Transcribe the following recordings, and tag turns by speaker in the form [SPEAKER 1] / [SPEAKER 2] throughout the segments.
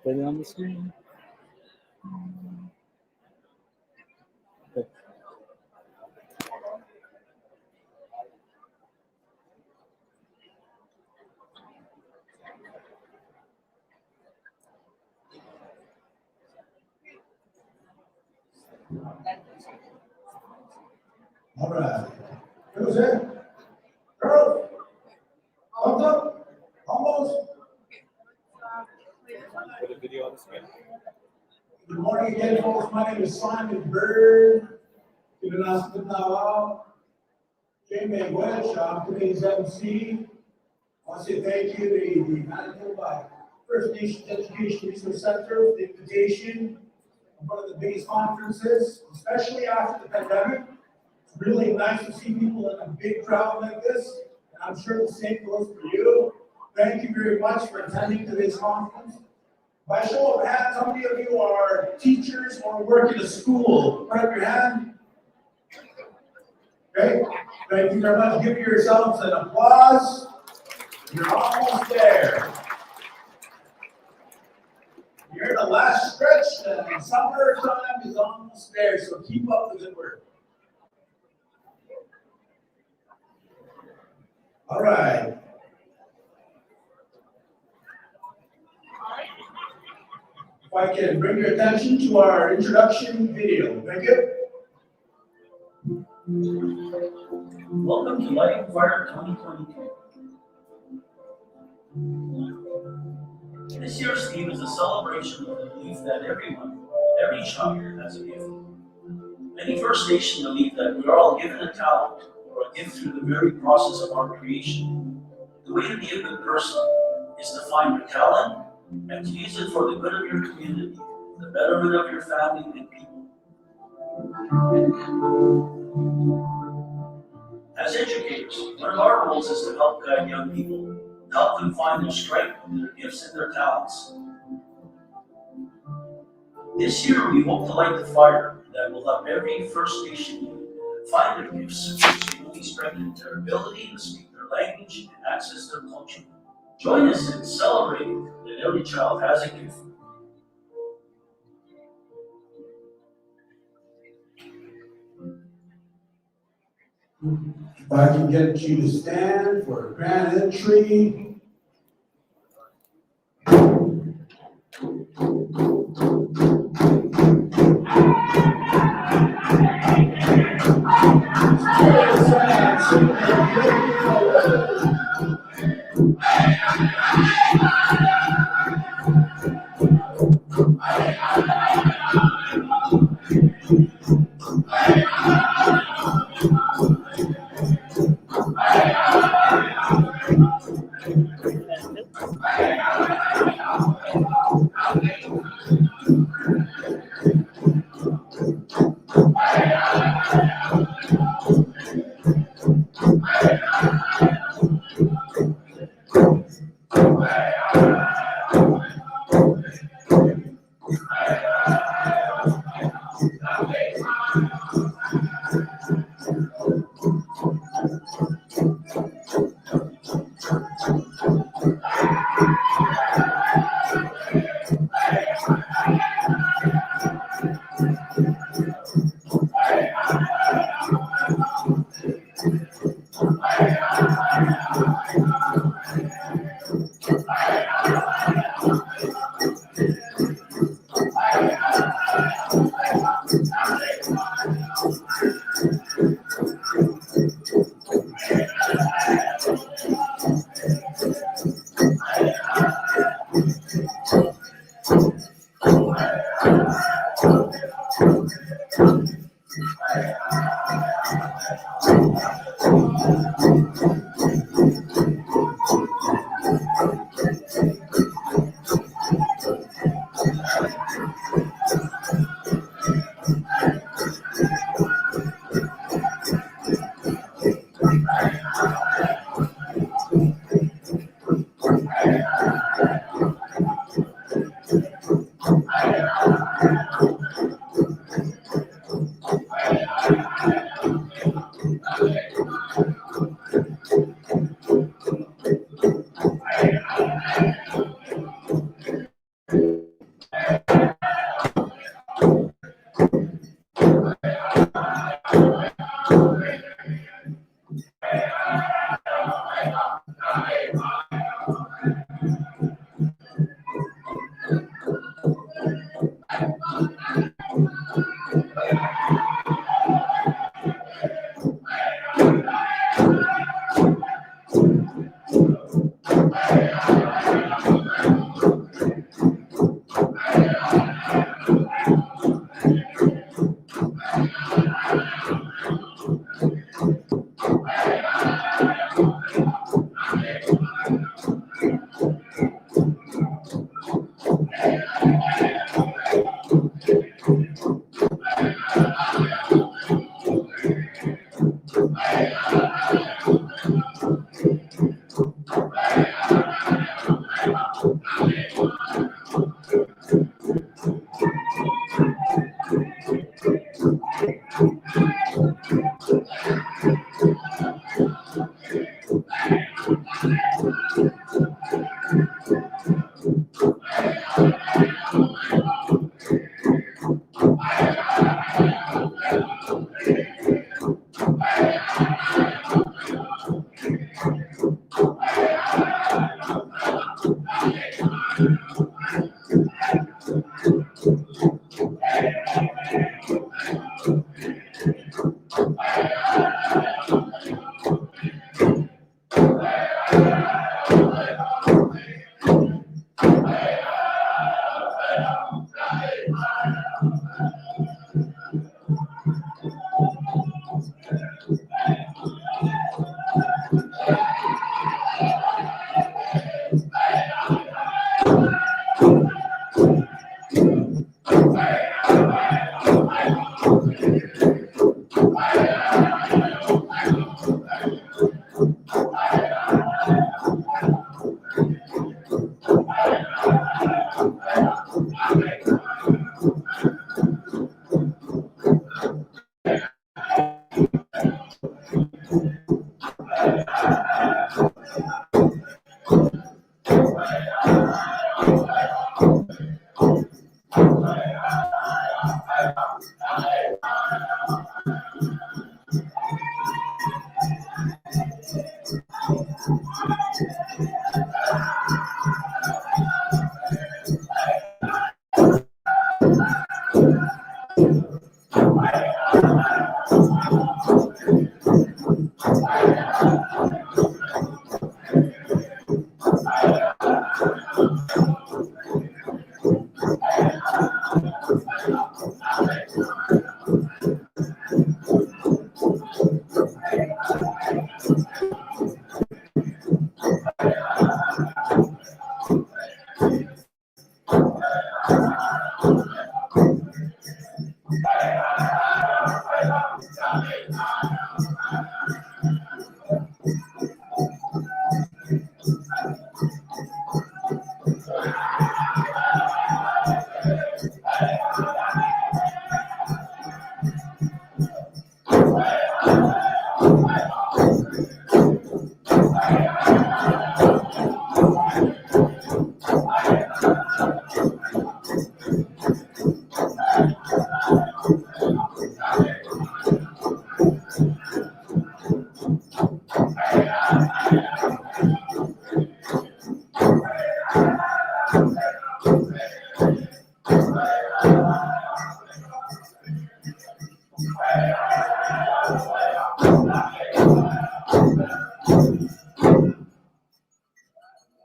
[SPEAKER 1] Put it on the screen. Good.
[SPEAKER 2] All right. Who's it? Girls? Thumbs up? Almost?
[SPEAKER 1] Put a video on the screen.
[SPEAKER 2] Good morning again, folks. My name is Simon Bird. Good enough. Jamie Wedge, I'm today's MC. I want to say thank you to the Manitoba First Nations Education Resource Center for the invitation of one of the biggest conferences, especially after the pandemic. It's really nice to see people in a big crowd like this, and I'm sure the same goes for you. Thank you very much for attending today's conference. By show of hands, how many of you are teachers or work in a school? Put up your hand. Okay, thank you very much. Give yourselves an applause. You're almost there. You're in the last stretch, and summertime is almost there, so keep up the good work. All right. If I can bring your attention to our introduction video. Thank you.
[SPEAKER 3] Welcome to Lighting Fire 2022. This year's theme is a celebration of the belief that every child has a gift. Many First Nation believe that we are all given a talent or a gift through the very process of our creation. The way to be a good person is to find your talent and to use it for the good of your community, the betterment of your family and people. As educators, one of our roles is to help guide young people, help them find their strength, their gifts, and their talents. This year, we hope to light the fire that will help every First Nation youth find their gifts, which will only strengthen their ability to speak their language and access their culture. Join us in celebrating that every child has a gift.
[SPEAKER 2] If I can get you to stand for grand entry.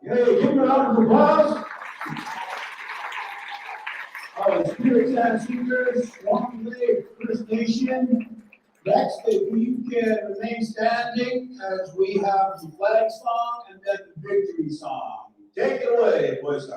[SPEAKER 2] Hey, give me a round of applause. Our spirits and speakers, Swan Lake First Nation. Next, if you can remain standing as we have the flag song and then the victory song. Take it away, boys.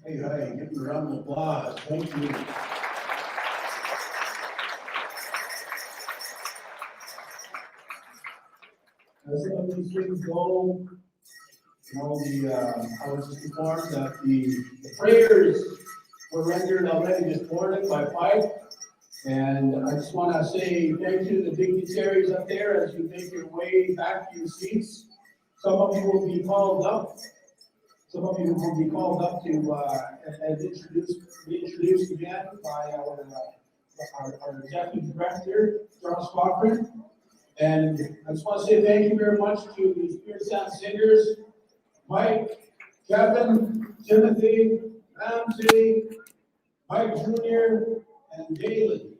[SPEAKER 2] Hey, give them a round of applause. Thank you. As some of these things go, I was just informed that the prayers were rendered already this morning by Pike. And I just want to say thank you to the dignitaries up there as you make your way back to your seats. Some of you will be called up. Some of you will be called up to be introduced again by our executive director, Charles Cochran. And I just want to say thank you very much to the Spirit Sound Singers, Mike, Kevin, Timothy, Ramsey, Mike Jr., and Galen.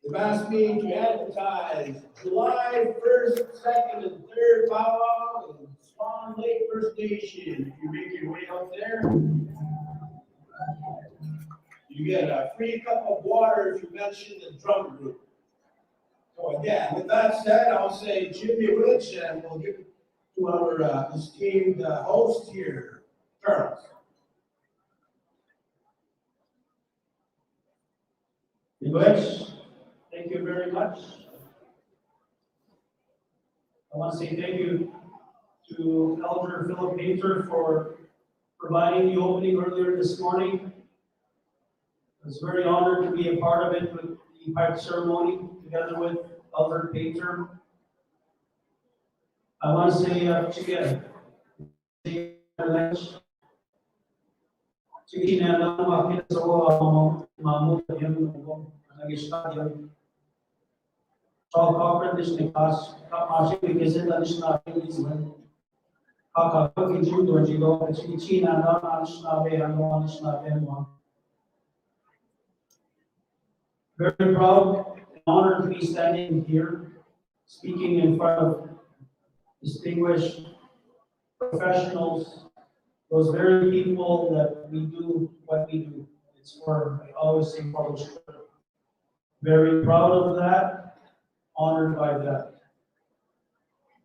[SPEAKER 2] They've asked me to advertise July 1st, 2nd, and 3rd powwow in Swan Lake First Nation. If you make your way out there, you get a free cup of water if you mention the drum group. So again, with that said, I'll say Jimmy Rich, and we'll give it to our esteemed host here, Charles.
[SPEAKER 4] Rich, thank you very much. I want to say thank you to Elder Philip Painter for providing the opening earlier this morning. I was very honored to be a part of it with the pipe ceremony together with Elder Painter. I want to say again, Charles Cochran, this is class, because it is not easy. Kaka, cooking judo, and you go, it's China, not very proud and honored to be standing here, speaking in front of distinguished professionals, those very people that we do what we do. It's for, I always say, for the sure. Very proud of that, honored by that.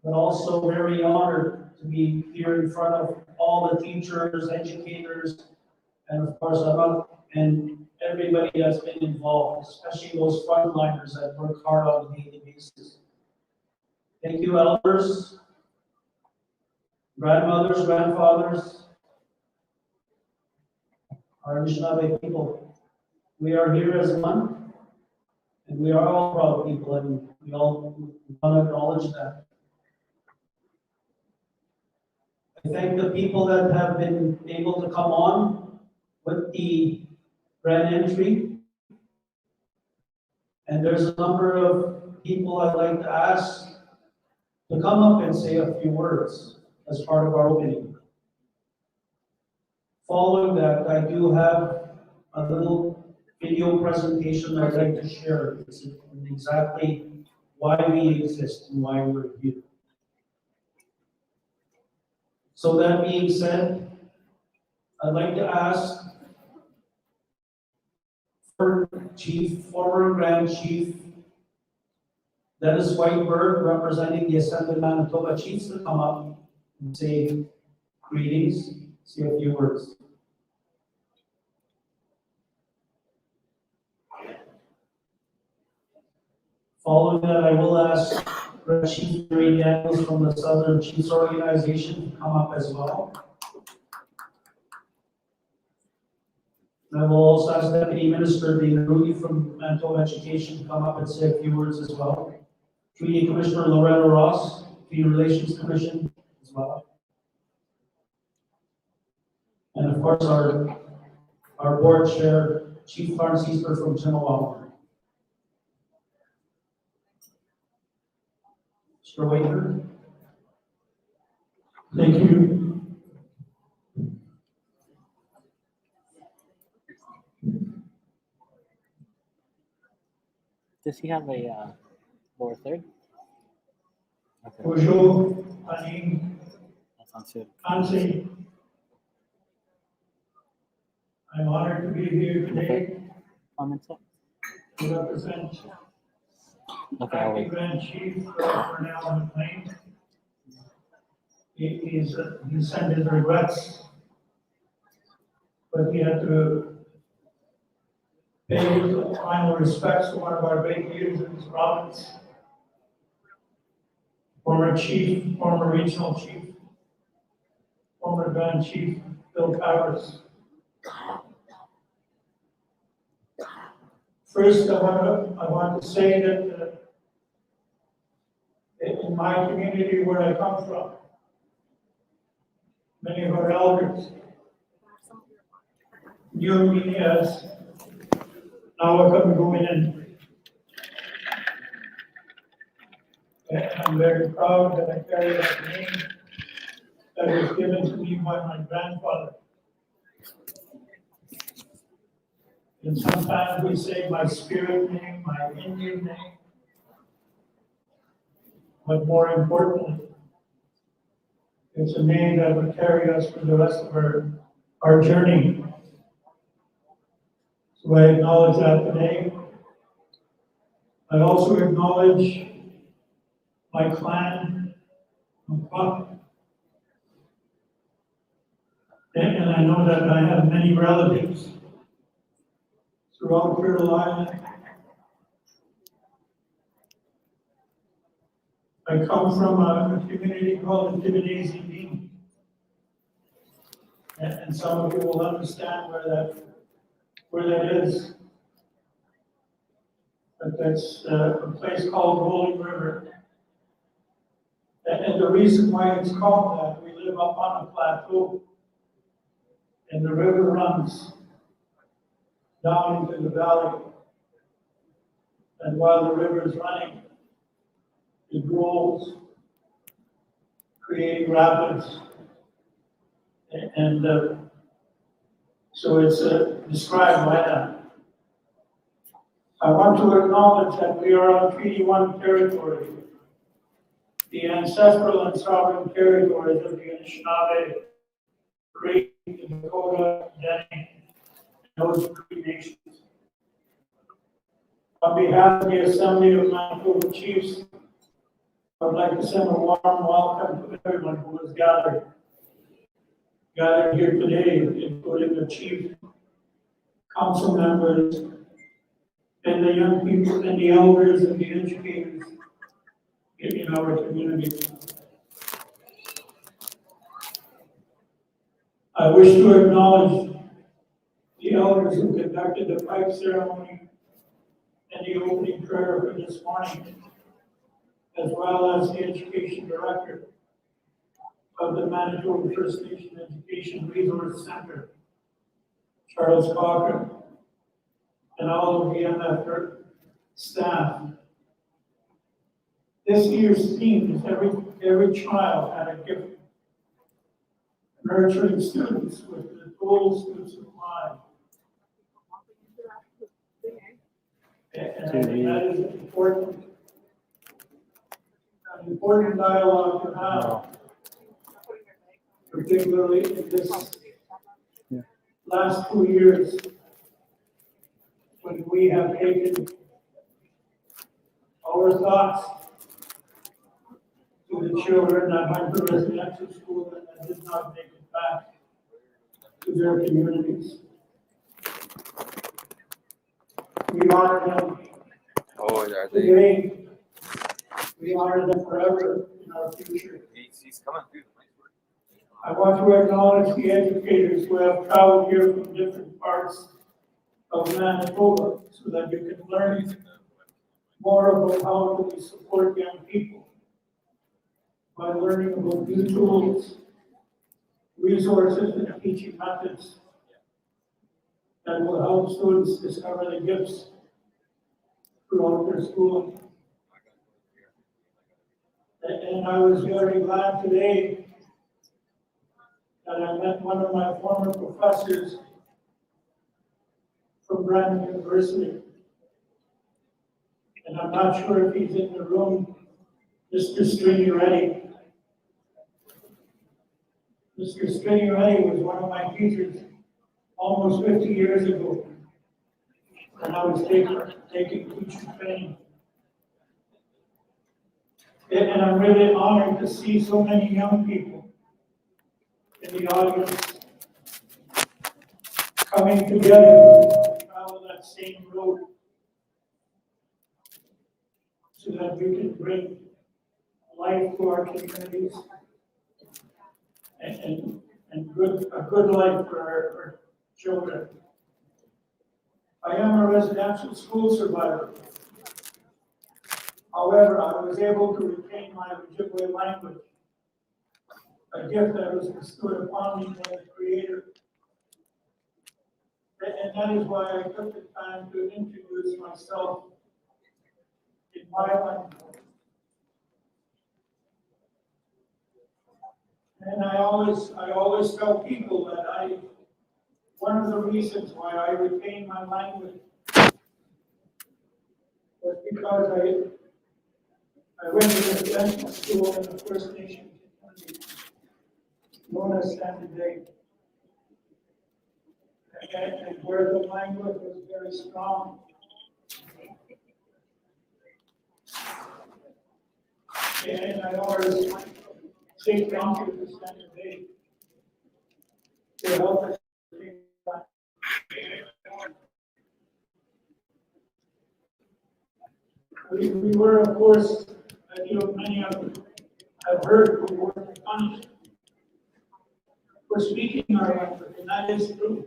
[SPEAKER 4] But also very honored to be here in front of all the teachers, educators, and of course, and everybody that's been involved, especially those frontliners that work hard on a daily basis. Thank you, elders, grandmothers, grandfathers, our Anishinaabe people. We are here as one, and we are all proud people, and we all want to acknowledge that. I thank the people that have been able to come on with the grand entry. And there's a number of people I'd like to ask to come up and say a few words as part of our opening. Following that, I do have a little video presentation I'd like to share. It's exactly why we exist and why we're here. So that being said, I'd like to ask former Grand Chief Dennis Whiteberg, representing the Assembly Manitoba Chiefs, to come up and say greetings, say a few words. Following that, I will ask Grand Chief Ray Daniels from the Southern Chiefs Organization to come up as well. I will also ask Deputy Minister Dean Rudy from Manitoba Education to come up and say a few words as well. Treaty Commissioner Loretta Ross, Treaty Relations Commission as well. And of course, our board chair, Chief Clarence Easter from Chinawa. Mr. Waker. Thank you.
[SPEAKER 1] Does he have a lower third? Okay.
[SPEAKER 4] Bonjour, Panim,
[SPEAKER 1] That sounds good.
[SPEAKER 4] Kansi. I'm honored to be here today
[SPEAKER 1] Comments up?
[SPEAKER 4] to represent
[SPEAKER 1] Okay, I'll
[SPEAKER 4] Acting
[SPEAKER 1] wait.
[SPEAKER 4] Grand Chief Cornell McLean. He sent his regrets
[SPEAKER 2] but he had to pay his final respects to one of our great leaders in this province, former chief, former regional chief, former Grand Chief Bill Powers. First, I want to say that in my community where I come from, many of our elders knew me as now I'm going in. And I'm very proud that I carry that name that was given to me by my grandfather. And sometimes we say my spirit name, my Indian name, but more importantly, it's a name that would carry us for the rest of our journey. So I acknowledge that today. I also acknowledge my clan, my club. And I know that I have many relatives throughout Turtle Island. I come from a community called the Tibanese Bean. And some of you will understand where that is. But that's a place called Rolling River. And the reason why it's called that, we live up on a plateau, and the river runs down into the valley. And while the river is running, it rolls, creating rapids. And so it's described by that. I want to acknowledge that we are on Treaty 1 territory, the ancestral and sovereign territories of the Anishinaabe, Cree, the Dakota, Dene, and those Cree nations. On behalf of the Assembly of Manitoba Chiefs, I would like to send a warm welcome to everyone who is gathered here today, including the chief, council members, and the young people, and the elders, and the educators in our community. I wish to acknowledge the elders who conducted the pipe ceremony and the opening prayer for this morning, as well as the education director of the Manitoba First Nation Education Resource Center, Charles Cochran, and all of the MF staff. This year's theme is every child had a gift, nurturing students with the tools to supply. And I think that is an important dialogue to have, particularly in this last 2 years, when we have taken our thoughts to the children that went to residential school and that did not make it back to their communities. We honor them today. We honor them forever in our future.
[SPEAKER 5] He's coming through.
[SPEAKER 2] I want to acknowledge the educators who have traveled here from different parts of Manitoba so that you can learn more about how do we support young people by learning about new tools, resources, and teaching methods that will help students discover the gifts throughout their schooling. And I was very glad today that I met one of my former professors from Brandon University. And I'm not sure if he's in the room, Mr. Stringy Reddy. Mr. Stringy Reddy was one of my teachers almost 50 years ago, when I was taking teaching training. And I'm really honored to see so many young people in the audience. coming together to travel that same road so that we can bring life to our communities and a good life for our children. I am a residential school survivor. However, I was able to retain my Ojibwe language, a gift that was bestowed upon me by the Creator. And that is why I took the time to introduce myself in my language. And I always tell people that one of the reasons why I retain my language was because I went to residential school in the First Nation community, known as Sandy Bay. And where the language was very strong. And I always say thank you to Sandy Bay to help us. We were, of course, many of you have heard, we were punished for speaking our language, and that is true.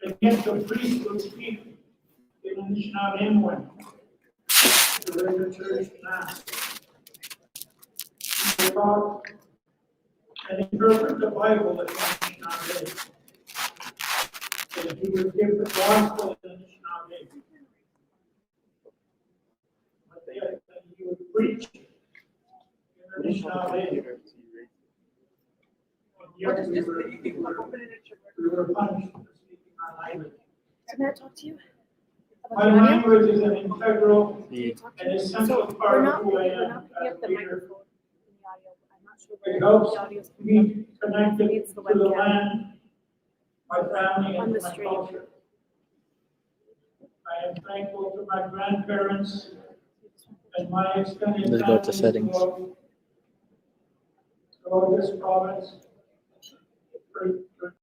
[SPEAKER 2] And yet the priest would speak in Anishinaabe during the church mass. He would talk and interpret the Bible in Anishinaabe. And he would give the gospel in Anishinaabe. He would preach in Anishinaabe. And yet we were punished for speaking our language.
[SPEAKER 5] Can I talk to you?
[SPEAKER 2] My language is an integral
[SPEAKER 5] Can I talk to
[SPEAKER 2] and
[SPEAKER 5] you?
[SPEAKER 2] essential
[SPEAKER 5] So
[SPEAKER 2] part
[SPEAKER 5] we're
[SPEAKER 2] of who I
[SPEAKER 5] we're
[SPEAKER 2] am
[SPEAKER 5] not
[SPEAKER 2] as
[SPEAKER 5] picking up
[SPEAKER 2] a
[SPEAKER 5] the
[SPEAKER 2] leader.
[SPEAKER 5] microphone in the audio. I'm not sure
[SPEAKER 2] It
[SPEAKER 5] where
[SPEAKER 2] helps
[SPEAKER 5] the audio is coming from.
[SPEAKER 2] me connected
[SPEAKER 5] It's the
[SPEAKER 2] to the
[SPEAKER 5] webcam.
[SPEAKER 2] land, my family,
[SPEAKER 5] On
[SPEAKER 2] and
[SPEAKER 5] the
[SPEAKER 2] my
[SPEAKER 5] stream.
[SPEAKER 2] culture. I am thankful to my grandparents and my extended
[SPEAKER 1] Let's go to
[SPEAKER 2] family
[SPEAKER 1] settings.
[SPEAKER 2] throughout this province. For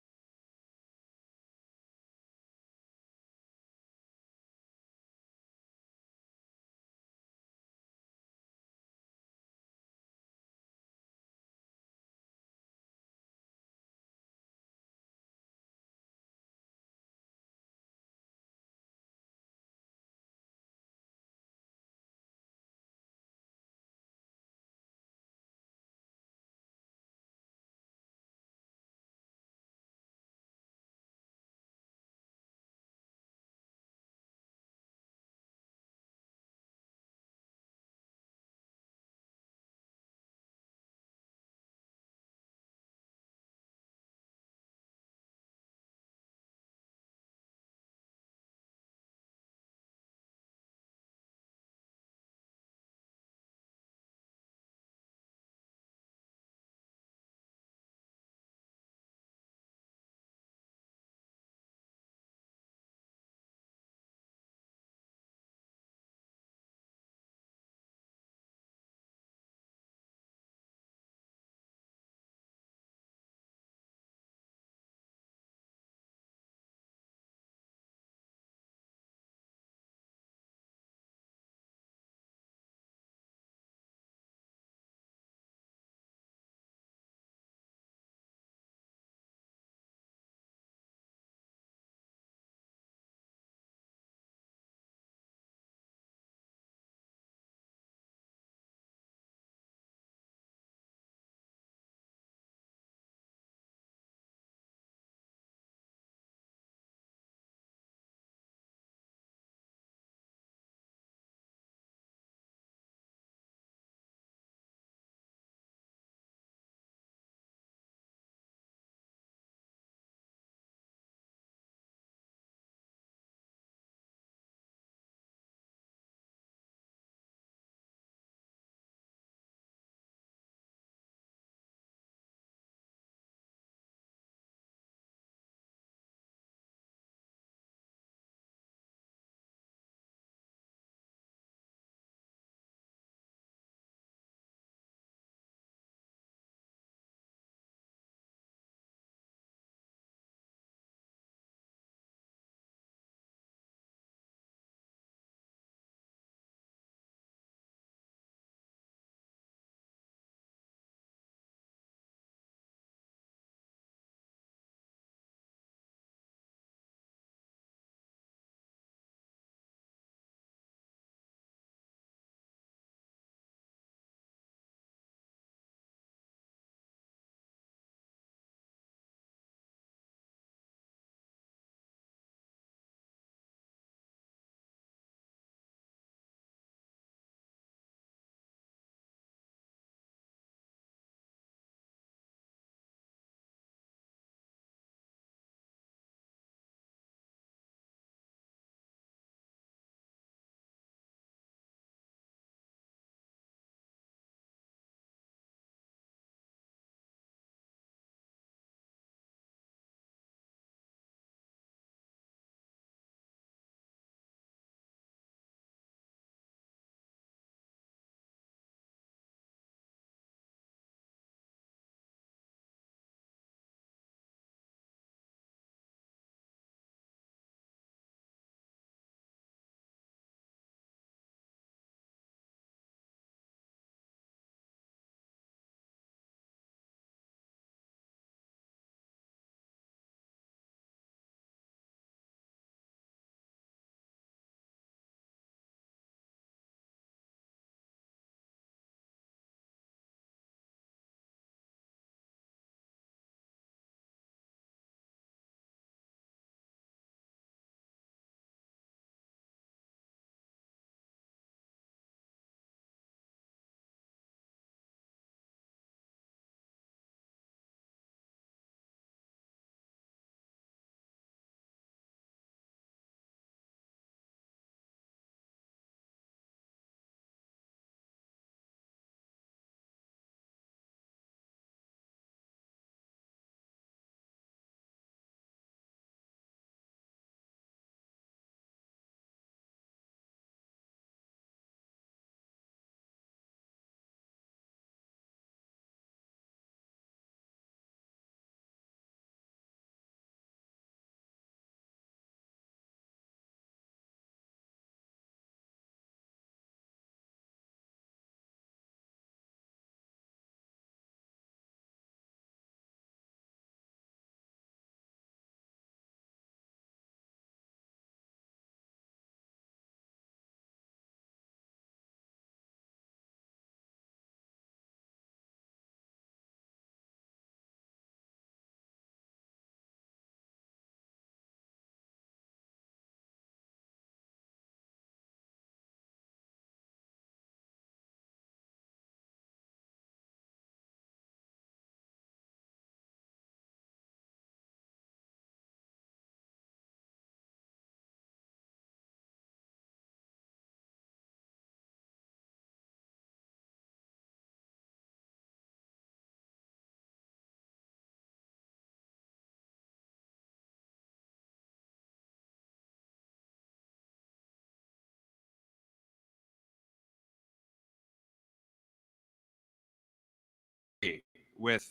[SPEAKER 6] with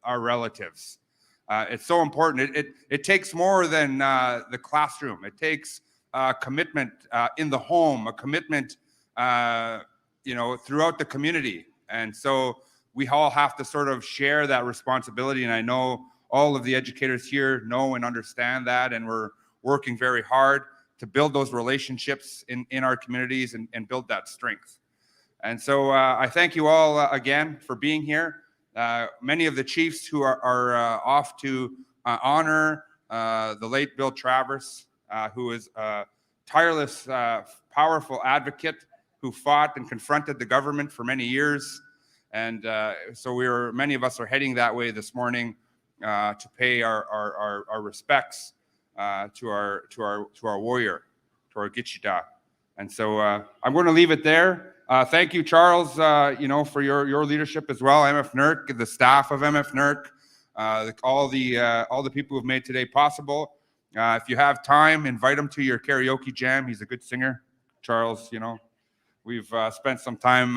[SPEAKER 6] our relatives. It's so important. It takes more than the classroom. It takes commitment in the home, a commitment, throughout the community. And so we all have to sort of share that responsibility. And I know all of the educators here know and understand that, and we're working very hard to build those relationships in our communities and build that strength. And so I thank you all again for being here. Many of the chiefs who are off to honor the late Bill Travers, who is a tireless, powerful advocate who fought and confronted the government for many years. And so many of us are heading that way this morning to pay our respects to our warrior, to our Gichita. And so I'm going to leave it there. Thank you, Charles, for your leadership as well. MF NERC, the staff of MF NERC, all the people who've made today possible. If you have time, invite him to your karaoke jam. He's a good singer, Charles. We've spent some time.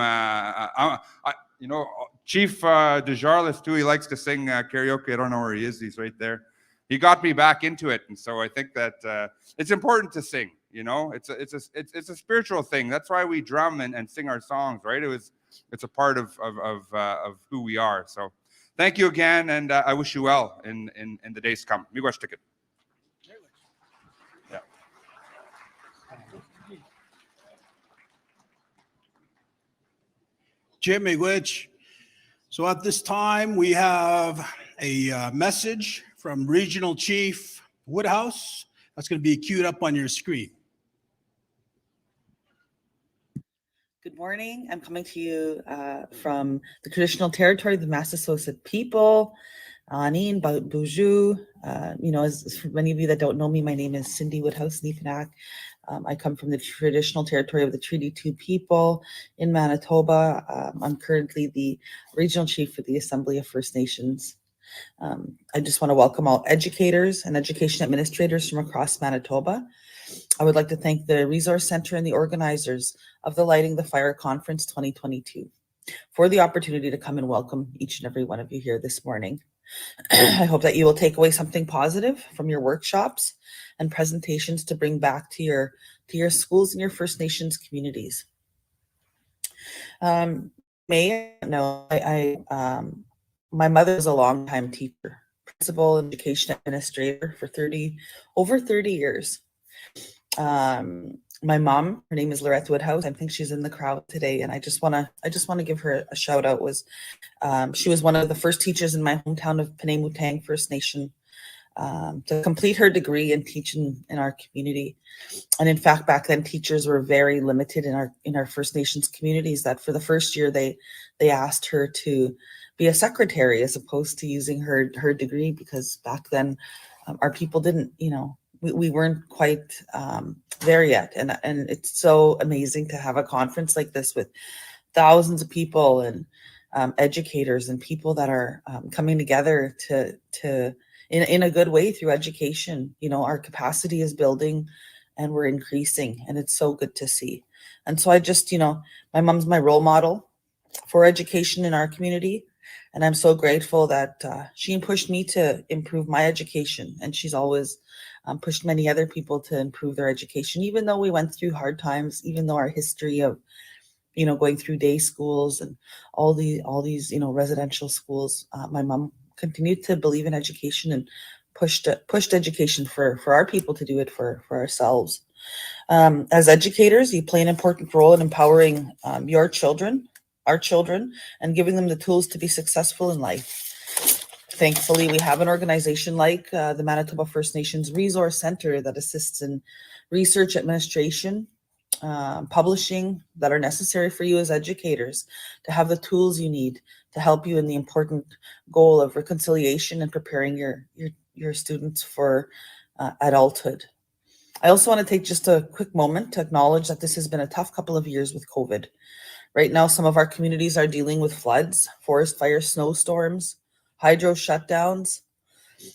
[SPEAKER 6] Chief Desjardins too. He likes to sing karaoke. I don't know where he is. He's right there. He got me back into it, and so I think that it's important to sing. It's a spiritual thing. That's why we drum and sing our songs, right? It's a part of who we are. So, thank you again, and I wish you well in the days to come. Miigwech ticket. Yeah.
[SPEAKER 2] Jim Miigwech. So at this time, we have a message from Regional Chief Woodhouse. That's going to be queued up on your screen.
[SPEAKER 7] Good morning. I'm coming to you from the traditional territory of the Massasoit people, Anin, Buju. As for many of you that don't know me, my name is Cindy Woodhouse Nipanak. I come from the traditional territory of the Treaty 2 people in Manitoba. I'm currently the regional chief for the Assembly of First Nations. I just want to welcome all educators and education administrators from across Manitoba. I would like to thank the Resource Center and the organizers of the Lighting the Fire Conference 2022 for the opportunity to come and welcome each and every one of you here this morning. I hope that you will take away something positive from your workshops and presentations to bring back to your schools and your First Nations communities. My mother is a longtime teacher, principal, education administrator for over 30 years. My mom, her name is Lorette Woodhouse. I think she's in the crowd today, and I just want to give her a shout out. She was one of the first teachers in my hometown of Penamutang First Nation to complete her degree in teaching in our community. And in fact, back then teachers were very limited in our First Nations communities. That for the first year they asked her to be a secretary as opposed to using her degree, because back then our people didn't, we weren't quite there yet. And it's so amazing to have a conference like this with thousands of people and educators and people that are coming together to in a good way through education. Our capacity is building and we're increasing, and it's so good to see. And so I just, my mom's my role model for education in our community. And I'm so grateful that she pushed me to improve my education. And she's always pushed many other people to improve their education, even though we went through hard times, even though our history of, going through day schools and all these, residential schools. My mom continued to believe in education and pushed education for our people to do it for ourselves. As educators, you play an important role in empowering our children, and giving them the tools to be successful in life. Thankfully, we have an organization like the Manitoba First Nations Resource Center that assists in research, administration, publishing that are necessary for you as educators to have the tools you need to help you in the important goal of reconciliation and preparing your students for adulthood. I also want to take just a quick moment to acknowledge that this has been a tough couple of years with COVID. Right now, some of our communities are dealing with floods, forest fires, snowstorms, hydro shutdowns.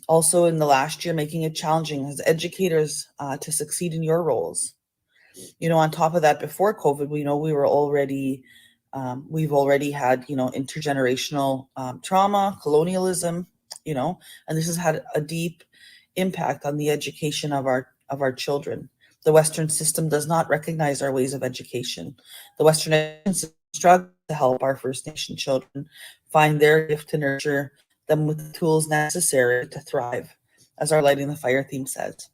[SPEAKER 7] Also in the last year, making it challenging as educators to succeed in your roles. On top of that, before COVID, we know we were already We've already had, intergenerational trauma, colonialism, and this has had a deep impact on the education of our children. The Western system does not recognize our ways of education. The Western education system struggles to help our First Nation children find their gift to nurture them with the tools necessary to thrive, as our Lighting the Fire theme says.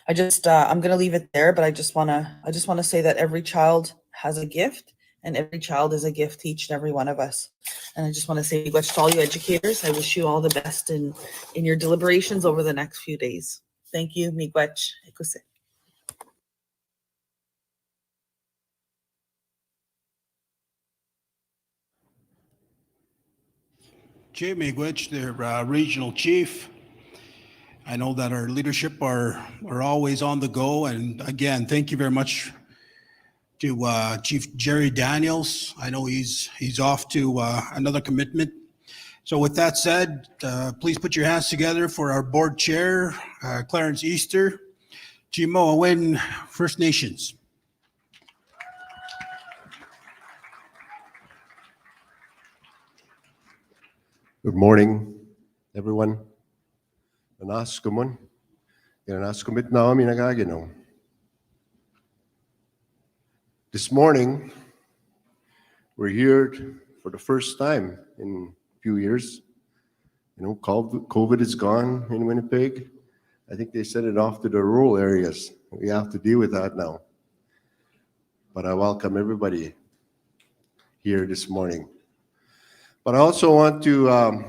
[SPEAKER 7] I'm going to leave it there, but I just want to say that every child has a gift, and every child is a gift to each and every one of us. And I just want to say to all you educators, I wish you all the best in your deliberations over the next few days. Thank you. Miigwech. Ekuse.
[SPEAKER 2] Jay Miigwech, their regional chief. I know that our leadership are always on the go. And again, thank you very much to Chief Jerry Daniels. I know he's off to another commitment. So with that said, please put your hands together for our board chair, Clarence Easter, Jimo Awin, First Nations.
[SPEAKER 8] Good morning, everyone. Anaskumun. Anaskumit naami nagagino. This morning, we're here for the first time in a few years. COVID is gone in Winnipeg. I think they sent it off to the rural areas. We have to deal with that now. But I welcome everybody here this morning. But I also want to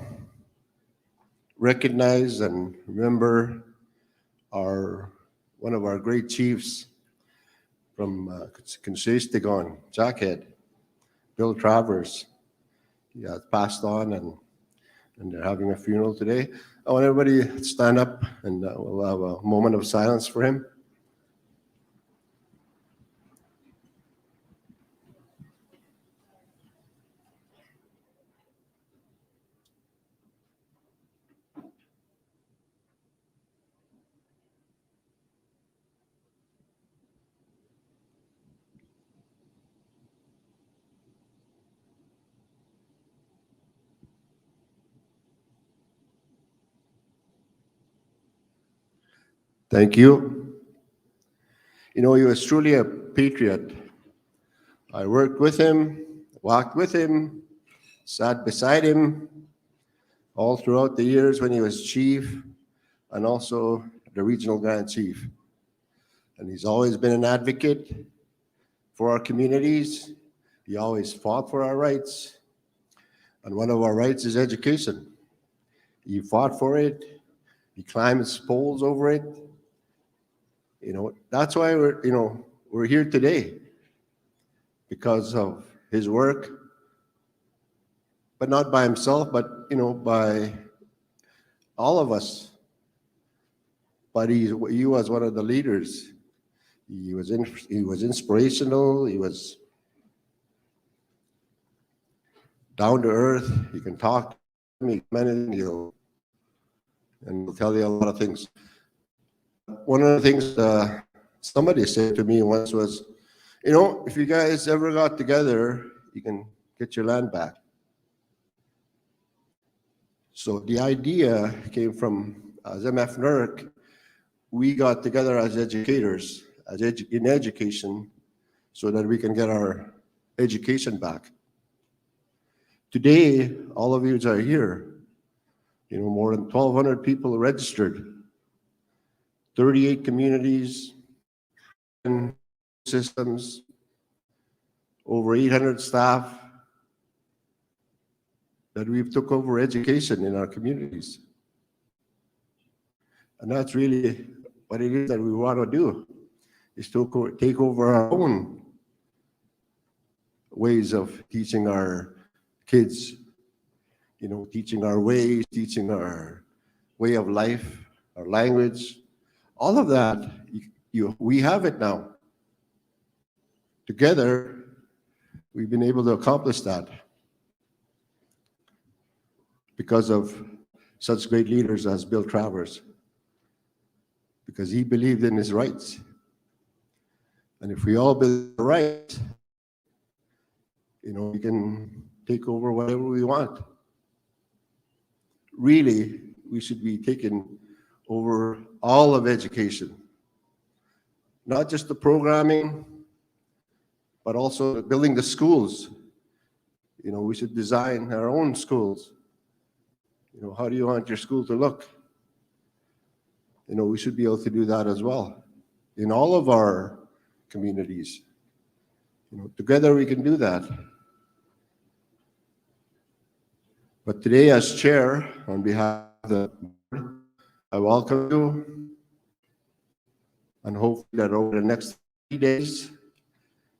[SPEAKER 8] recognize and remember one of our great chiefs from Consaistigon, Jackhead, Bill Travers. He has passed on, and they're having a funeral today. I want everybody to stand up, and we'll have a moment of silence for him. Thank you. He was truly a patriot. I worked with him, walked with him, sat beside him all throughout the years when he was chief and also the regional grand chief. And he's always been an advocate for our communities. He always fought for our rights. And one of our rights is education. He fought for it. He climbed his poles over it. That's why we're here today, because of his work, but not by himself, but by all of us. But he was one of the leaders. He was inspirational. He was down to earth. He can talk to me, and he'll tell you a lot of things. One of the things somebody said to me once was, if you guys ever got together, you can get your land back. So the idea came from MF NERC. We got together as educators, in education, so that we can get our education back. Today, all of you are here. More than 1,200 people registered. 38 communities and systems, over 800 staff that we've took over education in our communities. And that's really what it is that we want to do, is to take over our own ways of teaching our kids, teaching our ways, teaching our way of life, our language. All of that, we have it now. Together, we've been able to accomplish that because of such great leaders as Bill Travers, because he believed in his rights. And if we all believe in rights, we can take over whatever we want. Really, we should be taking over all of education, not just the programming, but also building the schools. We should design our own schools. How do you want your school to look? We should be able to do that as well in all of our communities. Together we can do that. But today, as chair, on behalf of the board, I welcome you, and hopefully that over the next 3 days,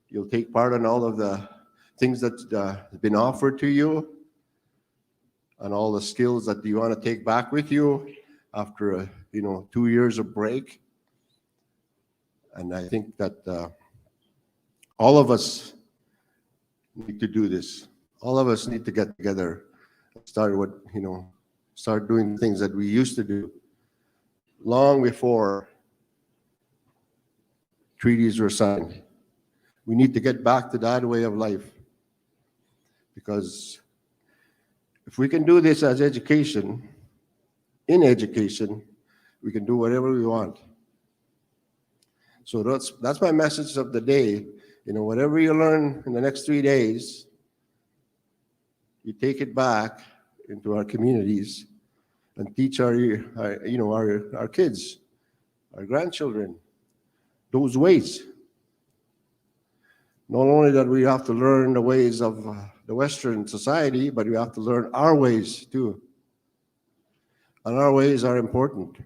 [SPEAKER 8] you'll take part in all of the things that have been offered to you, and all the skills that you want to take back with you after 2 years of break. And I think that all of us need to do this. All of us need to get together and start doing things that we used to do long before treaties were signed. We need to get back to that way of life, because if we can do this as education, in education, we can do whatever we want. So that's my message of the day. Whatever you learn in the next 3 days, you take it back into our communities and teach our kids, our grandchildren, those ways. Not only that we have to learn the ways of the Western society, but we have to learn our ways too. And our ways are important.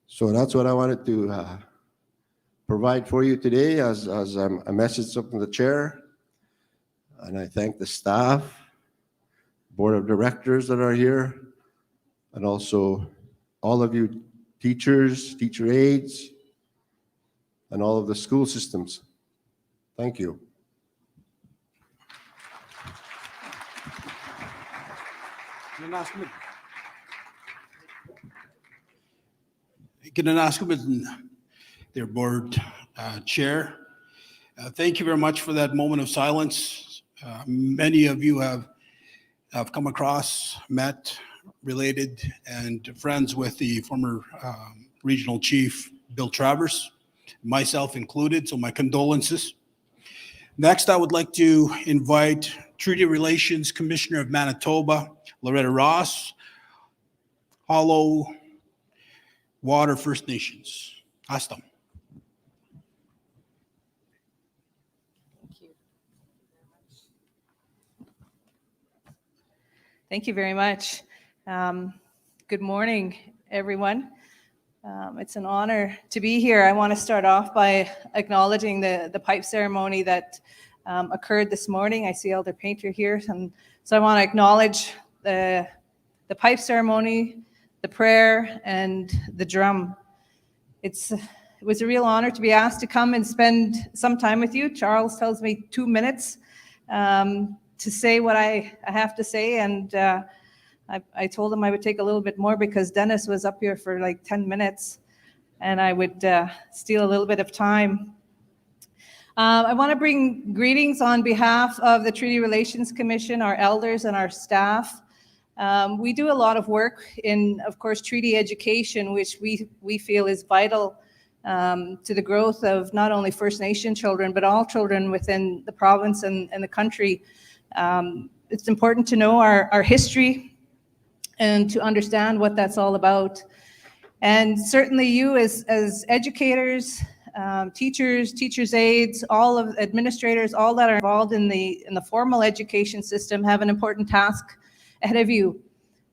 [SPEAKER 8] So that's what I wanted to provide for you today as a message from the chair. And I thank the staff, board of directors that are here, and also all of you teachers, teacher aides, and all of the school systems. Thank you.
[SPEAKER 9] Their board chair. Thank you very much for that moment of silence. Many of you have come across, met, related, and friends with the former regional chief, Bill Travers, myself included, so my condolences. Next, I would like to invite Treaty Relations Commissioner of Manitoba, Loretta Ross, Hollow Water First Nations. Astam.
[SPEAKER 10] Thank you very much. Good morning, everyone. It's an honor to be here. I want to start off by acknowledging the pipe ceremony that occurred this morning. I see Elder Painter here, and so I want to acknowledge the pipe ceremony, the prayer, and the drum. It was a real honor to be asked to come and spend some time with you. Charles tells me 2 minutes to say what I have to say, and I told him I would take a little bit more because Dennis was up here for like 10 minutes, and I would steal a little bit of time. I want to bring greetings on behalf of the Treaty Relations Commission, our elders, and our staff. We do a lot of work in, of course, treaty education, which we feel is vital to the growth of not only First Nation children, but all children within the province and the country. It's important to know our history and to understand what that's all about. And certainly you as educators, teachers' aides, all of administrators, all that are involved in the formal education system have an important task ahead of you.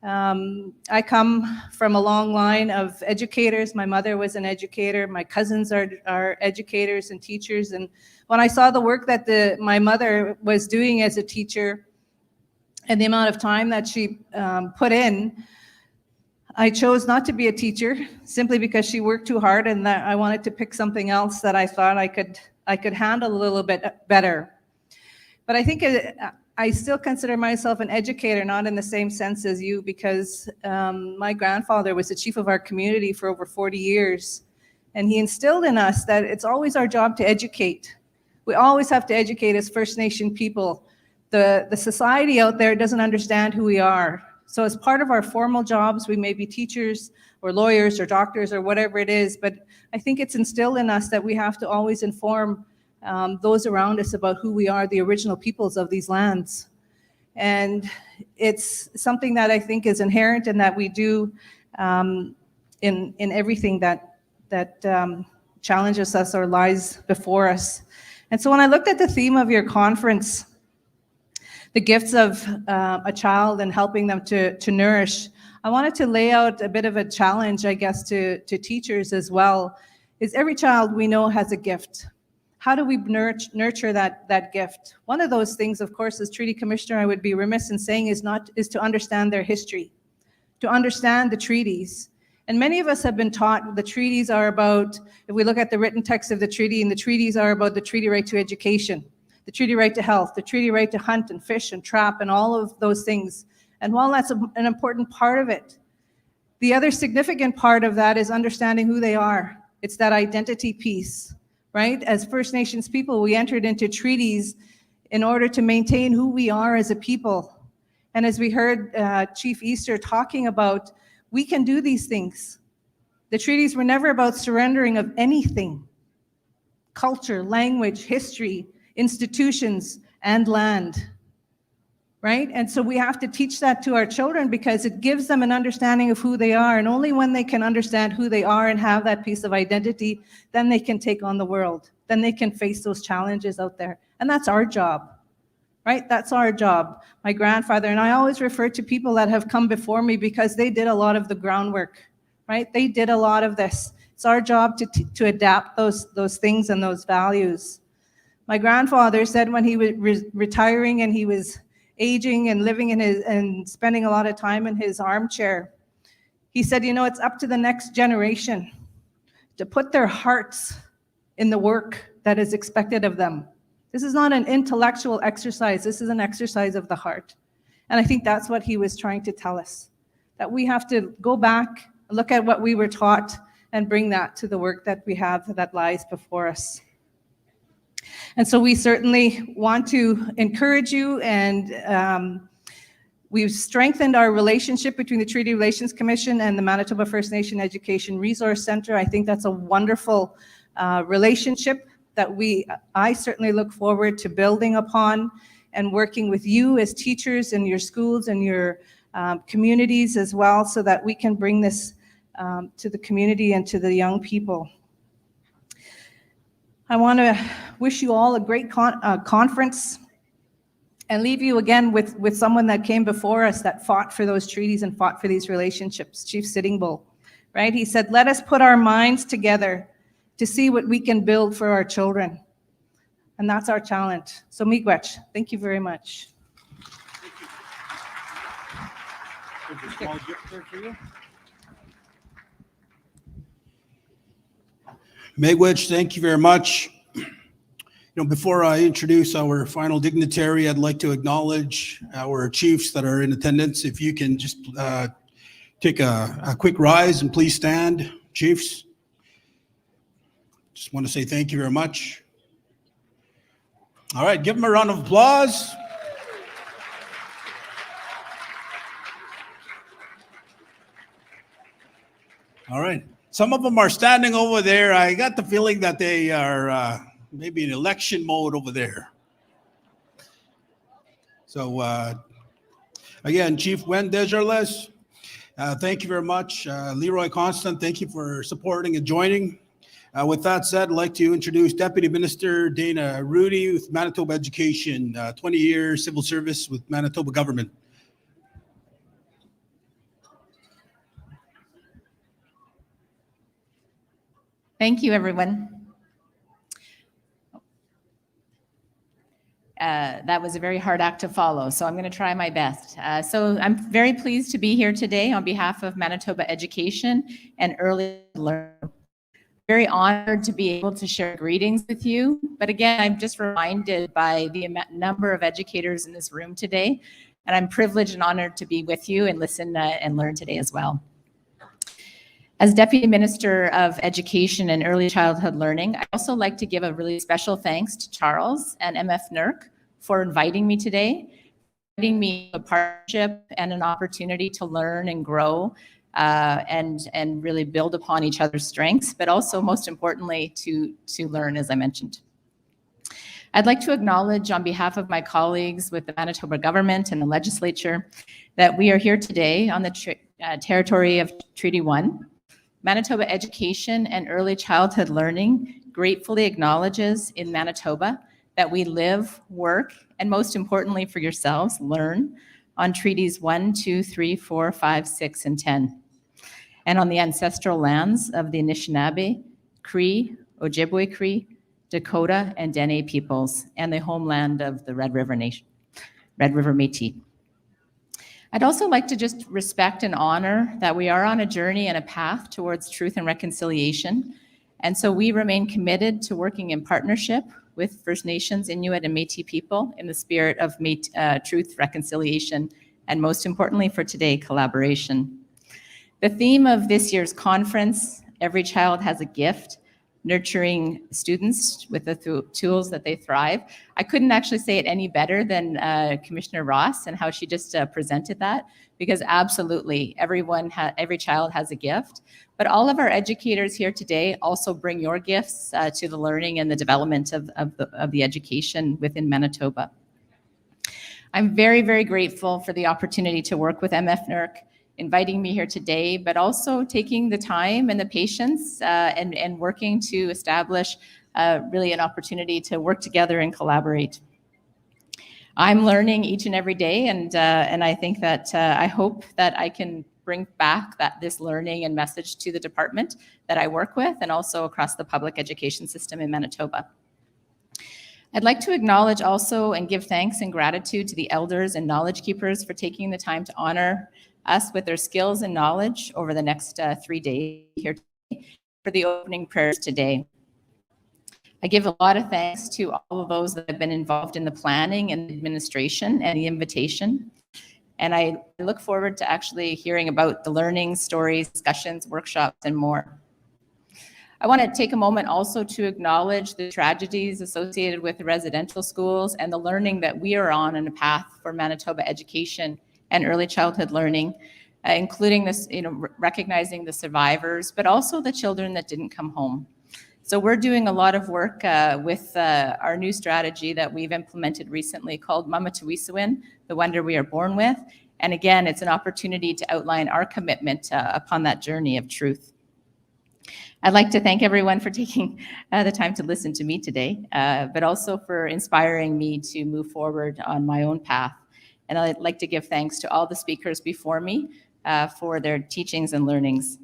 [SPEAKER 10] I come from a long line of educators. My mother was an educator. My cousins are educators and teachers. And when I saw the work that my mother was doing as a teacher and the amount of time that she put in, I chose not to be a teacher simply because she worked too hard, and that I wanted to pick something else that I thought I could handle a little bit better. But I think I still consider myself an educator, not in the same sense as you, because my grandfather was the chief of our community for over 40 years, and he instilled in us that it's always our job to educate We always have to educate as First Nation people. The society out there doesn't understand who we are. So as part of our formal jobs, we may be teachers or lawyers or doctors or whatever it is, but I think it's instilled in us that we have to always inform those around us about who we are, the original peoples of these lands. And it's something that I think is inherent in that we do in everything that challenges us or lies before us. And so when I looked at the theme of your conference, the gifts of a child and helping them to nourish, I wanted to lay out a bit of a challenge, I guess, to teachers as well, is every child we know has a gift. How do we nurture that gift? One of those things, of course, as Treaty Commissioner, I would be remiss in saying is to understand their history, to understand the treaties. And many of us have been taught the treaties are about, if we look at the written text of the treaty, and the treaties are about the treaty right to education, the treaty right to health, the treaty right to hunt and fish and trap and all of those things. And while that's an important part of it, the other significant part of that is understanding who they are. It's that identity piece, right? As First Nations people, we entered into treaties in order to maintain who we are as a people. And as we heard Chief Easter talking about, we can do these things. The treaties were never about surrendering of anything: culture, language, history, institutions, and land, right? And so we have to teach that to our children because it gives them an understanding of who they are. And only when they can understand who they are and have that piece of identity, then they can take on the world. Then they can face those challenges out there. And that's our job, right? That's our job. My grandfather, and I always refer to people that have come before me because they did a lot of the groundwork, right? They did a lot of this. It's our job to adapt those things and those values. My grandfather said when he was retiring and he was aging and living in and spending a lot of time in his armchair, he said, you know, it's up to the next generation to put their hearts in the work that is expected of them. This is not an intellectual exercise. This is an exercise of the heart. And I think that's what he was trying to tell us, that we have to go back, look at what we were taught, and bring that to the work that we have that lies before us. And so we certainly want to encourage you, and we've strengthened our relationship between the Treaty Relations Commission and the Manitoba First Nation Education Resource Center. I think that's a wonderful relationship that I certainly look forward to building upon and working with you as teachers in your schools and your communities as well, so that we can bring this to the community and to the young people. I want to wish you all a great conference and leave you again with someone that came before us that fought for those treaties and fought for these relationships, Chief Sitting Bull, right? He said, let us put our minds together to see what we can build for our children. And that's our challenge. So miigwech, thank you very much.
[SPEAKER 1] There's a small gift there for you.
[SPEAKER 9] Miigwech, thank you very much. You know, before I introduce our final dignitary, I'd like to acknowledge our chiefs that are in attendance. If you can just take a quick rise and please stand, chiefs. Just want to say thank you very much. All right, give them a round of applause. All right. Some of them are standing over there. I got the feeling that they are maybe in election mode over there. So again, Chief Wen Desjardins, thank you very much. Leroy Constant, thank you for supporting and joining. With that said, I'd like to introduce Deputy Minister Dana Rudy with Manitoba Education, 20 years civil service with Manitoba government.
[SPEAKER 11] Thank you, everyone. That was a very hard act to follow, so I'm going to try my best. So I'm very pleased to be here today on behalf of Manitoba Education and Early Learning. Very honored to be able to share greetings with you. But again, I'm just reminded by the number of educators in this room today, and I'm privileged and honored to be with you and listen and learn today as well. As Deputy Minister of Education and Early Childhood Learning, I also like to give a really special thanks to Charles and MF NERC for inviting me today, giving me a partnership and an opportunity to learn and grow and really build upon each other's strengths, but also most importantly to learn, as I mentioned. I'd like to acknowledge on behalf of my colleagues with the Manitoba government and the legislature that we are here today on the territory of Treaty 1. Manitoba Education and Early Childhood Learning gratefully acknowledges in Manitoba that we live, work, and most importantly for yourselves, learn on Treaties 1, 2, 3, 4, 5, 6, and 10, and on the ancestral lands of the Anishinaabe, Cree, Ojibwe Cree, Dakota, and Dene peoples, and the homeland of the Red River Nation, Red River Métis. I'd also like to just respect and honor that we are on a journey and a path towards truth and reconciliation. And so we remain committed to working in partnership with First Nations, Inuit, and Métis people in the spirit of truth, reconciliation, and most importantly for today, collaboration. The theme of this year's conference, Every Child Has a Gift, nurturing students with the tools that they thrive. I couldn't actually say it any better than Commissioner Ross and how she just presented that, because absolutely every child has a gift. But all of our educators here today also bring your gifts to the learning and the development of the education within Manitoba. I'm very, very grateful for the opportunity to work with MF NERC, inviting me here today, but also taking the time and the patience and working to establish really an opportunity to work together and collaborate. I'm learning each and every day, and I think that I hope that I can bring back this learning and message to the department that I work with and also across the public education system in Manitoba. I'd like to acknowledge also and give thanks and gratitude to the elders and knowledge keepers for taking the time to honor us with their skills and knowledge over the next 3 days here today for the opening prayers today. I give a lot of thanks to all of those that have been involved in the planning and administration and the invitation. And I look forward to actually hearing about the learning, stories, discussions, workshops, and more. I want to take a moment also to acknowledge the tragedies associated with the residential schools and the learning that we are on in a path for Manitoba education and early childhood learning, including this, recognizing the survivors, but also the children that didn't come home. So we're doing a lot of work with our new strategy that we've implemented recently called Mamatuwisawin, the Wonder We Are Born With. And again, it's an opportunity to outline our commitment upon that journey of truth. I'd like to thank everyone for taking the time to listen to me today, but also for inspiring me to move forward on my own path. And I'd like to give thanks to all the speakers before me for their teachings and learnings.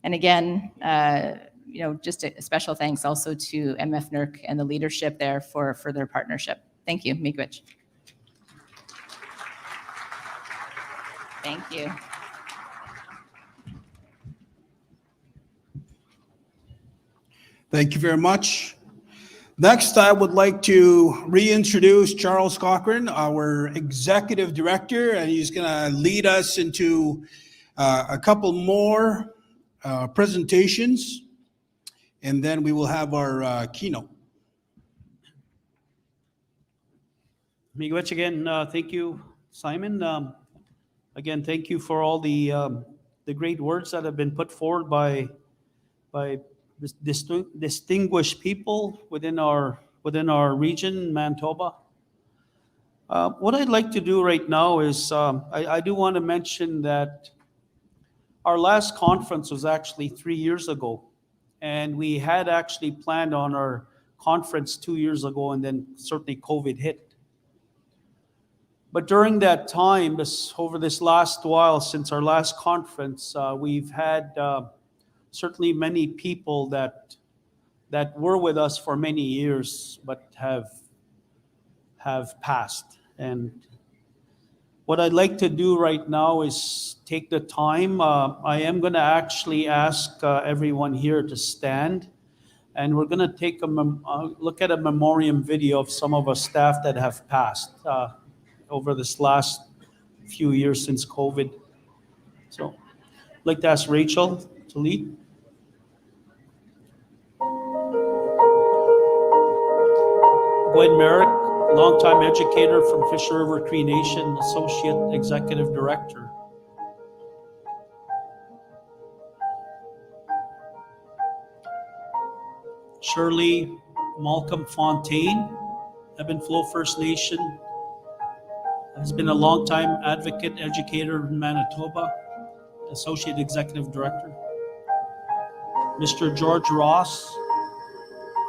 [SPEAKER 11] And again, just a special thanks also to MF NERC and the leadership there for their partnership. Thank you, Miigwech. Thank you.
[SPEAKER 9] Thank you very much. Next, I would like to reintroduce Charles Cochran, our Executive Director, and he's going to lead us into a couple more presentations, and then we will have our keynote.
[SPEAKER 4] Miigwech again, thank you, Simon. Again, thank you for all the great words that have been put forward by distinguished people within our region, Manitoba. What I'd like to do right now is I do want to mention that our last conference was actually 3 years ago, and we had actually planned on our conference 2 years ago, and then certainly COVID hit. But during that time, over this last while since our last conference, we've had certainly many people that were with us for many years, but have passed. And what I'd like to do right now is take the time. I am going to actually ask everyone here to stand, and we're going to take a look at a memoriam video of some of our staff that have passed over this last few years since COVID. So like to ask Rachel to lead. Gwen Merrick, longtime educator from Fisher River Cree Nation, Associate Executive Director. Shirley Malcolm Fontaine, Ebb and Flow First Nation, has been a longtime advocate, educator in Manitoba, Associate Executive Director. Mr. George Ross,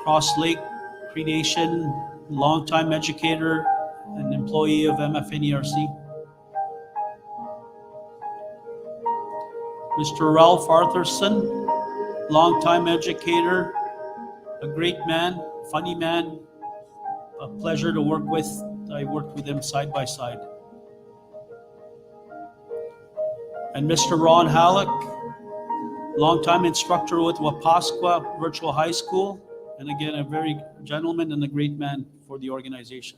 [SPEAKER 4] Cross Lake Cree Nation, longtime educator and employee of MFNERC. Mr. Ralph Arthurson, longtime educator, a great man, funny man, a pleasure to work with. I worked with him side by side. And Mr. Ron Halleck, longtime instructor with Wapasqua Virtual High School, and again, a very gentleman and a great man for the organization.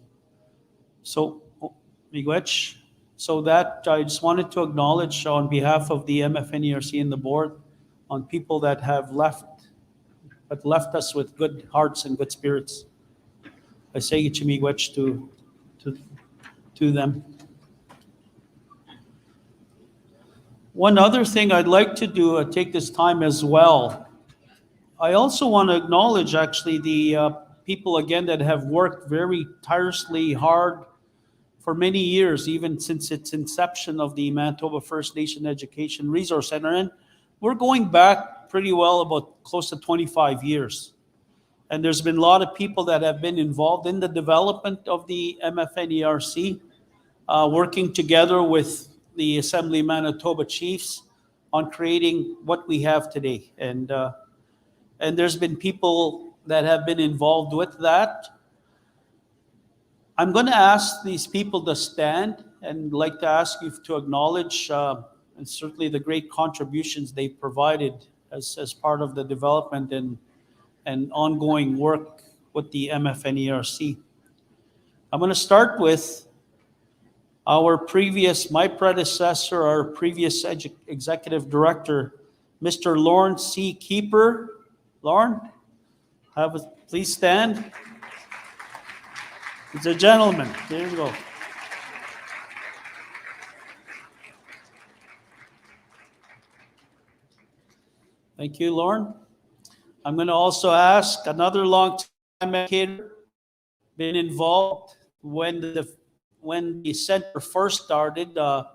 [SPEAKER 4] So, miigwech. So that I just wanted to acknowledge on behalf of the MFNERC and the board on people that have left, but left us with good hearts and good spirits. I say miigwech to them. One other thing I'd like to do, take this time as well. I also want to acknowledge actually the people again that have worked very tirelessly hard for many years, even since its inception of the Manitoba First Nation Education Resource Center. And we're going back pretty well about close to 25 years. And there's been a lot of people that have been involved in the development of the MFNERC, working together with the Assembly of Manitoba Chiefs on creating what we have today. And there's been people that have been involved with that. I'm going to ask these people to stand and like to ask you to acknowledge and certainly the great contributions they provided as part of the development and ongoing work with the MFNERC. I'm going to start with my predecessor, our previous executive director, Mr. Lorne C. Keeper. Lorne, please stand. He's a gentleman. There you go. Thank you, Lorne. I'm going to also ask another long-time educator, been involved when the center first started. I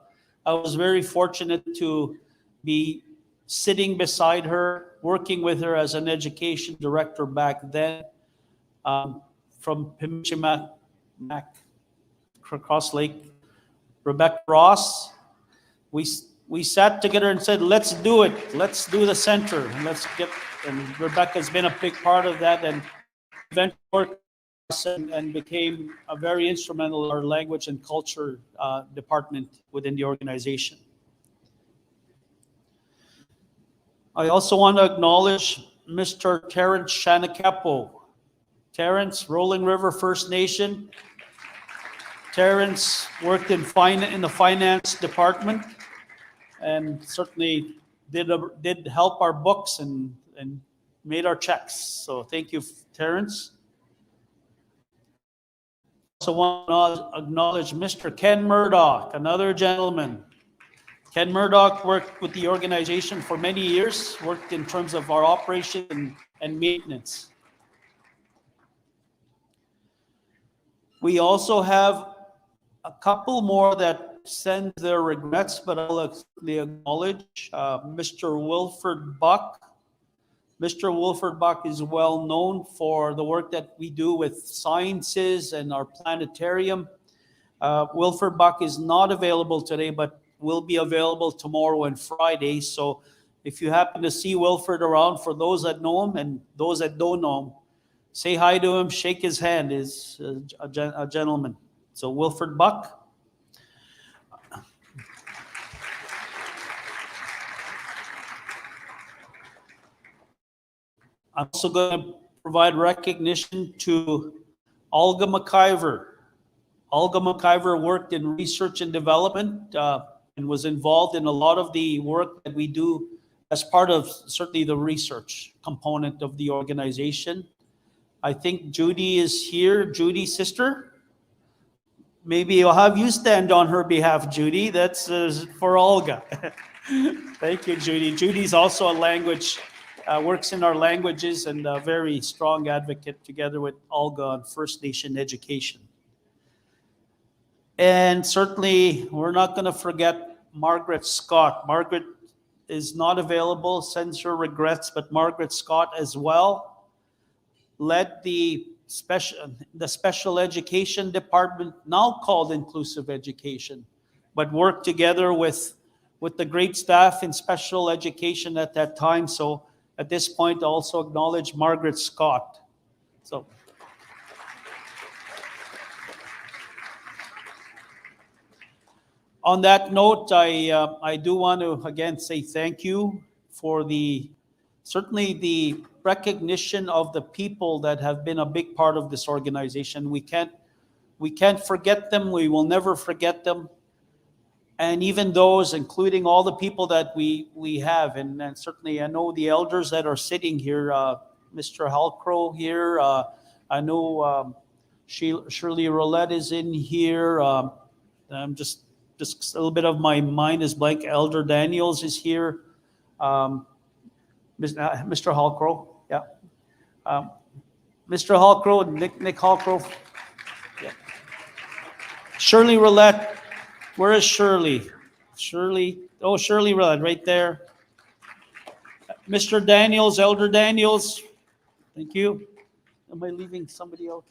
[SPEAKER 4] was very fortunate to be sitting beside her, working with her as an education director back then, from Pimchimak, Cross Lake. Rebecca Ross, we sat together and said, let's do it. Let's do the center. And Rebecca's been a big part of that and eventually worked and became a very instrumental in our language and culture department within the organization. I also want to acknowledge Mr. Terrence Shanakapo. Terrence, Rolling River First Nation. Terrence worked in the finance department and certainly did help our books and made our checks. So thank you, Terrence. Also want to acknowledge Mr. Ken Murdoch, another gentleman. Ken Murdoch worked with the organization for many years, worked in terms of our operation and maintenance. We also have a couple more that send their regrets, but I'll acknowledge Mr. Wilford Buck. Mr. Wilford Buck is well known for the work that we do with sciences and our planetarium. Wilford Buck is not available today, but will be available tomorrow and Friday. So if you happen to see Wilford around, for those that know him and those that don't know him, say hi to him, shake his hand. Is a gentleman. So Wilford Buck. I'm also going to provide recognition to Olga McIver. Olga McIver worked in research and development and was involved in a lot of the work that we do as part of certainly the research component of the organization. I think Judy is here. Judy, sister? Maybe I'll have you stand on her behalf, Judy. That's for Olga. Thank you, Judy. Judy's also a language, works in our languages, and a very strong advocate together with Olga on First Nation education. And certainly, we're not going to forget Margaret Scott. Margaret is not available, sends her regrets, but Margaret Scott as well led the special education department, now called inclusive education, but worked together with the great staff in special education at that time. So at this point, I also acknowledge Margaret Scott. So on that note, I do want to again say thank you for certainly the recognition of the people that have been a big part of this organization. We can't forget them. We will never forget them. And even those, including all the people that we have, and certainly I know the elders that are sitting here, Mr. Halcrow here, I know Shirley Roulette is in here. I'm just a little bit of my mind is blank. Elder Daniels is here. Mr. Halcrow, yeah. Mr. Halcrow, Nick Halcrow. Yeah. Shirley Roulette, where is Shirley? Shirley Roulette, right there. Mr. Daniels, Elder Daniels, thank you. Am I leaving somebody out?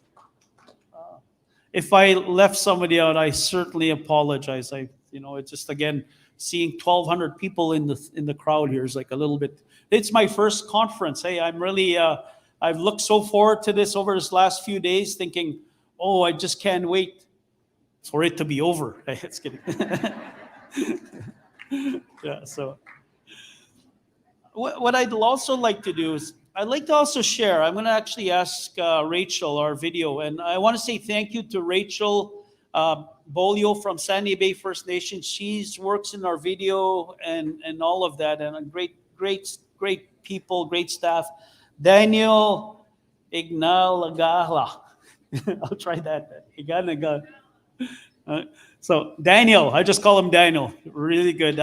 [SPEAKER 4] If I left somebody out, I certainly apologize. It's just, again, seeing 1,200 people in the crowd here is like a little bit. It's my first conference. Hey, I'm really, I've looked so forward to this over this last few days, thinking, oh, I just can't wait for it to be over. It's kidding. Yeah. So, what I'd also like to do is I'd like to also share. I'm going to actually ask Rachel, our video, and I want to say thank you to Rachel Bolio from Sandy Bay First Nation. She works in our video and all of that, and a great people, great staff. Daniel Ignalagala. I'll try that. So Daniel, I just call him Daniel. Really good.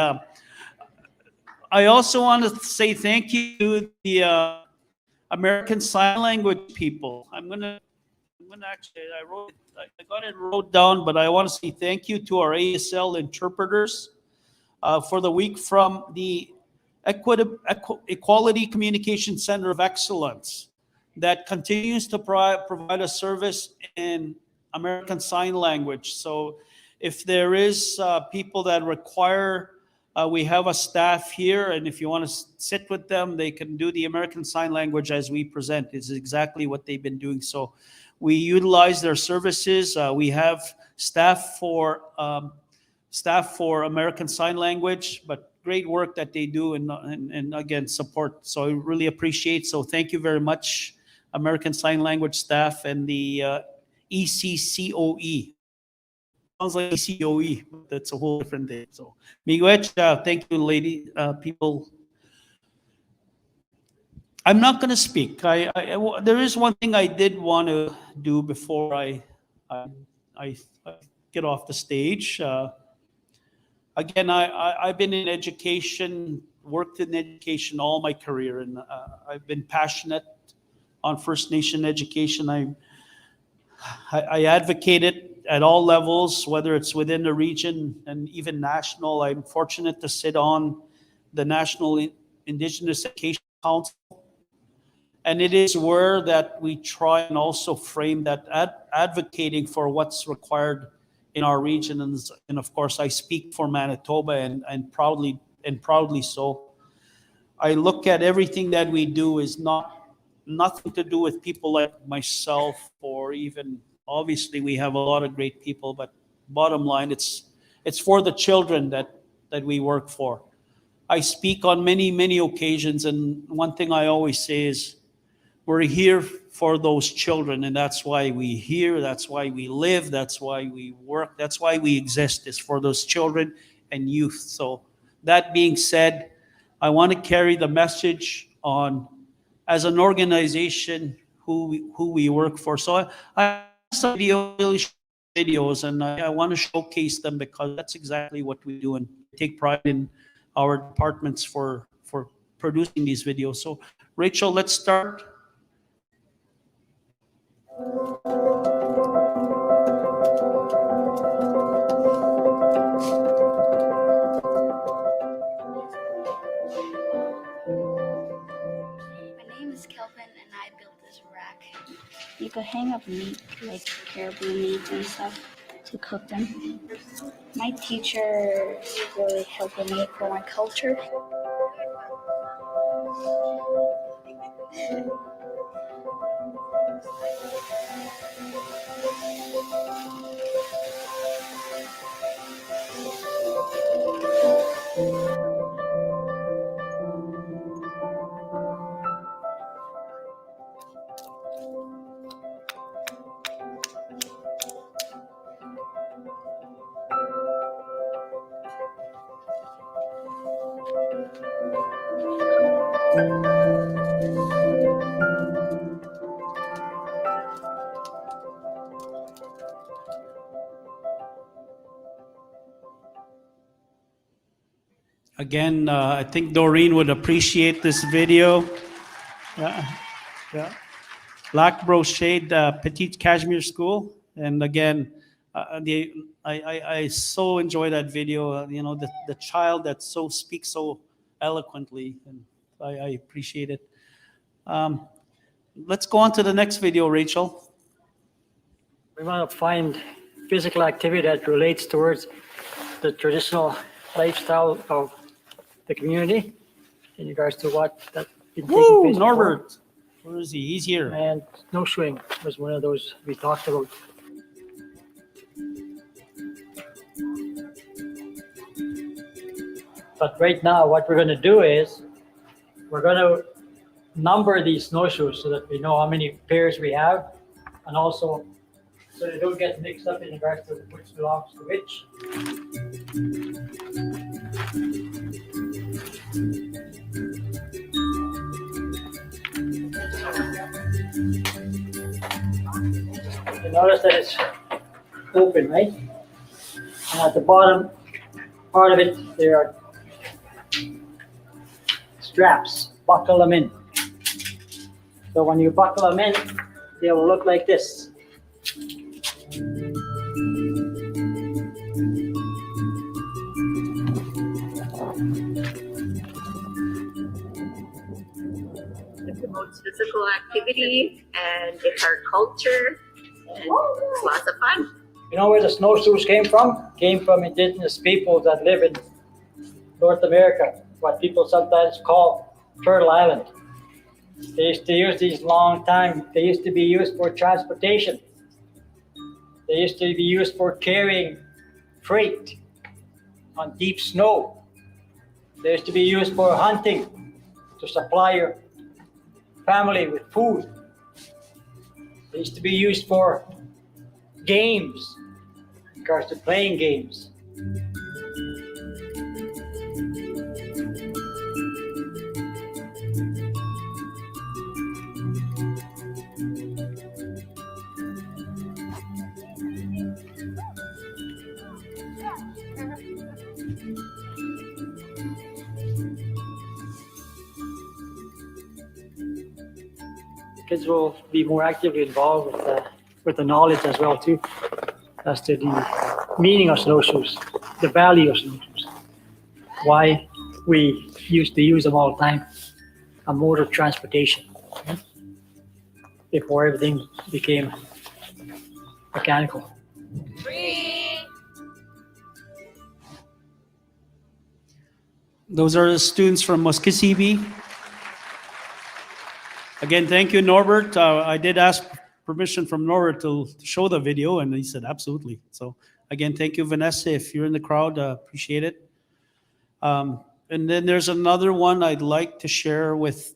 [SPEAKER 4] I also want to say thank you to the American Sign Language people. I'm gonna actually, I got it wrote down, but I want to say thank you to our ASL interpreters for the week from the Equality Communication Center of Excellence that continues to provide a service in American Sign Language. So if there is people that require, we have a staff here, and if you want to sit with them, they can do the American Sign Language as we present. It's exactly what they've been doing. So we utilize their services. We have staff for American Sign Language, but great work that they do and again, support. So I really appreciate. So thank you very much, American Sign Language staff and the ECCOE. Sounds like ECOE, but that's a whole different thing. So miigwech, thank you, lady, people. I'm not going to speak. There is one thing I did want to do before I get off the stage. Again, I've been in education, worked in education all my career, and I've been passionate on First Nation education. I advocate it at all levels, whether it's within the region and even national. I'm fortunate to sit on the National Indigenous Education Council. And it is where that we try and also frame that advocating for what's required in our region. And of course, I speak for Manitoba and proudly so. I look at everything that we do is nothing to do with people like myself, or even, obviously we have a lot of great people, but bottom line, it's for the children that we work for. I speak on many occasions, and one thing I always say is we're here for those children, and that's why we're here, that's why we live, that's why we work, that's why we exist, is for those children and youth. So that being said, I want to carry the message on, as an organization, who we work for. So I have some videos, and I want to showcase them because that's exactly what we do, and take pride in our departments for producing these videos. So Rachel, let's start.
[SPEAKER 12] My name is Kelvin and I built this rack. You could hang up meat, like caribou meat and stuff, to cook them. My teacher really helped me for my culture.
[SPEAKER 4] Again, I think Doreen would appreciate this video. Yeah. Lac Brochet, Petite Cashmere School. And again, I so enjoy that video. You know, the child that speaks so eloquently, and I appreciate it. Let's go on to the next video, Rachel.
[SPEAKER 1] We want to find physical activity that relates towards the traditional lifestyle of the community in regards to what that been taking
[SPEAKER 4] Woo,
[SPEAKER 1] place before.
[SPEAKER 4] Norbert. Where is he? He's here.
[SPEAKER 1] And snowshoeing was one of those we talked about. But right now, what we're going to do is we're going to number these snowshoes so that we know how many pairs we have, and also so they don't get mixed up in regards to which belongs to which. You notice that it's open, right? And at the bottom part of it, there are straps. Buckle them in. So when you buckle them in, they will look like this.
[SPEAKER 13] It promotes physical activity and it's our culture, and it's lots of fun.
[SPEAKER 1] You know where the snowshoes came from? Came from indigenous people that live in North America, what people sometimes call Turtle Island. They used to use these long time. They used to be used for transportation. They used to be used for carrying freight on deep snow. They used to be used for hunting, to supply your family with food. They used to be used for games, in regards to playing games. Kids will be more actively involved with the knowledge as well too, as to the meaning of snowshoes, the value of snowshoes, why we used to use them all the time, a mode of transportation, before everything became mechanical.
[SPEAKER 4] Those are the students from Muskisibi. Again, thank you, Norbert. I did ask permission from Norbert to show the video, and he said absolutely. So again, thank you, Vanessa. If you're in the crowd, appreciate it. And then there's another one I'd like to share with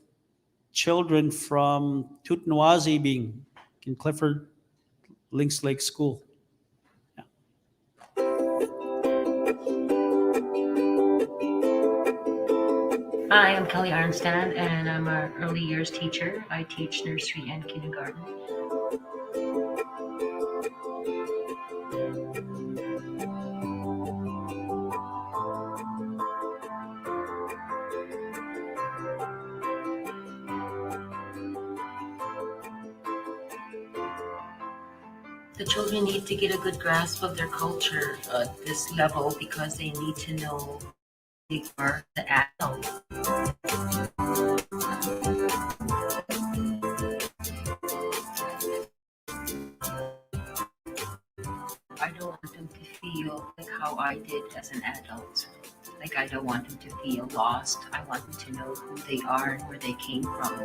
[SPEAKER 4] children from Tutnawazi being in Clifford Lynx Lake School. Yeah.
[SPEAKER 14] Hi, I'm Kelly Arnstad, and I'm an early years teacher. I teach nursery and kindergarten. The children need to get a good grasp of their culture at this level because they need to know they are the adults. I don't want them to feel like how I did as an adult. Like, I don't want them to feel lost. I want them to know who they are and where they came from.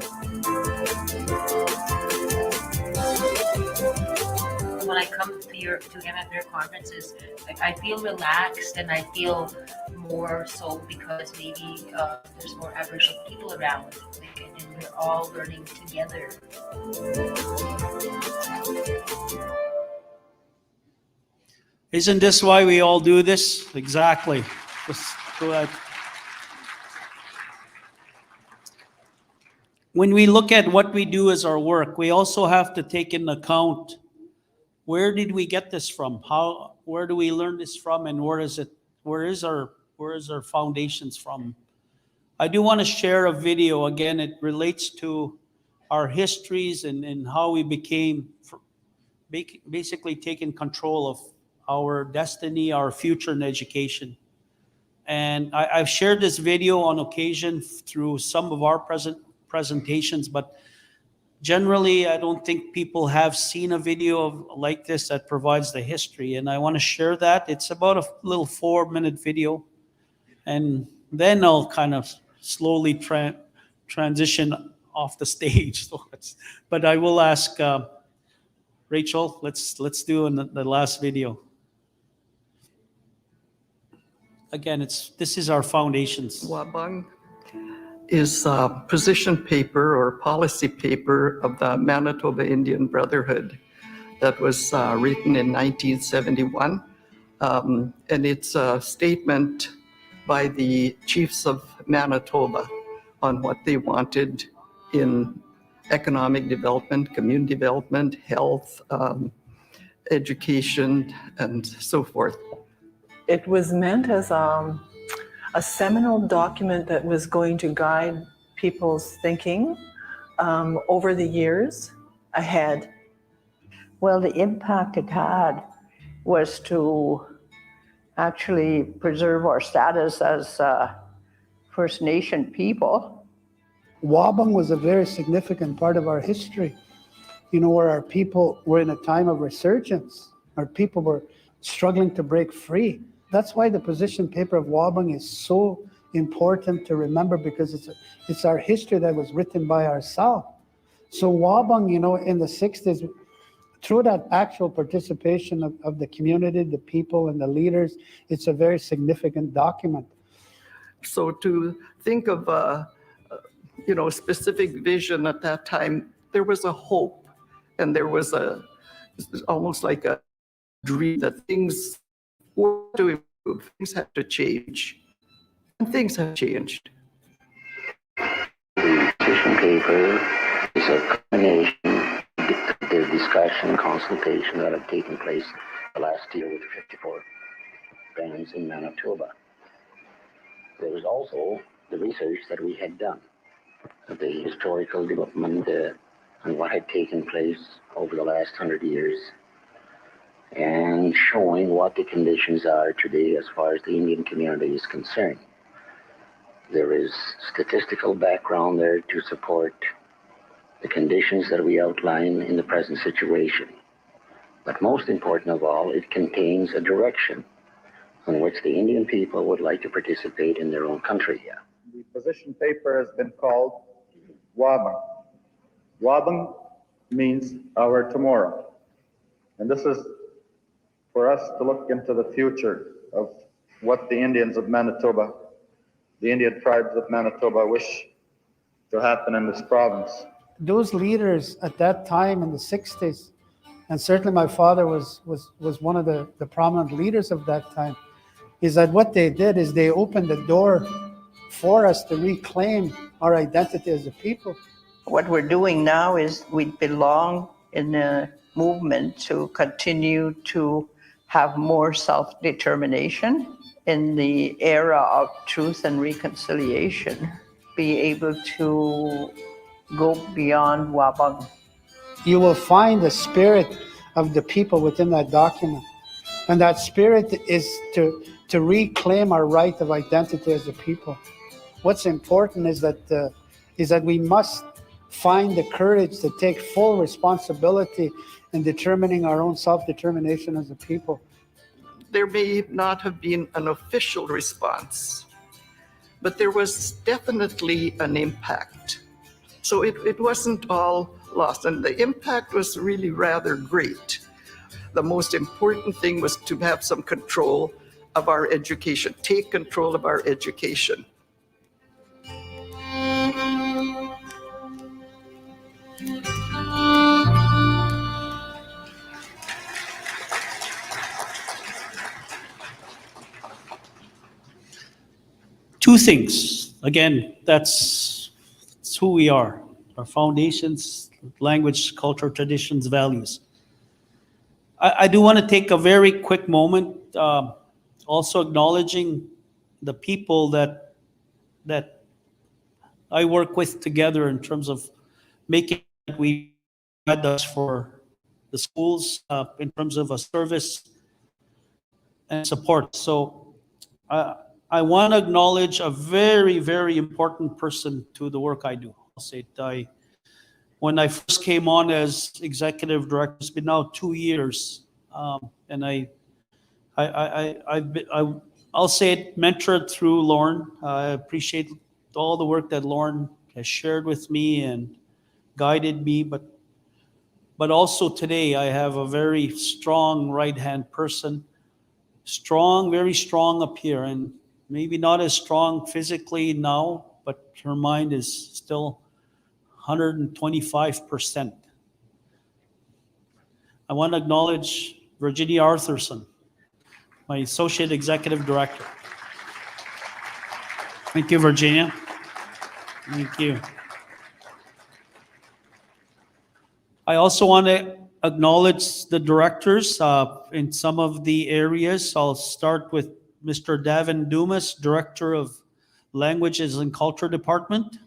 [SPEAKER 14] When I come to MFR conferences, I feel relaxed and I feel more so because maybe there's more Aboriginal people around, and we're all learning together.
[SPEAKER 4] Isn't this why we all do this? Exactly. Let's go ahead. When we look at what we do as our work, we also have to take into account, where did we get this from? Where do we learn this from, and where is our foundations from? I do want to share a video. Again, it relates to our histories and how we became basically taking control of our destiny, our future in education. And I've shared this video on occasion through some of our presentations, but generally, I don't think people have seen a video like this that provides the history. And I want to share that. It's about a little 4-minute video. And then I'll kind of slowly transition off the stage. But I will ask Rachel, let's do the last video. Again, this is our foundations.
[SPEAKER 15] Wabang is a position paper or policy paper of the Manitoba Indian Brotherhood that was written in 1971. And it's a statement by the chiefs of Manitoba on what they wanted in economic development, community development, health, education, and so forth.
[SPEAKER 16] It was meant as a seminal document that was going to guide people's thinking over the years ahead.
[SPEAKER 17] Well, the impact it had was to actually preserve our status as First Nation people.
[SPEAKER 18] Wabang was a very significant part of our history, where our people were in a time of resurgence. Our people were struggling to break free. That's why the position paper of Wabang is so important to remember, because it's our history that was written by ourselves. So Wabang, in the 60s, through that actual participation of the community, the people and the leaders, it's a very significant document.
[SPEAKER 15] So to think of a specific vision at that time, there was a hope, and there was almost like a dream that things were to improve, things had to change, and things have changed.
[SPEAKER 19] The position paper is a combination of the discussion and consultation that have taken place the last year with 54 bands in Manitoba. There was also the research that we had done, the historical development and what had taken place over the last 100 years, and showing what the conditions are today as far as the Indian community is concerned. There is statistical background there to support the conditions that we outline in the present situation. But most important of all, it contains a direction on which the Indian people would like to participate in their own country.
[SPEAKER 20] The position paper has been called Wabang. Wabang means our tomorrow. And this is for us to look into the future of what the Indians of Manitoba, the Indian tribes of Manitoba, wish to happen in this province.
[SPEAKER 18] Those leaders at that time in the 60s, and certainly my father was one of the prominent leaders of that time, is that what they did is they opened the door for us to reclaim our identity as a people.
[SPEAKER 17] What we're doing now is we belong in a movement to continue to have more self-determination in the era of truth and reconciliation, be able to go beyond Wabang.
[SPEAKER 18] You will find the spirit of the people within that document. And that spirit is to reclaim our right of identity as a people. What's important is that we must find the courage to take full responsibility in determining our own self-determination as a people.
[SPEAKER 15] There may not have been an official response, but there was definitely an impact. So it wasn't all lost, and the impact was really rather great. The most important thing was to have some control of our education, take control of our education.
[SPEAKER 4] Two things. Again, that's who we are. Our foundations, language, culture, traditions, values. I do want to take a very quick moment, also acknowledging the people that I work with together in terms of making that we had us for the schools in terms of a service and support. So I want to acknowledge a very, very important person to the work I do. I'll say it. When I first came on as executive director, it's been now 2 years, and I'll say it, mentored through Lauren. I appreciate all the work that Lauren has shared with me and guided me, but also today I have a very strong right-hand person, strong, very strong up here, and maybe not as strong physically now, but her mind is still 125%. I want to acknowledge Virginia Arthurson, my Associate Executive Director. Thank you, Virginia. Thank you. I also want to acknowledge the directors in some of the areas. I'll start with Mr. Davin Dumas, Director of Languages and Culture Department.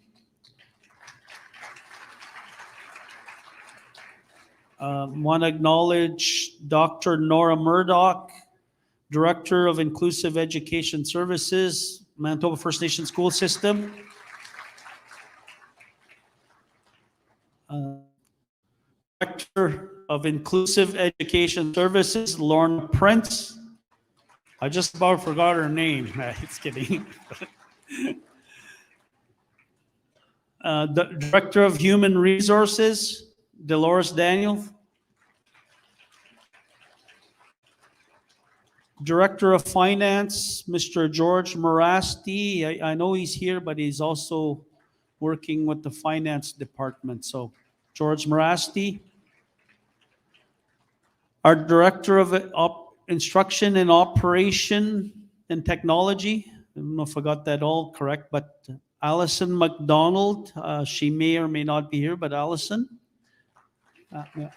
[SPEAKER 4] Want to acknowledge Dr. Nora Murdoch, Director of Inclusive Education Services, Manitoba First Nation School System. Director of Inclusive Education Services, Lorna Prince. I just about forgot her name. It's kidding. The Director of Human Resources, Dolores Daniel. Director of Finance, Mr. George Morasti. I know he's here, but he's also working with the finance department. So George Morasti. Our Director of Instruction and Operation and Technology. I don't know if I got that all correct, but Allison McDonald. She may or may not be here, but Allison. Yeah.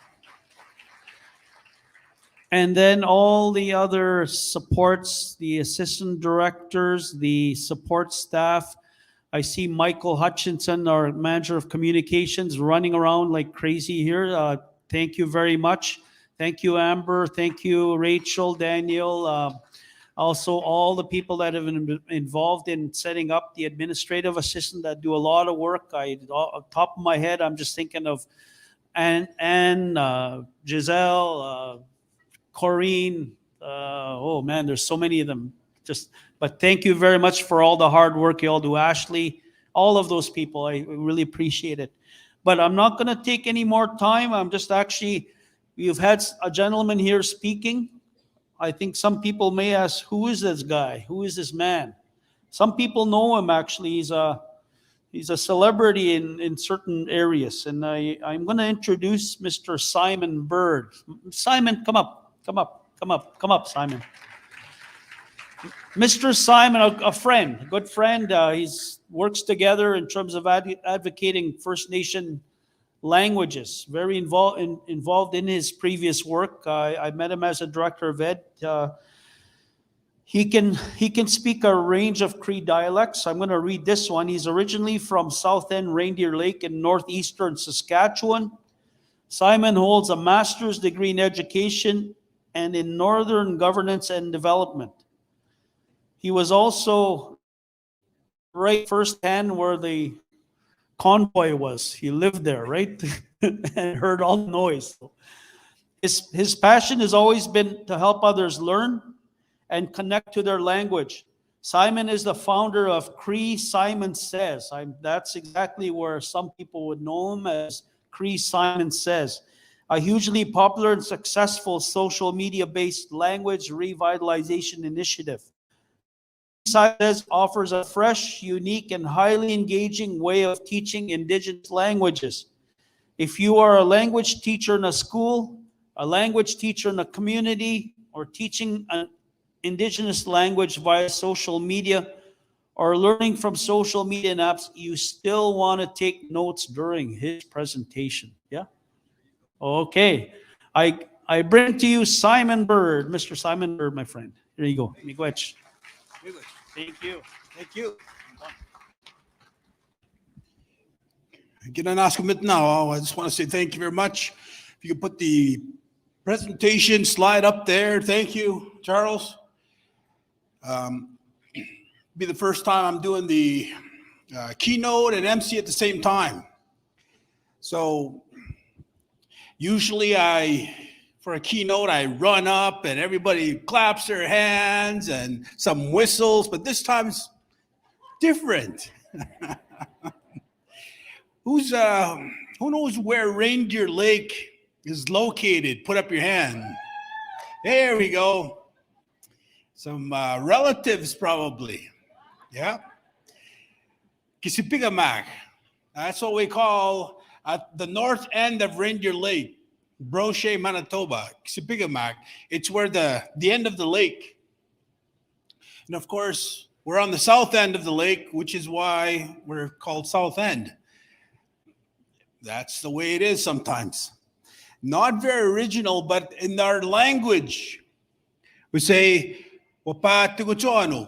[SPEAKER 4] And then all the other supports, the assistant directors, the support staff. I see Michael Hutchinson, our manager of communications, running around like crazy here. Thank you very much. Thank you, Amber. Thank you, Rachel, Daniel. Also, all the people that have been involved in setting up the administrative assistant that do a lot of work. Off the top of my head, I'm just thinking of Anne, Giselle, Corrine. Oh man, there's so many of them. But thank you very much for all the hard work you all do. Ashley, all of those people, I really appreciate it. But I'm not going to take any more time. I'm just actually, you've had a gentleman here speaking. I think some people may ask, who is this guy? Who is this man? Some people know him actually. He's a celebrity in certain areas. And I'm going to introduce Mr. Simon Bird. Simon, come up, Simon. Mr. Simon, a friend, a good friend. He's works together in terms of advocating First Nation languages. Very involved in his previous work. I met him as a director of ed. He can speak a range of Cree dialects. I'm going to read this one. He's originally from South End Reindeer Lake in northeastern Saskatchewan. Simon holds a master's degree in education and in northern governance and development. He was also right firsthand where the convoy was. He lived there, right? And heard all the noise. His passion has always been to help others learn and connect to their language. Simon is the founder of Cree Simon Says. That's exactly where some people would know him as Cree Simon Says, a hugely popular and successful social media-based language revitalization initiative. Simon Says offers a fresh, unique, and highly engaging way of teaching Indigenous languages. If you are a language teacher in a school, a language teacher in a community, or teaching an Indigenous language via social media, or learning from social media and apps, you still want to take notes during his presentation. Yeah? Okay. I bring to you Simon Bird, Mr. Simon Bird, my friend. Here you go. Miigwech. Thank you.
[SPEAKER 9] Thank you. Now, I just want to say thank you very much. If you could put the presentation slide up there. Thank you, Charles. Be the first time I'm doing the keynote and MC at the same time. So usually for a keynote, I run up and everybody claps their hands and some whistles, but this time's different. Who knows where Reindeer Lake is located? Put up your hand. There we go. Some relatives probably. Yeah. Kisipigamak. That's what we call at the north end of Reindeer Lake, Brochet, Manitoba. Kisipigamak. It's where the end of the lake. And of course, we're on the south end of the lake, which is why we're called South End. That's the way it is sometimes. Not very original, but in our language, we say, Wapa Tiguchuano.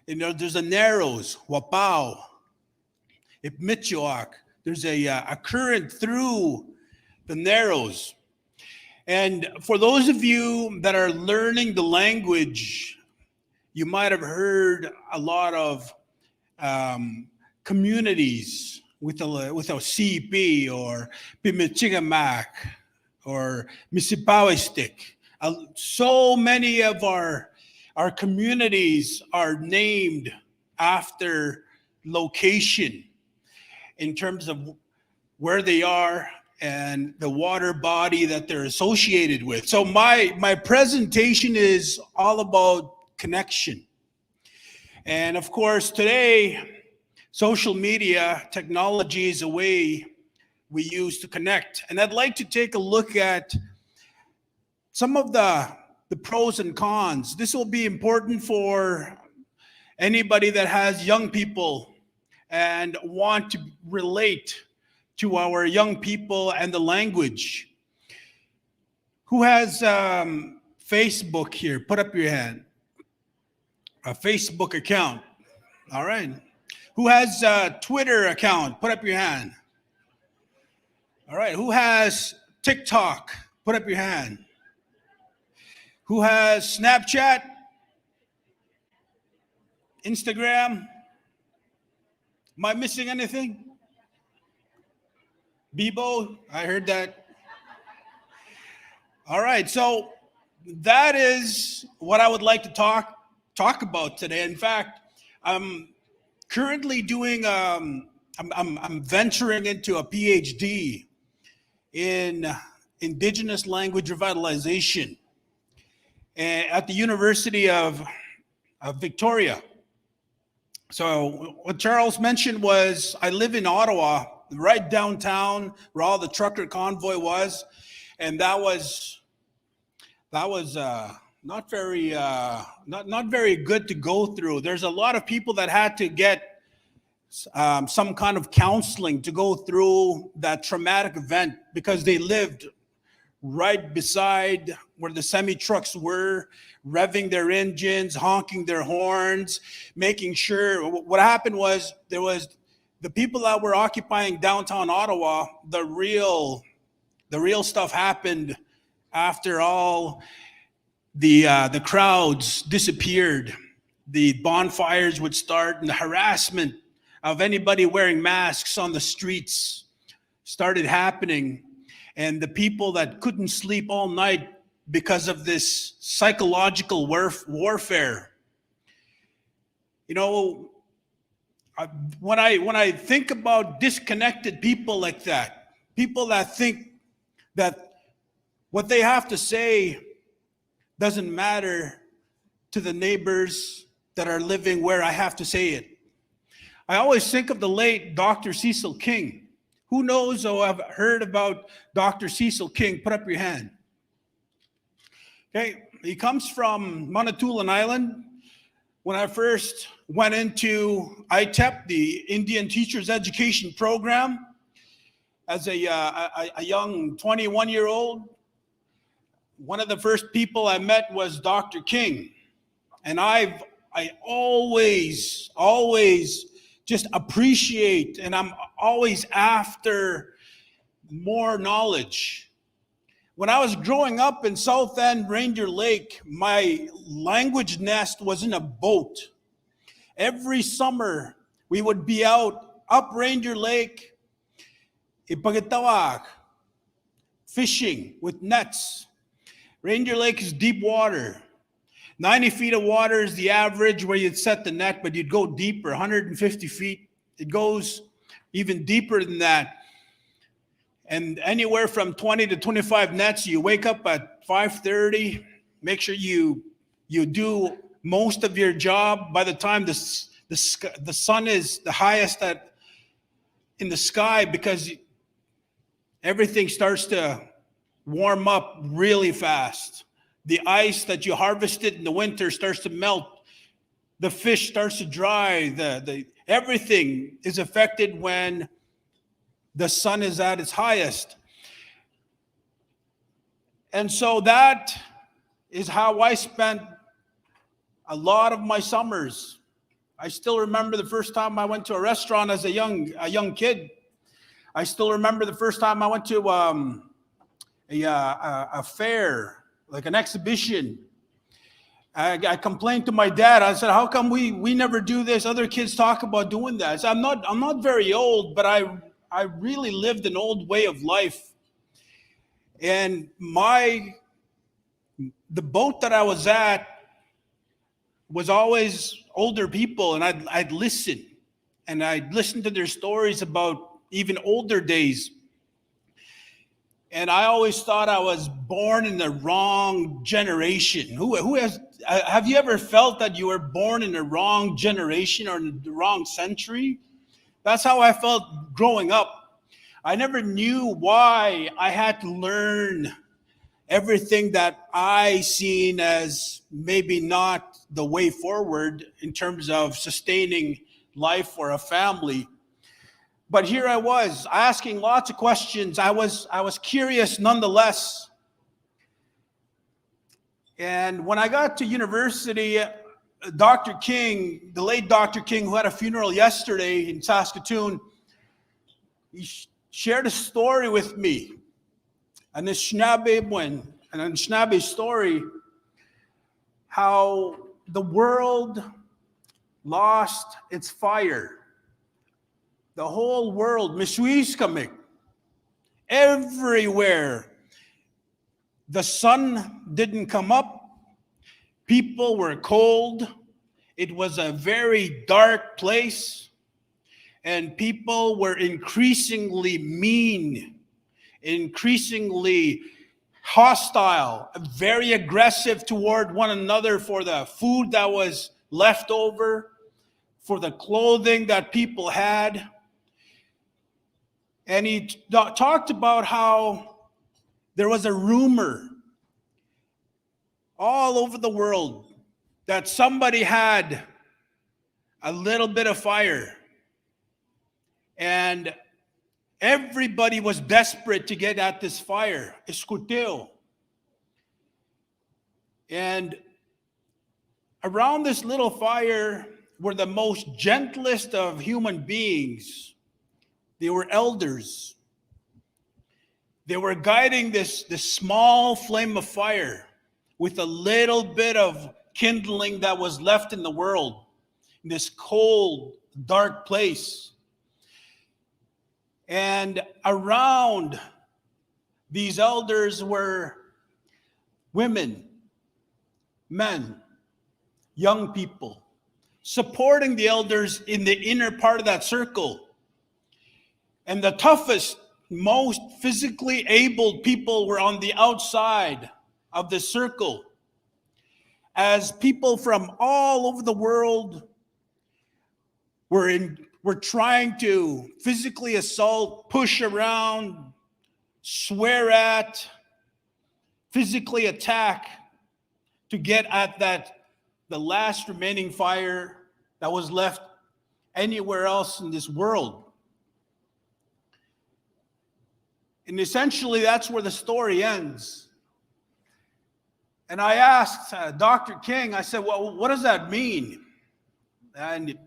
[SPEAKER 9] You know, there's a Narrows, Wapao, Ipmichuak. There's a current through the Narrows. And for those of you that are learning the language, you might have heard a lot of communities with a CP or Pimichigamak or Misipawistik. So many of our communities are named after location in terms of where they are and the water body that they're associated with. So my presentation is all about connection. And of course, today, social media technology is a way we use to connect. And I'd like to take a look at some of the pros and cons. This will be important for anybody that has young people and want to relate to our young people and the language. Who has Facebook here? Put up your hand. A Facebook account. All right. Who has a Twitter account? Put up your hand. All right. Who has TikTok? Put up your hand. Who has Snapchat? Instagram? Am I missing anything? Bebo? I heard that. All right. So that is what I would like to talk about today. In fact, I'm currently doing I'm venturing into a PhD in Indigenous language revitalization at the University of Victoria. So what Charles mentioned was I live in Ottawa, right downtown where all the trucker convoy was, and that was not very not very good to go through. There's a lot of people that had to get some kind of counseling to go through that traumatic event because they lived right beside where the semi-trucks were, revving their engines, honking their horns, making sure. What happened was there was the people that were occupying downtown Ottawa. The real stuff happened after all the crowds disappeared. The bonfires would start, and the harassment of anybody wearing masks on the streets started happening. And the people that couldn't sleep all night because of this psychological warfare. You know, when I think about disconnected people like that, people that think that what they have to say doesn't matter to the neighbors that are living where I have to say it. I always think of the late Dr. Cecil King. Who knows or have heard about Dr. Cecil King? Put up your hand. Okay, he comes from Manitoulin Island. When I first went into ITEP, the Indian Teachers Education Program, as a young 21-year-old, one of the first people I met was Dr. King. And I always just appreciate, and I'm always after more knowledge. When I was growing up in South End, Reindeer Lake, my language nest was in a boat. Every summer, we would be out up Reindeer Lake, Ipagitawak, fishing with nets. Reindeer Lake is deep water. 90 feet of water is the average where you'd set the net, but you'd go deeper, 150 feet. It goes even deeper than that. And anywhere from 20 to 25 nets, you wake up at 5:30, make sure you do most of your job. By the time the sun is the highest in the sky, because everything starts to warm up really fast. The ice that you harvested in the winter starts to melt. The fish starts to dry. Everything is affected when the sun is at its highest. And so that is how I spent a lot of my summers. I still remember the first time I went to a restaurant as a young kid. I still remember the first time I went to a fair, like an exhibition. I complained to my dad. I said, "How come we never do this? Other kids talk about doing that." I said, I'm not very old, but I really lived an old way of life. And the boat that I was at was always older people, and I'd listen, and I'd listen to their stories about even older days. And I always thought I was born in the wrong generation. Have you ever felt that you were born in the wrong generation or in the wrong century? That's how I felt growing up. I never knew why I had to learn everything that I seen as maybe not the way forward in terms of sustaining life for a family. But here I was asking lots of questions. I was curious nonetheless. And when I got to university, Dr. King, the late Dr. King, who had a funeral yesterday in Saskatoon, he shared a story with me. And this Anishinaabe story, how the world lost its fire. The whole world, Mishuiskamik, everywhere. The sun didn't come up. People were cold. It was a very dark place. And people were increasingly mean, increasingly hostile, very aggressive toward one another for the food that was left over, for the clothing that people had. And he talked about how there was a rumor all over the world that somebody had a little bit of fire. And everybody was desperate to get at this fire. Escuteo. And around this little fire were the most gentlest of human beings. They were elders. They were guiding this small flame of fire with a little bit of kindling that was left in the world, in this cold, dark place. And around these elders were women, men, young people, supporting the elders in the inner part of that circle. And the toughest, most physically abled people were on the outside of the circle, as people from all over the world were trying to physically assault, push around, swear at, physically attack to get at the last remaining fire that was left anywhere else in this world. And essentially, that's where the story ends. And I asked Dr. King, I said, well, what does that mean? And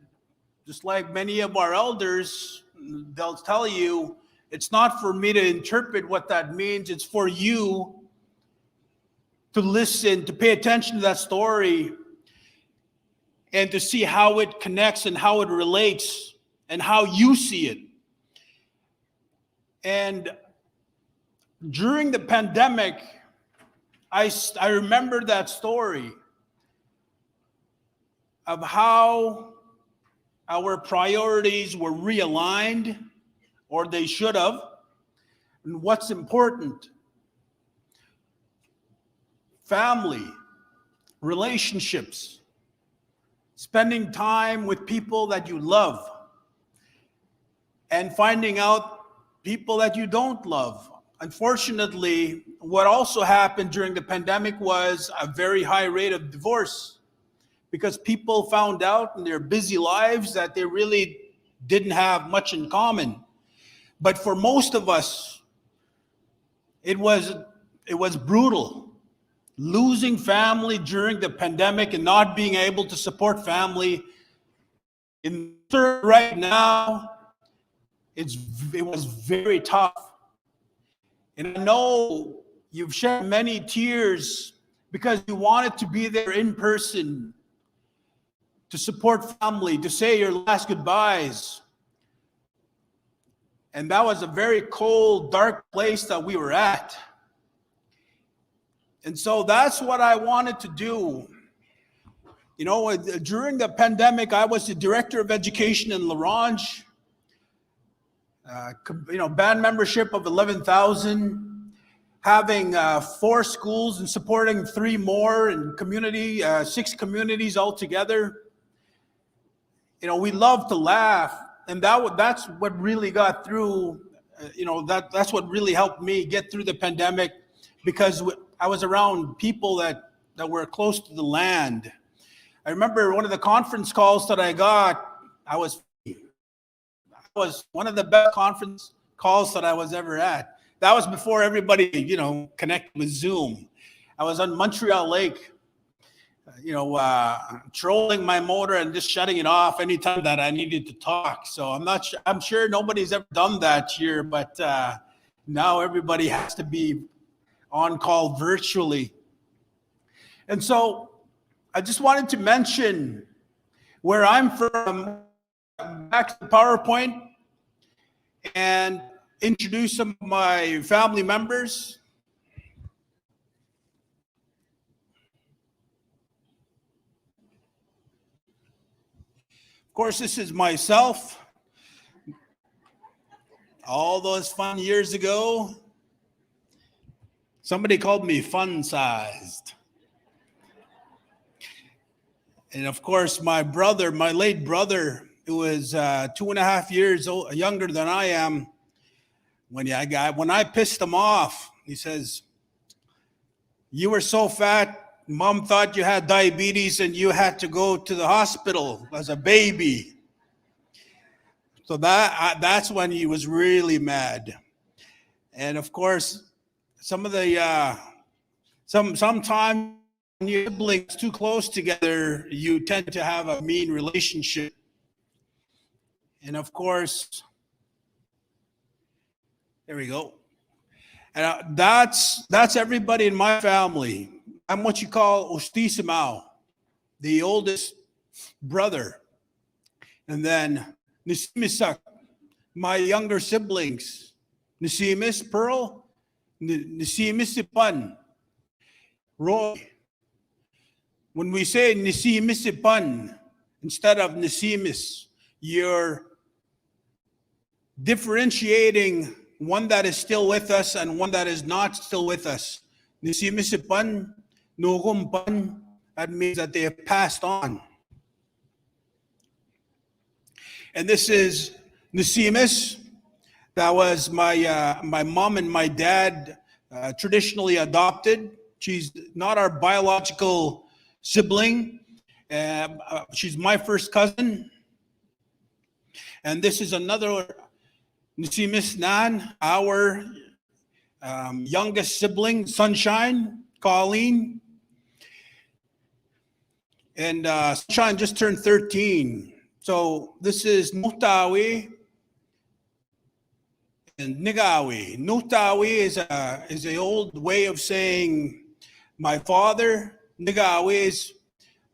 [SPEAKER 9] just like many of our elders, they'll tell you, it's not for me to interpret what that means. It's for you to listen, to pay attention to that story, and to see how it connects and how it relates and how you see it. And during the pandemic, I remember that story of how our priorities were realigned, or they should have, and what's important. Family, relationships, spending time with people that you love, and finding out people that you don't love. Unfortunately, what also happened during the pandemic was a very high rate of divorce, because people found out in their busy lives that they really didn't have much in common. But for most of us, it was brutal. Losing family during the pandemic and not being able to support family. Right now, it was very tough. And I know you've shed many tears because you wanted to be there in person to support family, to say your last goodbyes. And that was a very cold, dark place that we were at. And so that's what I wanted to do. You know, during the pandemic, I was the director of education in La Ronge. Band membership of 11,000, having 4 schools and supporting 3 more and community, 6 communities altogether. You know, we love to laugh, and that's what really got through. That's what really helped me get through the pandemic, because I was around people that were close to the land. I remember one of the conference calls that I got, was one of the best conference calls that I was ever at. That was before everybody, connected with Zoom. I was on Montreal Lake, trolling my motor and just shutting it off anytime that I needed to talk. So I'm sure nobody's ever done that here, but now everybody has to be on call virtually. And so I just wanted to mention where I'm from, back to PowerPoint, and introduce some of my family members. Of course, this is myself. All those fun years ago, somebody called me fun-sized. And of course, my late brother, who was 2.5 years younger than I am, when I pissed him off, he says, "You were so fat mom thought you had diabetes and you had to go to the hospital as a baby. So that's when he was really mad. And of course, some of the sometimes when your siblings too close together, you tend to have a mean relationship. And of course, there we go. And that's everybody in my family. I'm what you call Ostisimao, the oldest brother. And then Nisimisak, my younger siblings. Nisimis, Pearl, Nisimisipan, Roy. When we say Nisimisipan instead of Nisimis, you're differentiating one that is still with us and one that is not still with us. Nisimisipan, Nugumpan, that means that they have passed on. And this is Nisimis. That was my mom and my dad, traditionally adopted. She's not our biological sibling. She's my first cousin. And this is another Nisimis Nan, our youngest sibling, Sunshine, Colleen. And Sunshine just turned 13. So this is Nutawi and Nigawi. Nutawi is an old way of saying my father. Nigawi is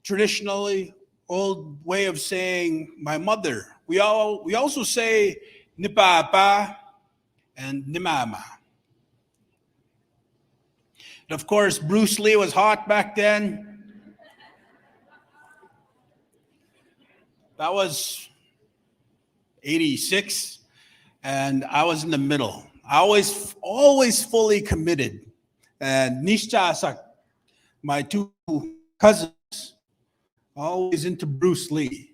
[SPEAKER 9] traditionally old way of saying my mother. We also say Nipapa and Nimama. And of course, Bruce Lee was hot back then. That was 86, and I was in the middle. I always fully committed. And Nishchasak, my two cousins, always into Bruce Lee.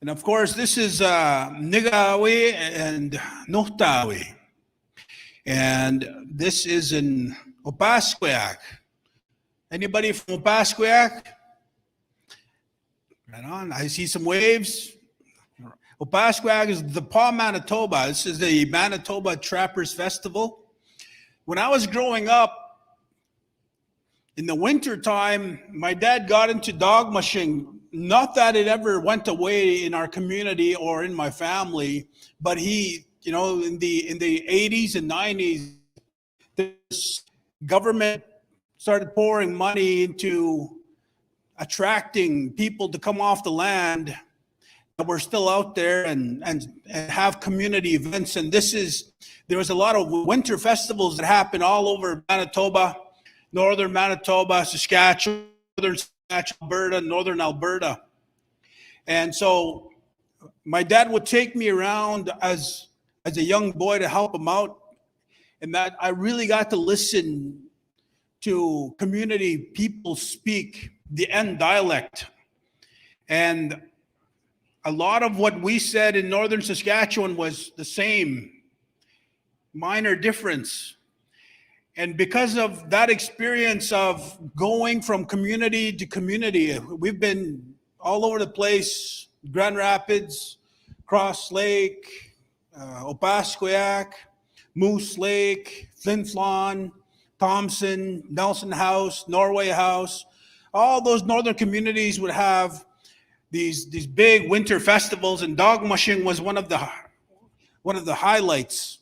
[SPEAKER 9] And of course, this is Nigawi and Nohtawi. And this is in Opasqueac. Anybody from Opasqueac? Right on. I see some waves. Opasqueac is the Paw Manitoba. This is the Manitoba Trappers Festival. When I was growing up, in the winter time, my dad got into dog mushing. Not that it ever went away in our community or in my family, but he, in the 80s and 90s, this government started pouring money into attracting people to come off the land that were still out there and have community events. And there was a lot of winter festivals that happened all over Manitoba, northern Manitoba, Saskatchewan, northern Saskatchewan, Alberta, northern Alberta. And so my dad would take me around as a young boy to help him out. And that I really got to listen to community people speak the N dialect. And a lot of what we said in northern Saskatchewan was the same, minor difference. And because of that experience of going from community to community, we've been all over the place, Grand Rapids, Cross Lake, Opasqueac, Moose Lake, Flin Flon, Thompson, Nelson House, Norway House. All those northern communities would have these big winter festivals, and dog mushing was one of the highlights.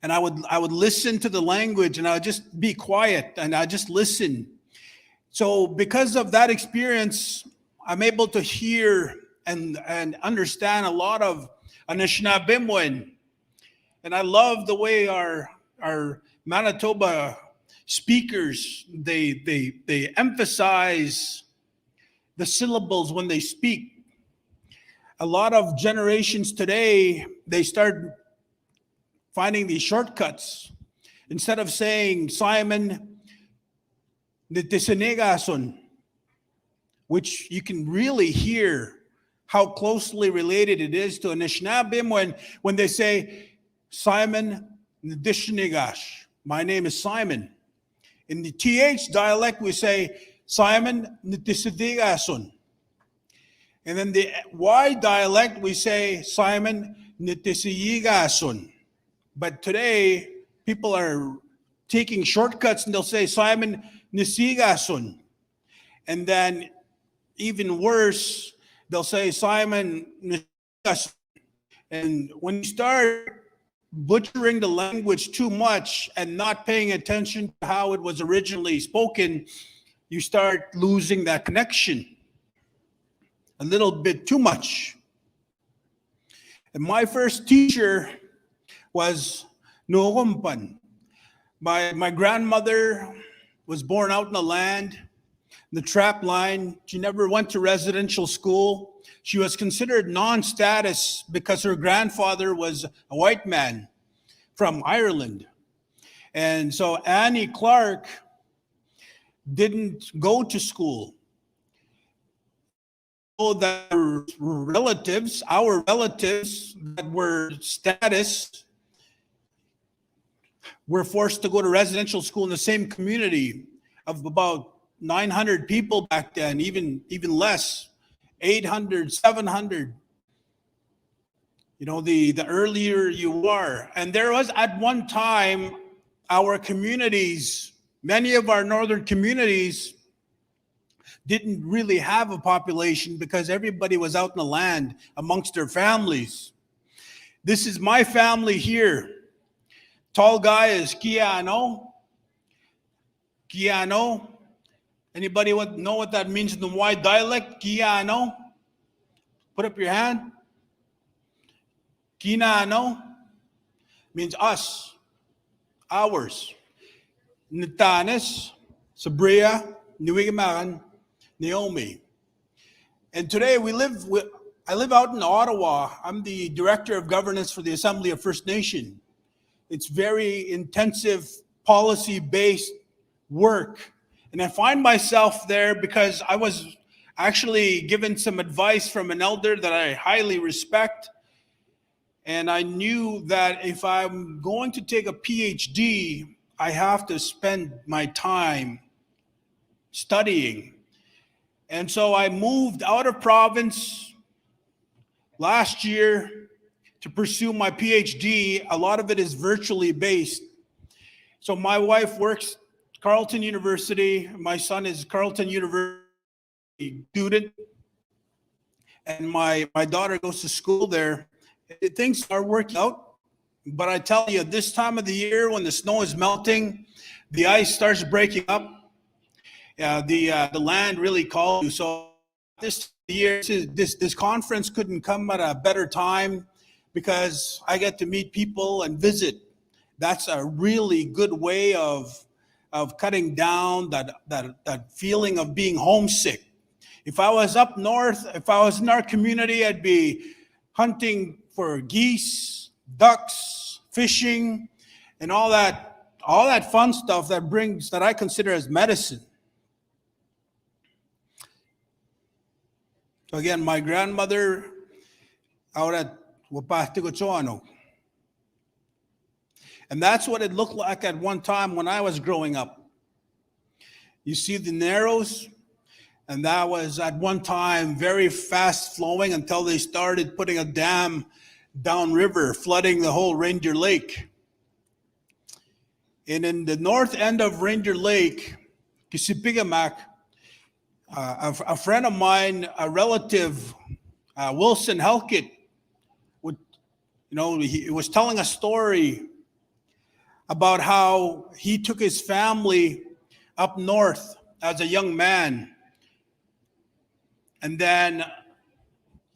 [SPEAKER 9] And I would listen to the language, and I would just be quiet, and I just listen. So because of that experience, I'm able to hear and understand a lot of Anishinaabemowin. And I love the way our Manitoba speakers, they emphasize the syllables when they speak. A lot of generations today, they start finding these shortcuts. Instead of saying Simon Nitisinegason, which you can really hear how closely related it is to Anishinaabe when they say Simon Nitishinigash. My name is Simon. In the TH dialect, we say, Simon Nitisidigasun. And then the Y dialect, we say, Simon Nitisiyigasun. But today, people are taking shortcuts and they'll say, Simon Nisigasun. And then, even worse, they'll say, Simon Nisigasun. And when you start butchering the language too much and not paying attention to how it was originally spoken, you start losing that connection a little bit too much. And my first teacher was Noorumpan. My grandmother was born out in the land, the trap line. She never went to residential school. She was considered non-status because her grandfather was a white man from Ireland. And so Annie Clark didn't go to school. So that our relatives that were status, were forced to go to residential school in the same community of about 900 people back then, even less, 800, 700. You know, the earlier you are. And there was at one time, our communities, many of our northern communities didn't really have a population because everybody was out in the land amongst their families. This is my family here. Tall guy is Kiano. Kiano. Anybody know what that means in the Y dialect? Kiano. Put up your hand. Kinano means us, ours. Nitanes, Sabria, Nuigamaran, Naomi. And today I live out in Ottawa. I'm the Director of Governance for the Assembly of First Nation. It's very intensive, policy-based work. And I find myself there because I was actually given some advice from an elder that I highly respect. And I knew that if I'm going to take a PhD, I have to spend my time studying. And so I moved out of province last year to pursue my PhD. A lot of it is virtually based. So my wife works Carleton University. My son is Carleton University student. And my daughter goes to school there. Things are working out. But I tell you, this time of the year when the snow is melting, the ice starts breaking up. The land really calls you. So this year, this conference couldn't come at a better time because I get to meet people and visit. That's a really good way of cutting down that feeling of being homesick. If I was up north, if I was in our community, I'd be hunting for geese, ducks, fishing, and all that fun stuff that I consider as medicine. So again, my grandmother out at Wapahtigochoano. And that's what it looked like at one time when I was growing up. You see the Narrows, and that was at one time very fast flowing until they started putting a dam downriver, flooding the whole Ranger Lake. And in the north end of Ranger Lake, Kisipigamak, a friend of mine, a relative, Wilson Helkett, he was telling a story about how he took his family up north as a young man. And then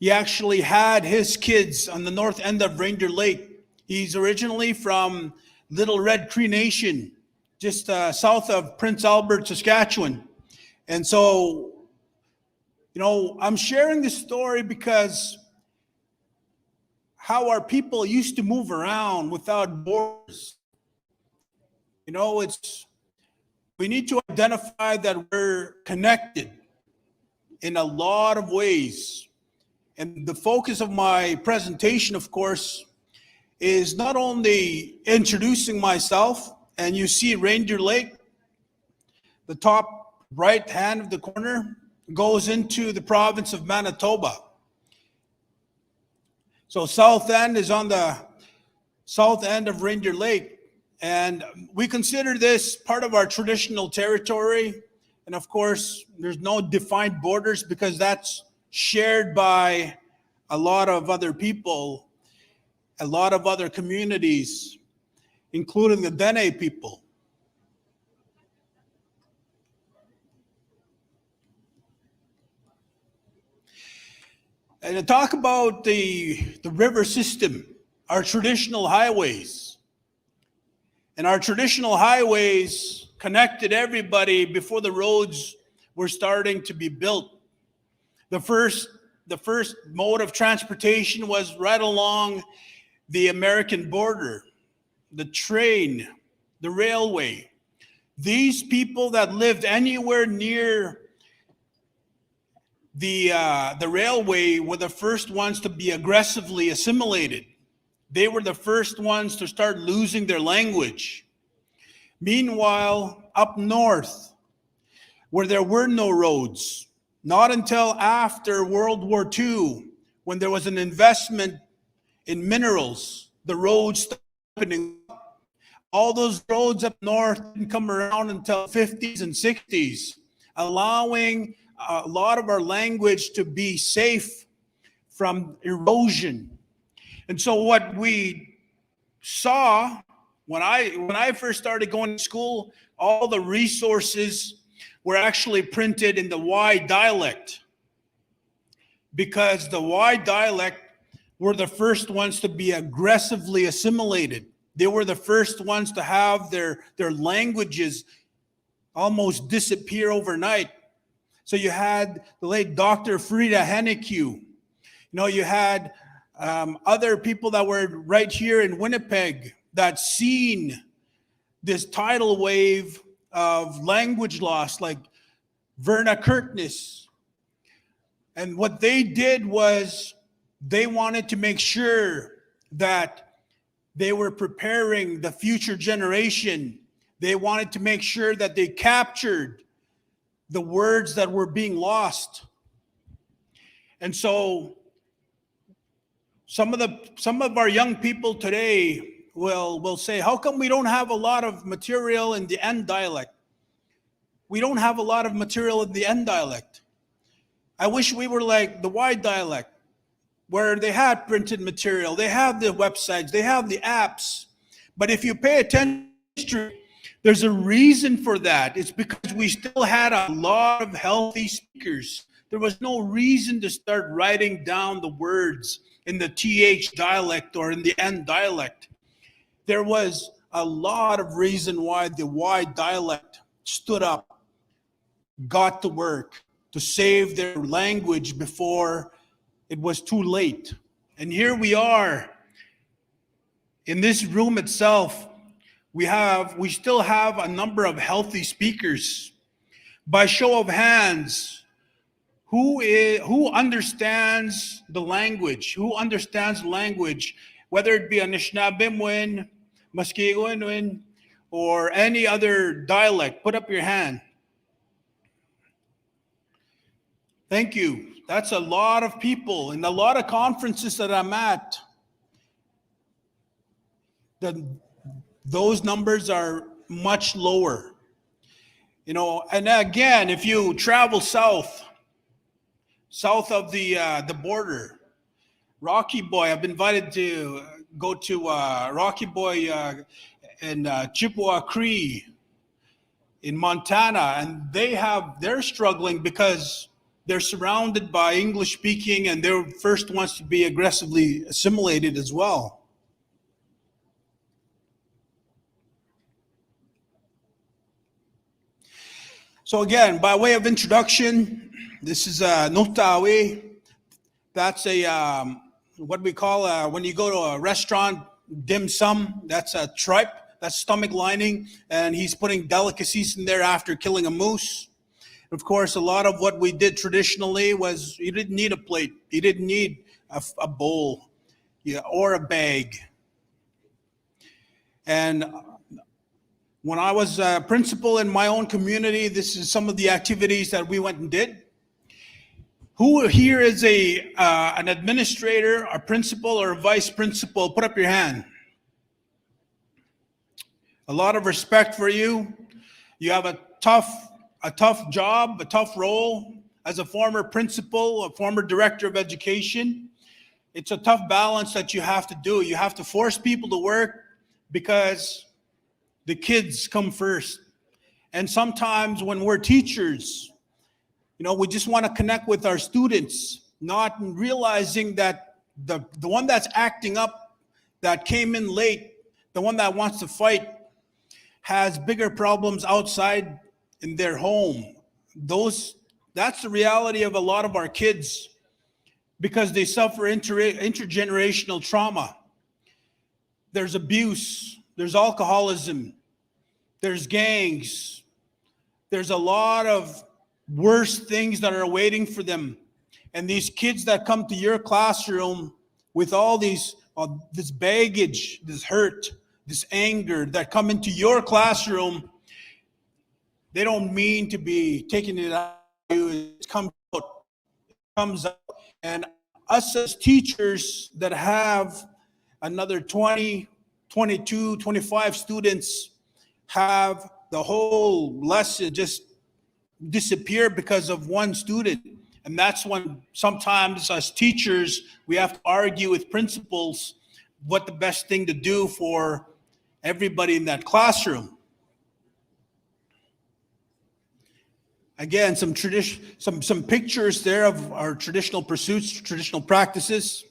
[SPEAKER 9] he actually had his kids on the north end of Ranger Lake. He's originally from Little Red Cree Nation, just south of Prince Albert, Saskatchewan. And so, I'm sharing this story because how our people used to move around without borders. We need to identify that we're connected in a lot of ways. And the focus of my presentation, of course, is not only introducing myself and you see Reindeer Lake, the top right hand of the corner goes into the province of Manitoba. So South End is on the south end of Reindeer Lake, and we consider this part of our traditional territory. And of course, there's no defined borders because that's shared by a lot of other people, a lot of other communities, including the Dene people. And to talk about the river system, our traditional highways. And our traditional highways connected everybody before the roads were starting to be built. The first mode of transportation was right along the American border, the train, the railway. These people that lived anywhere near the railway were the first ones to be aggressively assimilated. They were the first ones to start losing their language. Meanwhile, up north, where there were no roads, not until after World War II, when there was an investment in minerals, the roads started opening up. All those roads up north didn't come around until 50s and 60s, allowing a lot of our language to be safe from erosion. And so what we saw when I first started going to school, all the resources were actually printed in the Y dialect, because the Y dialect were the first ones to be aggressively assimilated. They were the first ones to have their languages almost disappear overnight. So you had the late Dr. Frida Henneque. You know, you had other people that were right here in Winnipeg that seen this tidal wave of language loss, like Verna Kirkness. And what they did was they wanted to make sure that they were preparing the future generation. They wanted to make sure that they captured the words that were being lost. And so some of our young people today will say, how come we don't have a lot of material in the N dialect? We don't have a lot of material in the N dialect. I wish we were like the Y dialect, where they had printed material, they have the websites, they have the apps. But if you pay attention to history, there's a reason for that. It's because we still had a lot of healthy speakers. There was no reason to start writing down the words in the TH dialect or in the N dialect. There was a lot of reason why the Y dialect stood up, got to work to save their language before it was too late. And here we are in this room itself. We still have a number of healthy speakers. By show of hands, who understands the language? Who understands language, whether it be Anishinaabemowin, Muskegowin, or any other dialect? Put up your hand. Thank you. That's a lot of people. In a lot of conferences that I'm at, those numbers are much lower. You know, and again, if you travel south of the border, Rocky Boy, I've been invited to go to Rocky Boy in Chippewa Cree in Montana, and they're struggling because they're surrounded by English speaking, and they're first ones to be aggressively assimilated as well. So again, by way of introduction, this is Notawe. That's a what we call when you go to a restaurant, dim sum. That's a tripe, that's stomach lining, and he's putting delicacies in there after killing a moose. Of course, a lot of what we did traditionally was you didn't need a plate, you didn't need a bowl, or a bag. And When I was a principal in my own community, this is some of the activities that we went and did. Who here is an administrator, a principal, or a vice principal? Put up your hand. A lot of respect for you. You have a tough job, a tough role as a former principal, a former director of education. It's a tough balance that you have to do. You have to force people to work because the kids come first. And sometimes when we're teachers, we just want to connect with our students, not realizing that the one that's acting up, that came in late, the one that wants to fight, has bigger problems outside in their home. That's the reality of a lot of our kids, because they suffer intergenerational trauma. There's abuse, there's alcoholism, there's gangs, there's a lot of worse things that are waiting for them. And these kids that come to your classroom with all this baggage, this hurt, this anger that come into your classroom, they don't mean to be taking it out of you. It comes out. And us as teachers that have another 20, 22, 25 students, have the whole lesson just disappear because of one student. And that's when sometimes as teachers, we have to argue with principals what the best thing to do for everybody in that classroom. Again, some pictures there of our traditional pursuits, traditional practices.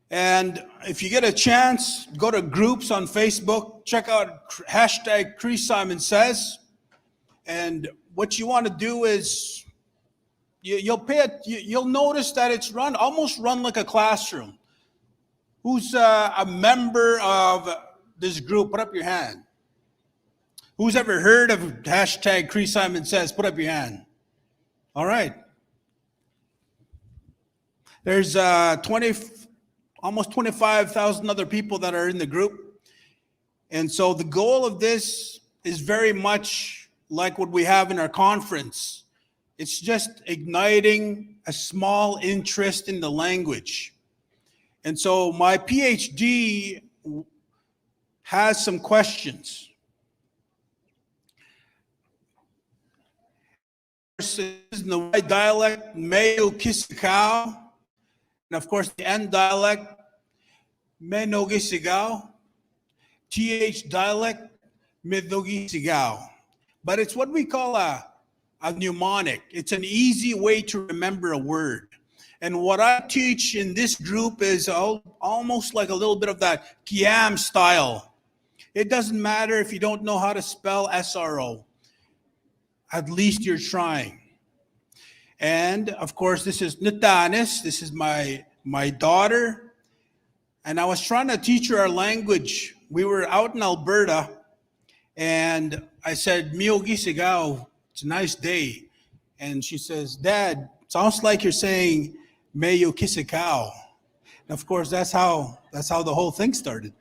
[SPEAKER 9] And if you get a chance, go to groups on Facebook, check out hashtag Chris Simon Says. And what you want to do is you'll notice that it's almost run like a classroom. Who's a member of this group? Put up your hand. Who's ever heard of hashtag Chris Simon Says? Put up your hand. All right. There's almost 25,000 other people that are in the group. And so the goal of this is very much like what we have in our conference. It's just igniting a small interest in the language. And so my PhD has some questions. In the white dialect, Mayo Kisikau. And of course, the N dialect, Menogi Sigao. TH dialect, Medogi Sigao. But it's what we call a mnemonic. It's an easy way to remember a word. And what I teach in this group is almost like a little bit of that Kiam style. It doesn't matter if you don't know how to spell SRO. At least you're trying. And of course, this is Natanis. This is my daughter. And I was trying to teach her our language. We were out in Alberta, and I said, Miyogi Sigao, it's a nice day. And she says, Dad, sounds like you're saying Mayo Kisikao. And of course, that's how the whole thing started.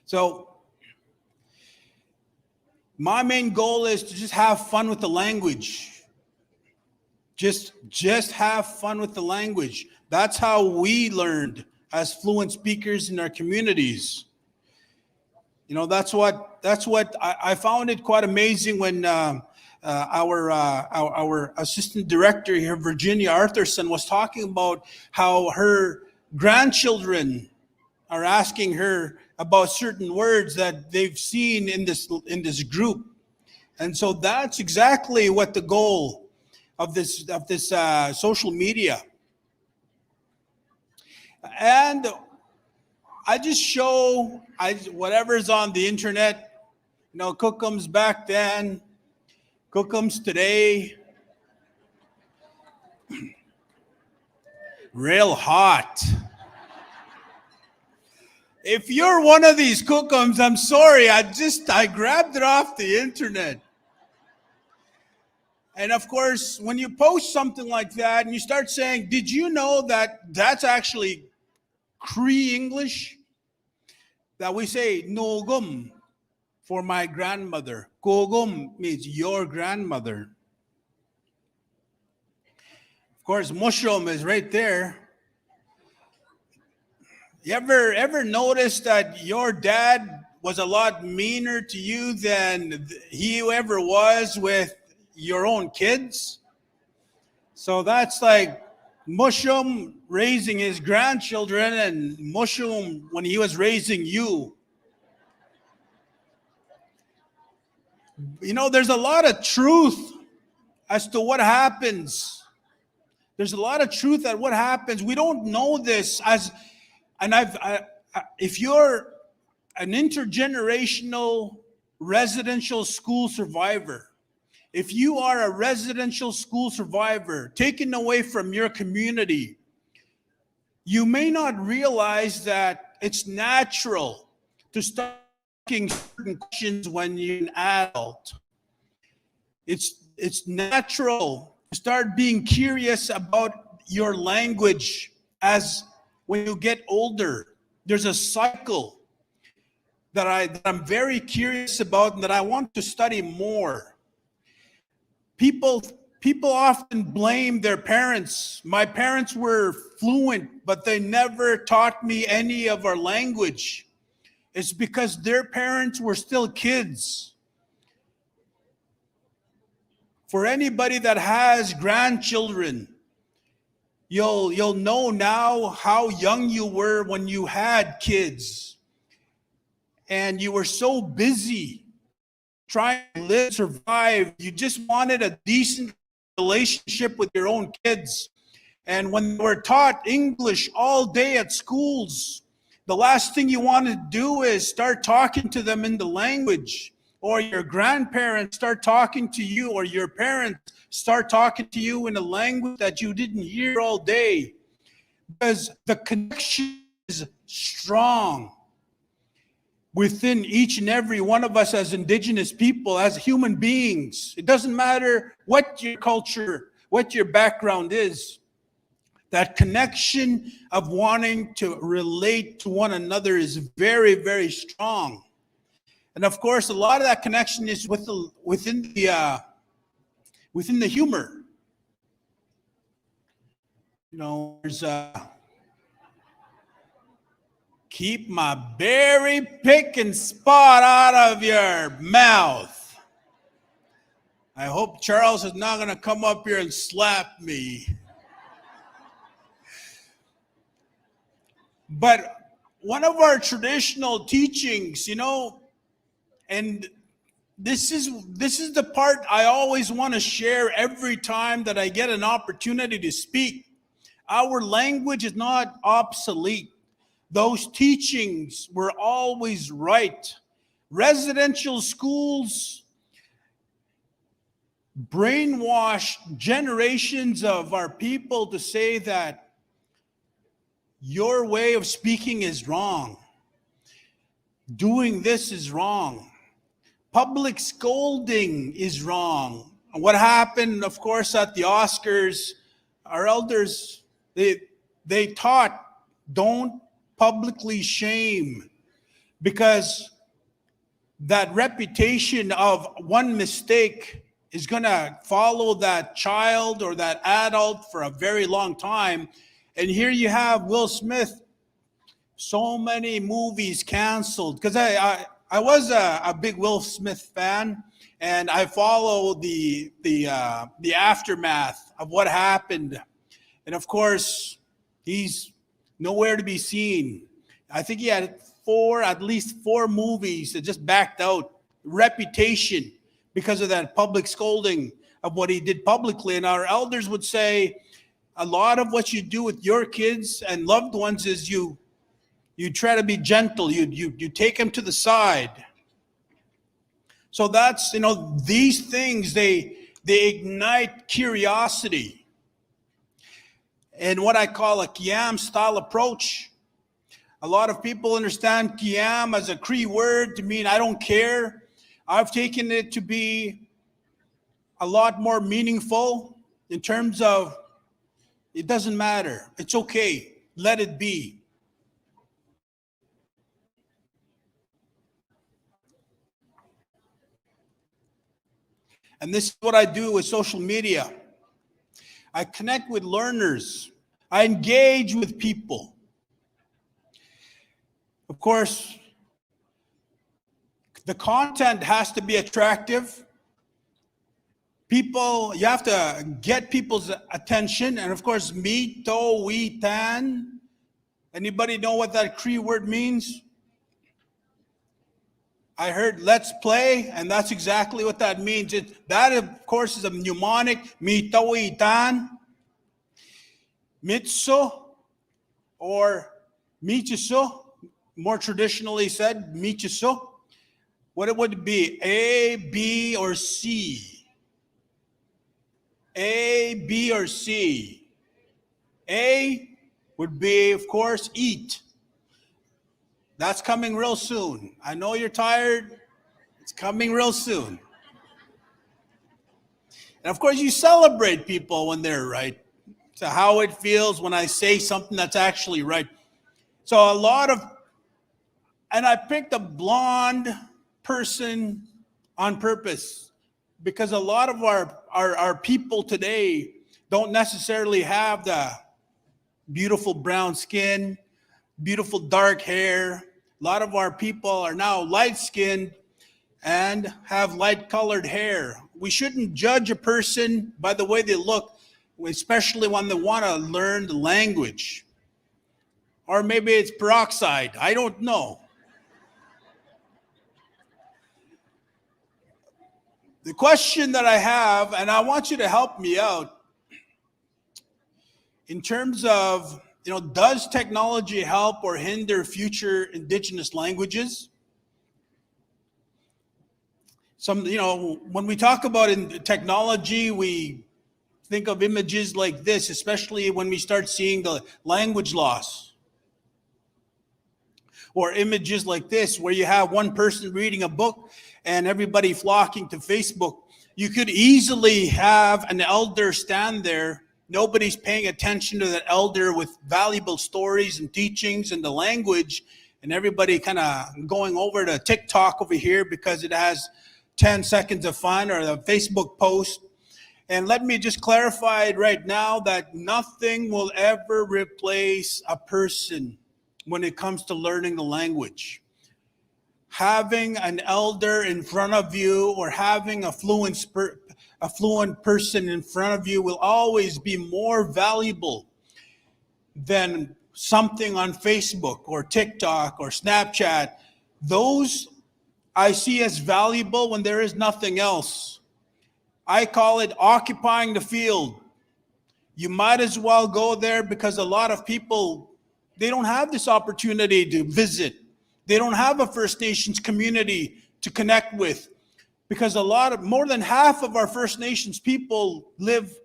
[SPEAKER 9] So my main goal is to just have fun with the language. Just have fun with the language. That's how we learned as fluent speakers in our communities. That's what I found it quite amazing when our assistant director here, Virginia Arthurson, was talking about how her grandchildren are asking her about certain words that they've seen in this group. And so that's exactly what the goal of this social media. And I just show whatever's on the internet, Cookums back then, Cookums today. Real hot. If you're one of these Cookums, I'm sorry, I grabbed it off the internet. And of course, when you post something like that and you start saying, did you know that that's actually Cree English? That we say, Nogum for my grandmother. Kogum means your grandmother. Of course, mushroom is right there. You ever notice that your dad was a lot meaner to you than he ever was with your own kids? So that's like Mushum raising his grandchildren and Mushum when he was raising you. You know, there's a lot of truth as to what happens. There's a lot of truth at what happens. We don't know this if you're an intergenerational residential school survivor, if you are a residential school survivor taken away from your community, you may not realize that it's natural to start asking certain questions when you're an adult. It's natural to start being curious about your language as when you get older. There's a cycle that I'm very curious about and that I want to study more. People often blame their parents. My parents were fluent, but they never taught me any of our language. It's because their parents were still kids. For anybody that has grandchildren, you'll know now how young you were when you had kids. And you were so busy trying to live, survive. You just wanted a decent relationship with your own kids. And when they were taught English all day at schools, the last thing you want to do is start talking to them in the language. Or your grandparents start talking to you, or your parents start talking to you in a language that you didn't hear all day. Because the connection is strong within each and every one of us as Indigenous people, as human beings. It doesn't matter what your culture, what your background is. That connection of wanting to relate to one another is very, very strong. And of course, a lot of that connection is within the humor. You know, there's keep my berry picking spot out of your mouth. I hope Charles is not going to come up here and slap me. But one of our traditional teachings, you know, and this is the part I always want to share every time that I get an opportunity to speak. Our language is not obsolete. Those teachings were always right. Residential schools brainwashed generations of our people to say that your way of speaking is wrong. Doing this is wrong. Public scolding is wrong. What happened, of course, at the Oscars, our elders, they taught, don't publicly shame, because that reputation of one mistake is going to follow that child or that adult for a very long time. And here you have Will Smith, so many movies canceled, because I was a big Will Smith fan, and I follow the aftermath of what happened. And of course, he's nowhere to be seen. I think he had at least four movies that just backed out. Reputation, because of that public scolding of what he did publicly. And our elders would say, a lot of what you do with your kids and loved ones is you try to be gentle. You take them to the side. So that's, you know, these things, they ignite curiosity. And what I call a Kiam style approach. A lot of people understand Kiam as a Cree word to mean I don't care. I've taken it to be a lot more meaningful in terms of it doesn't matter. It's okay. Let it be. And this is what I do with social media. I connect with learners. I engage with people. Of course, the content has to be attractive. People, you have to get people's attention. And of course, me, to, we, tan. Anybody know what that Cree word means? I heard let's play, and that's exactly what that means. That, of course, is a mnemonic, mi, to, we, tan. Mitso, or michiso, more traditionally said, michiso. What it would be, A, B, or C? A, B, or C? A would be, of course, eat. That's coming real soon. I know you're tired. It's coming real soon. And of course, you celebrate people when they're right. So how it feels when I say something that's actually right. So and I picked a blonde person on purpose because a lot of our people today don't necessarily have the beautiful brown skin, beautiful dark hair. A lot of our people are now light-skinned and have light-colored hair. We shouldn't judge a person by the way they look, especially when they want to learn the language. Or maybe it's peroxide. I don't know. The question that I have, and I want you to help me out, in terms of, does technology help or hinder future Indigenous languages? When we talk about technology, we think of images like this, especially when we start seeing the language loss. Or images like this, where you have one person reading a book and everybody flocking to Facebook. You could easily have an elder stand there. Nobody's paying attention to that elder with valuable stories and teachings and the language, and everybody kind of going over to TikTok over here because it has 10 seconds of fun, or the Facebook post. And let me just clarify right now that nothing will ever replace a person when it comes to learning the language. Having an elder in front of you or having a fluent person in front of you will always be more valuable than something on Facebook or TikTok or Snapchat. Those I see as valuable when there is nothing else. I call it occupying the field. You might as well go there because a lot of people, they don't have this opportunity to visit. They don't have a First Nations community to connect with because more than half of our First Nations people live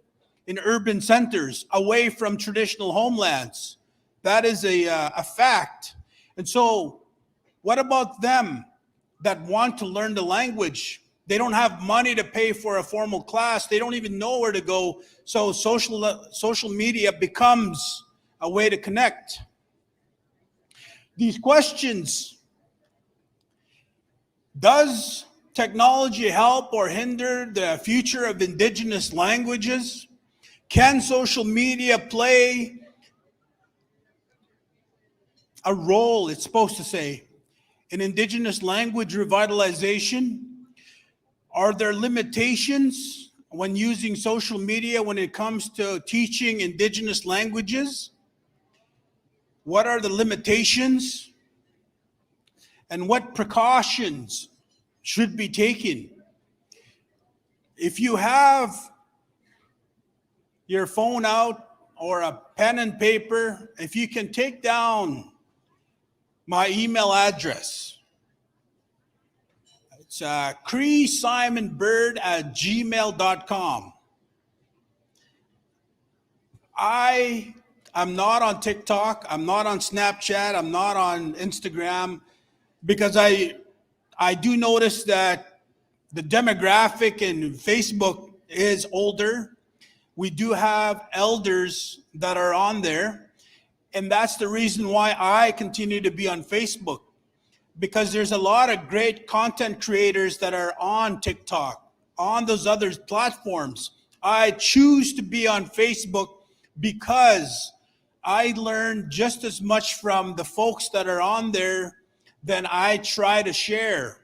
[SPEAKER 9] in urban centers away from traditional homelands. That is a fact. And so what about them that want to learn the language? They don't have money to pay for a formal class. They don't even know where to go. So social media becomes a way to connect. These questions: does technology help or hinder the future of Indigenous languages? Can social media play a role, it's supposed to say, in Indigenous language revitalization? Are there limitations when using social media when it comes to teaching Indigenous languages? What are the limitations? And what precautions should be taken? If you have your phone out or a pen and paper, if you can take down my email address. It's creesimonbird@gmail.com. I am not on TikTok. I'm not on Snapchat. I'm not on Instagram because I do notice that the demographic in Facebook is older. We do have elders that are on there. And that's the reason why I continue to be on Facebook, because there's a lot of great content creators that are on TikTok, on those other platforms. I choose to be on Facebook because I learn just as much from the folks that are on there than I try to share.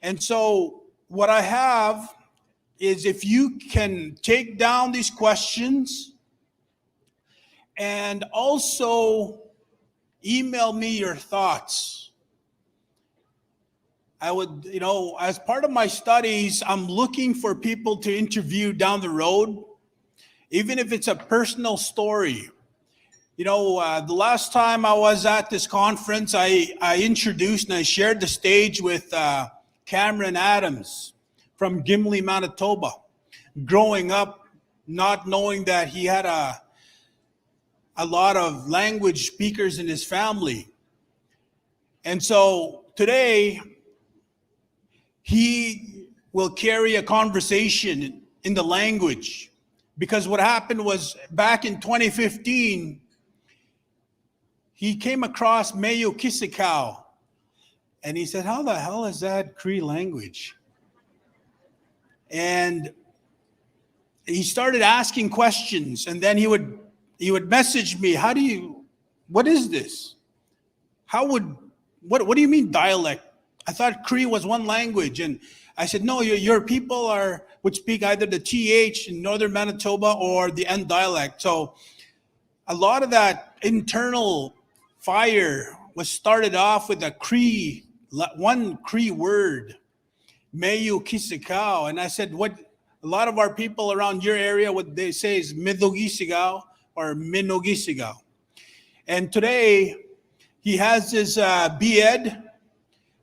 [SPEAKER 9] And so what I have is, if you can take down these questions and also email me your thoughts. I would, as part of my studies, I'm looking for people to interview down the road, even if it's a personal story. The last time I was at this conference, I introduced and I shared the stage with Cameron Adams from Gimli, Manitoba, growing up not knowing that he had a lot of language speakers in his family. And so today, he will carry a conversation in the language, because what happened was, back in 2015, he came across Mayo Kisikau, and he said, how the hell is that Cree language? And he started asking questions, and then he would message me, what is this? What do you mean dialect? I thought Cree was one language. And I said, no, your people would speak either the TH in northern Manitoba or the N dialect. So a lot of that internal fire was started off with one Cree word, Mayu Kisikau. And I said, what a lot of our people around your area, what they say is Midogisigao or Minogisigao. And today he has his BEd,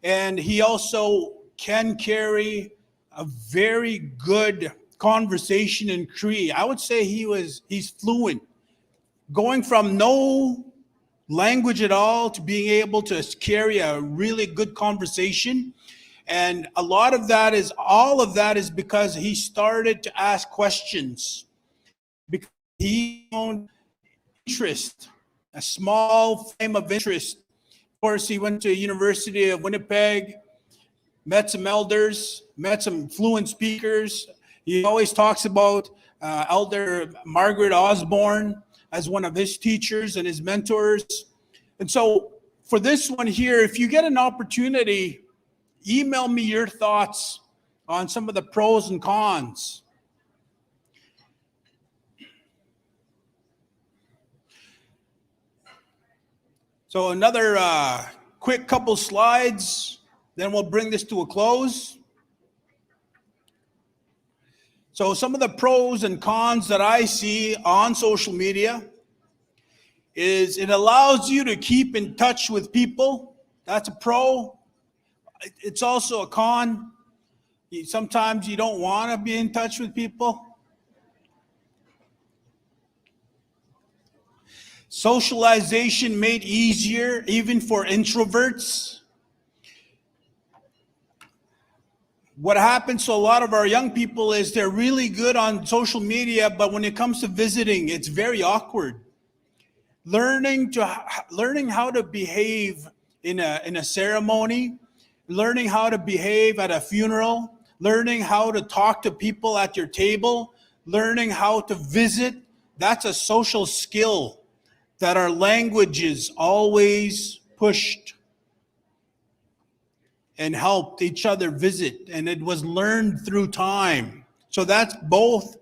[SPEAKER 9] and he also can carry a very good conversation in Cree. I would say he's fluent, going from no language at all to being able to carry a really good conversation. And all of that is because he started to ask questions, because he owned interest, a small flame of interest. Of course, he went to University of Winnipeg, met some elders, met some fluent speakers. He always talks about Elder Margaret Osborne as one of his teachers and his mentors. And so for this one here, if you get an opportunity, email me your thoughts on some of the pros and cons. So another quick couple slides, then we'll bring this to a close. So some of the pros and cons that I see on social media is it allows you to keep in touch with people. That's a pro. It's also a con. Sometimes you don't want to be in touch with people. Socialization made easier even for introverts. What happens to a lot of our young people is they're really good on social media, but when it comes to visiting, it's very awkward. Learning how to behave in a ceremony, learning how to behave at a funeral, learning how to talk to people at your table, learning how to visit, that's a social skill that our languages always pushed and helped each other visit, and it was learned through time. So that's both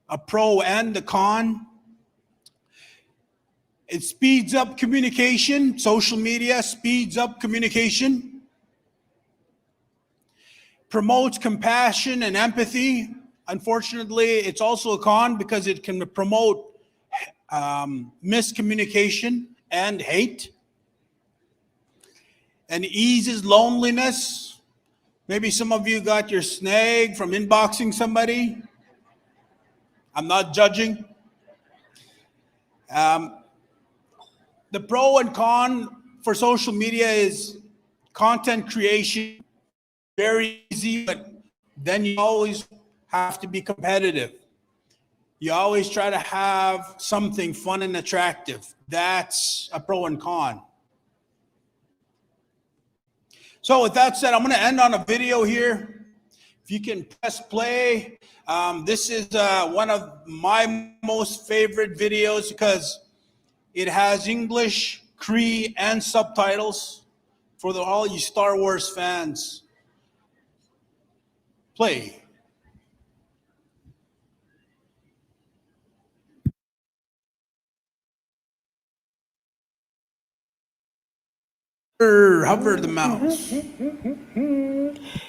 [SPEAKER 9] a pro and a con. It speeds up communication. Social media speeds up communication. Promotes compassion and empathy. Unfortunately, it's also a con because it can promote miscommunication and hate. And eases loneliness. Maybe some of you got your snag from inboxing somebody. I'm not judging. The pro and con for social media is content creation. Very easy, but then you always have to be competitive. You always try to have something fun and attractive. That's a pro and con. So with that said, I'm going to end on a video here. If you can press play. This is one of my most favorite videos because it has English, Cree, and subtitles for all you Star Wars fans. Play. Hover the mouse.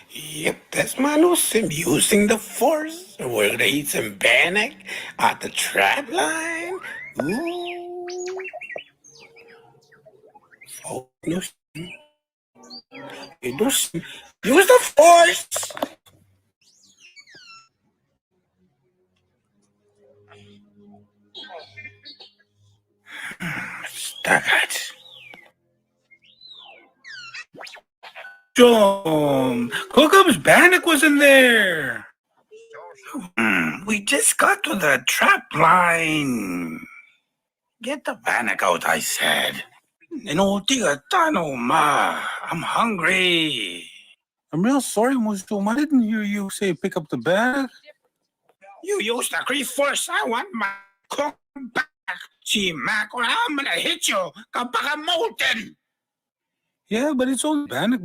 [SPEAKER 21] Yep, that's my new sim using the force. We're gonna eat some bannock at the trap line. Ooh. Oh, new sim. Use the force. Stuck it. Kokom's bannock was in there. We just got to the trap line. Get the bannock out, I said. I'm hungry.
[SPEAKER 22] I'm real sorry, Muslim. I didn't hear you say pick up the bag.
[SPEAKER 21] You used the Cree force. I want my cook back. Gee, Mac, or I'm gonna hit you. Kapag molten.
[SPEAKER 22] Yeah, but it's only bannock.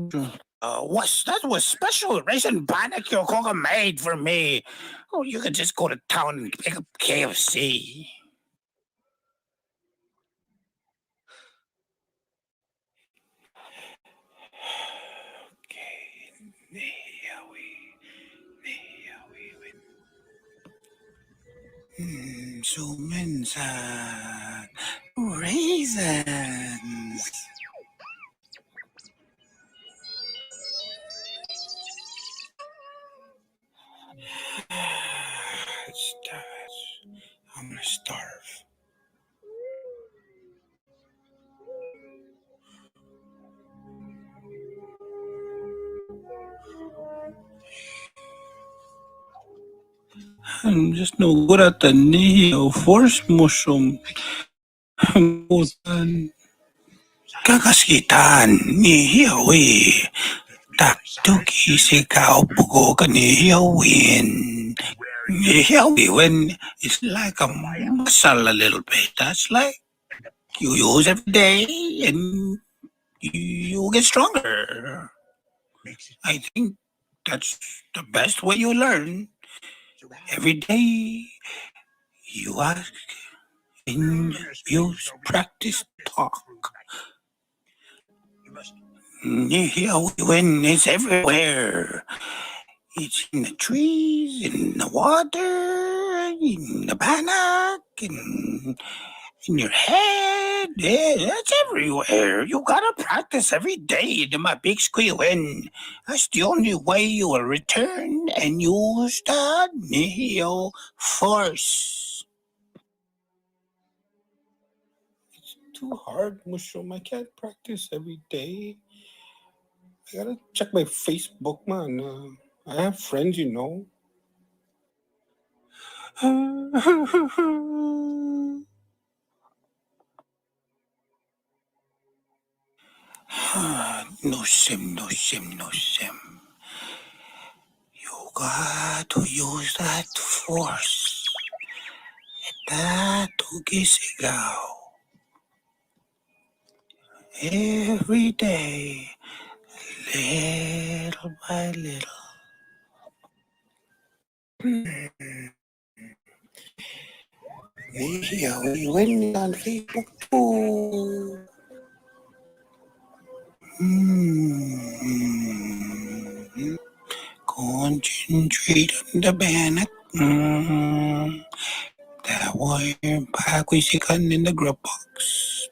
[SPEAKER 21] That was special raisin bannock your cook made for me. Oh, you could just go to town and pick up KFC. Suminsan. Raisins. I'm gonna starve.
[SPEAKER 22] I'm just no good at the Neo Force Mushroom.
[SPEAKER 21] Kakaskitan ni Hiawi. Taktuki sikao pugo ka ni Hiawin. Ni Hiawin is like a muscle a little bit. That's like you use every day and you get stronger. I think that's the best way you learn. Every day you ask and you practice talk. When it's everywhere. It's in the trees, in the water, in the bannock, in your head. Yeah, it's everywhere. You gotta practice every day to my big squeal win. That's the only way you will return and use the Neo Force.
[SPEAKER 22] Too hard, Mushroom. I can't practice every day. I gotta check my Facebook, man. I have friends, you know.
[SPEAKER 21] No sim, no sim, no sim. You got to use that force. That tugisigaw. Every day, little by little. Yeah, we went on Facebook too. Concentrate on the bannock. That wire back we see in the grub box.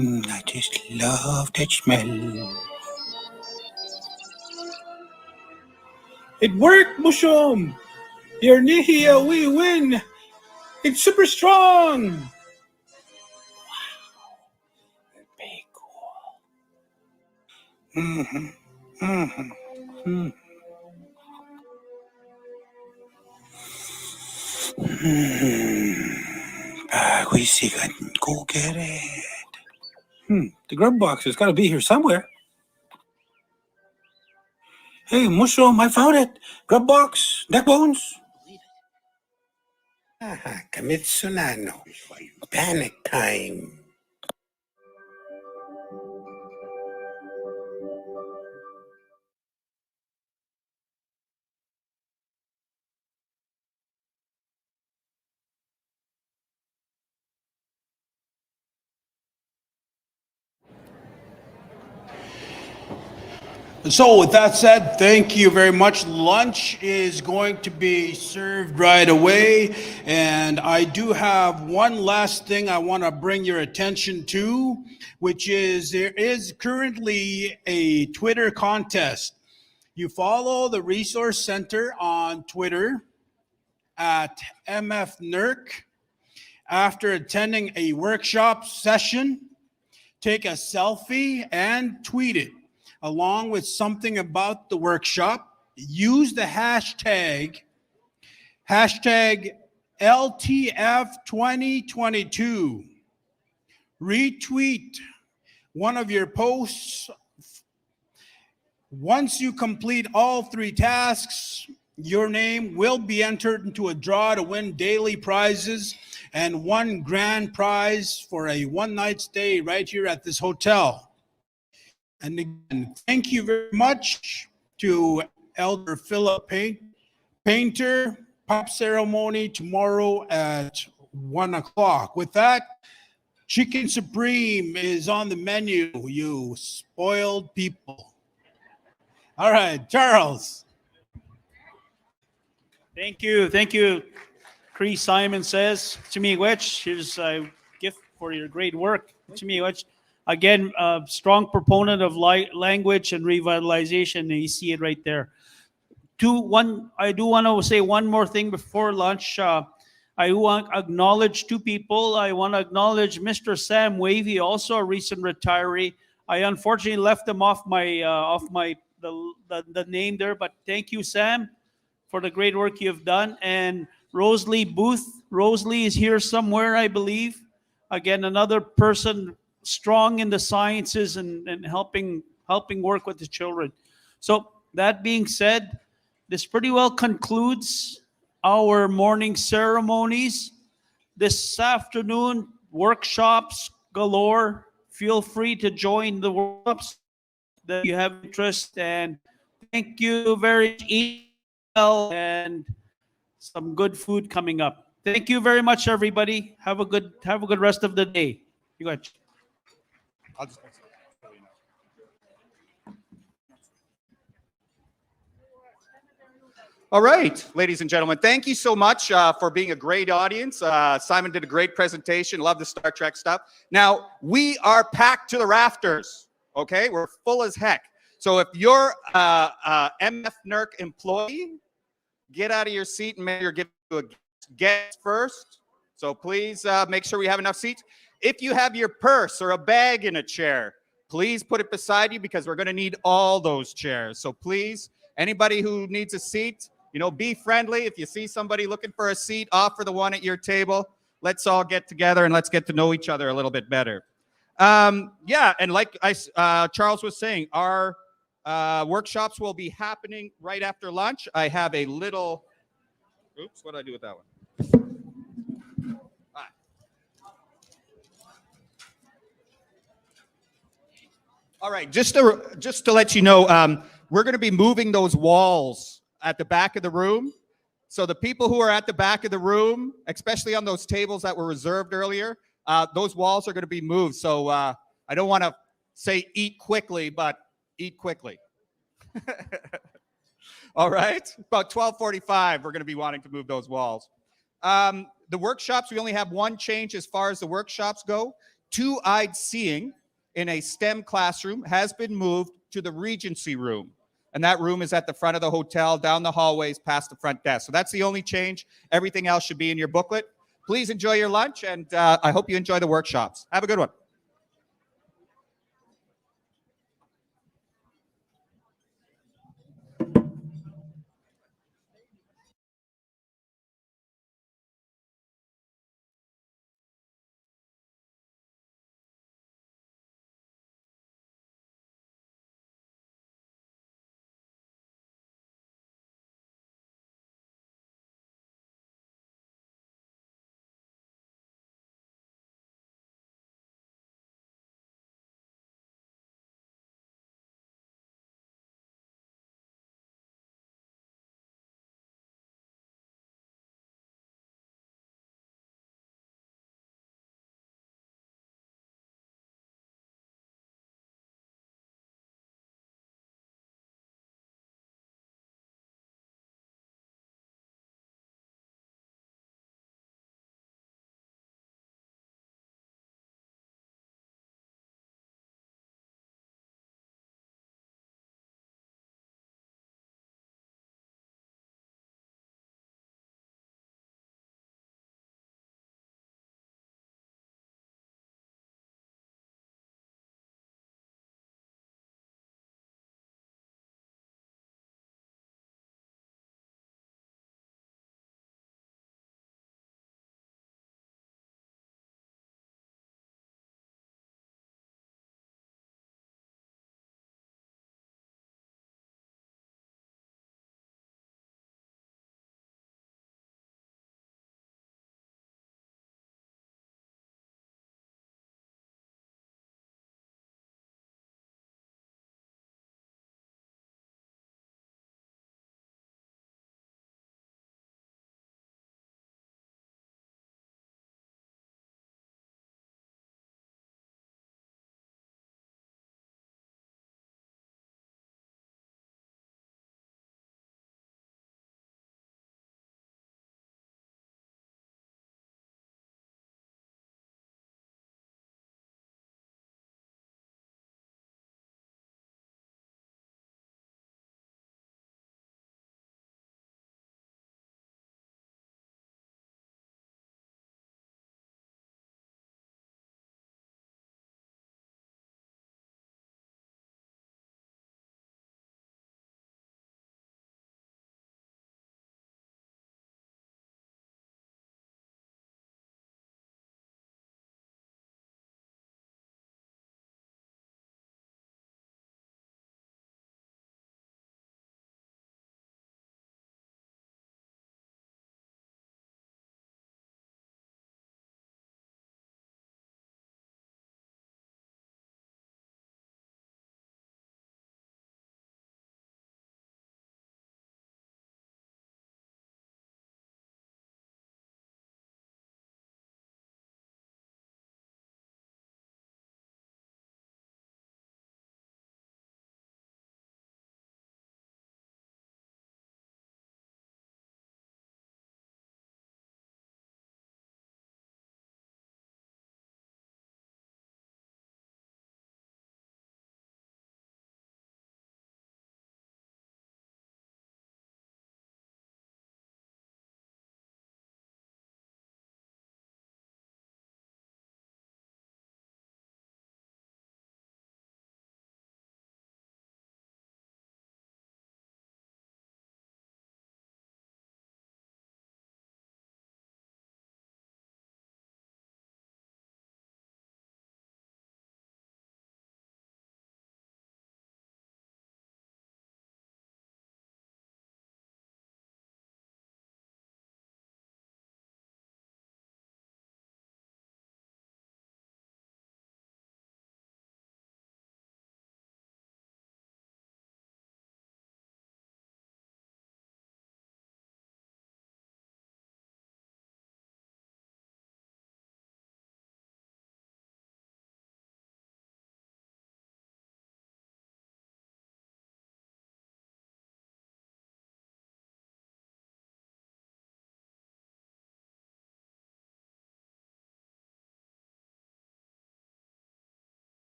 [SPEAKER 21] I just love that smell.
[SPEAKER 22] It worked, Mushroom! Your Nihia, we win! It's super strong!
[SPEAKER 21] We see go get it.
[SPEAKER 22] The grub box has got to be here somewhere. Hey, Mushroom, I found it. Grub box, neck bones.
[SPEAKER 21] Kamitsunano. Panic time.
[SPEAKER 9] So with that said, thank you very much. Lunch is going to be served right away. And I do have one last thing I want to bring your attention to, which is there is currently a Twitter contest. You follow the Resource Center on Twitter at MFNERC. After attending a workshop session, take a selfie and tweet it along with something about the workshop. Use the hashtag LTF2022. Retweet one of your posts. Once you complete all 3 tasks, your name will be entered into a draw to win daily prizes and 1 grand prize for a one-night stay right here at this hotel. And again, thank you very much to Elder Philip Painter. Pop ceremony tomorrow at 1 o'clock. With that, Chicken Supreme is on the menu, you spoiled people. All right, Charles.
[SPEAKER 4] Thank you. Chris Simon says, Chimiwich, here's a gift for your great work. Chimiwich, again, a strong proponent of language and revitalization, and you see it right there. I do want to say one more thing before lunch. I want to acknowledge 2 people. I want to acknowledge Mr. Sam Wavy, also a recent retiree. I unfortunately left him off the name there, but thank you, Sam, for the great work you've done. And Rosalie Booth. Rosalie is here somewhere, I believe. Again, another person strong in the sciences and helping work with the children. So that being said, this pretty well concludes our morning ceremonies. This afternoon, workshops galore. Feel free to join the workshops that you have interest, and thank you very much. And some good food coming up. Thank you very much, everybody. Have a good rest of the day. You got.
[SPEAKER 3] All right, ladies and gentlemen, thank you so much for being a great audience. Simon did a great presentation. Love the Star Trek stuff. Now, we are packed to the rafters, okay? We're full as heck. So if you're a MF NERC employee, get out of your seat and make sure you're giving a guest first. So please make sure we have enough seats. If you have your purse or a bag in a chair, please put it beside you because we're going to need all those chairs. So please, anybody who needs a seat, be friendly. If you see somebody looking for a seat, offer the one at your table. Let's all get together and let's get to know each other a little bit better. Yeah, and like Charles was saying, our workshops will be happening right after lunch. I have a little, oops, what did I do with that one? All right, just to let you know, we're going to be moving those walls at the back of the room. So the people who are at the back of the room, especially on those tables that were reserved earlier, those walls are going to be moved. So I don't want to say eat quickly, but eat quickly. All right, about 12:45, we're going to be wanting to move those walls. The workshops, we only have one change as far as the workshops go. Two-eyed seeing in a STEM classroom has been moved to the Regency room. And that room is at the front of the hotel, down the hallways, past the front desk. So that's the only change. Everything else should be in your booklet. Please enjoy your lunch, and I hope you enjoy the workshops. Have a good one.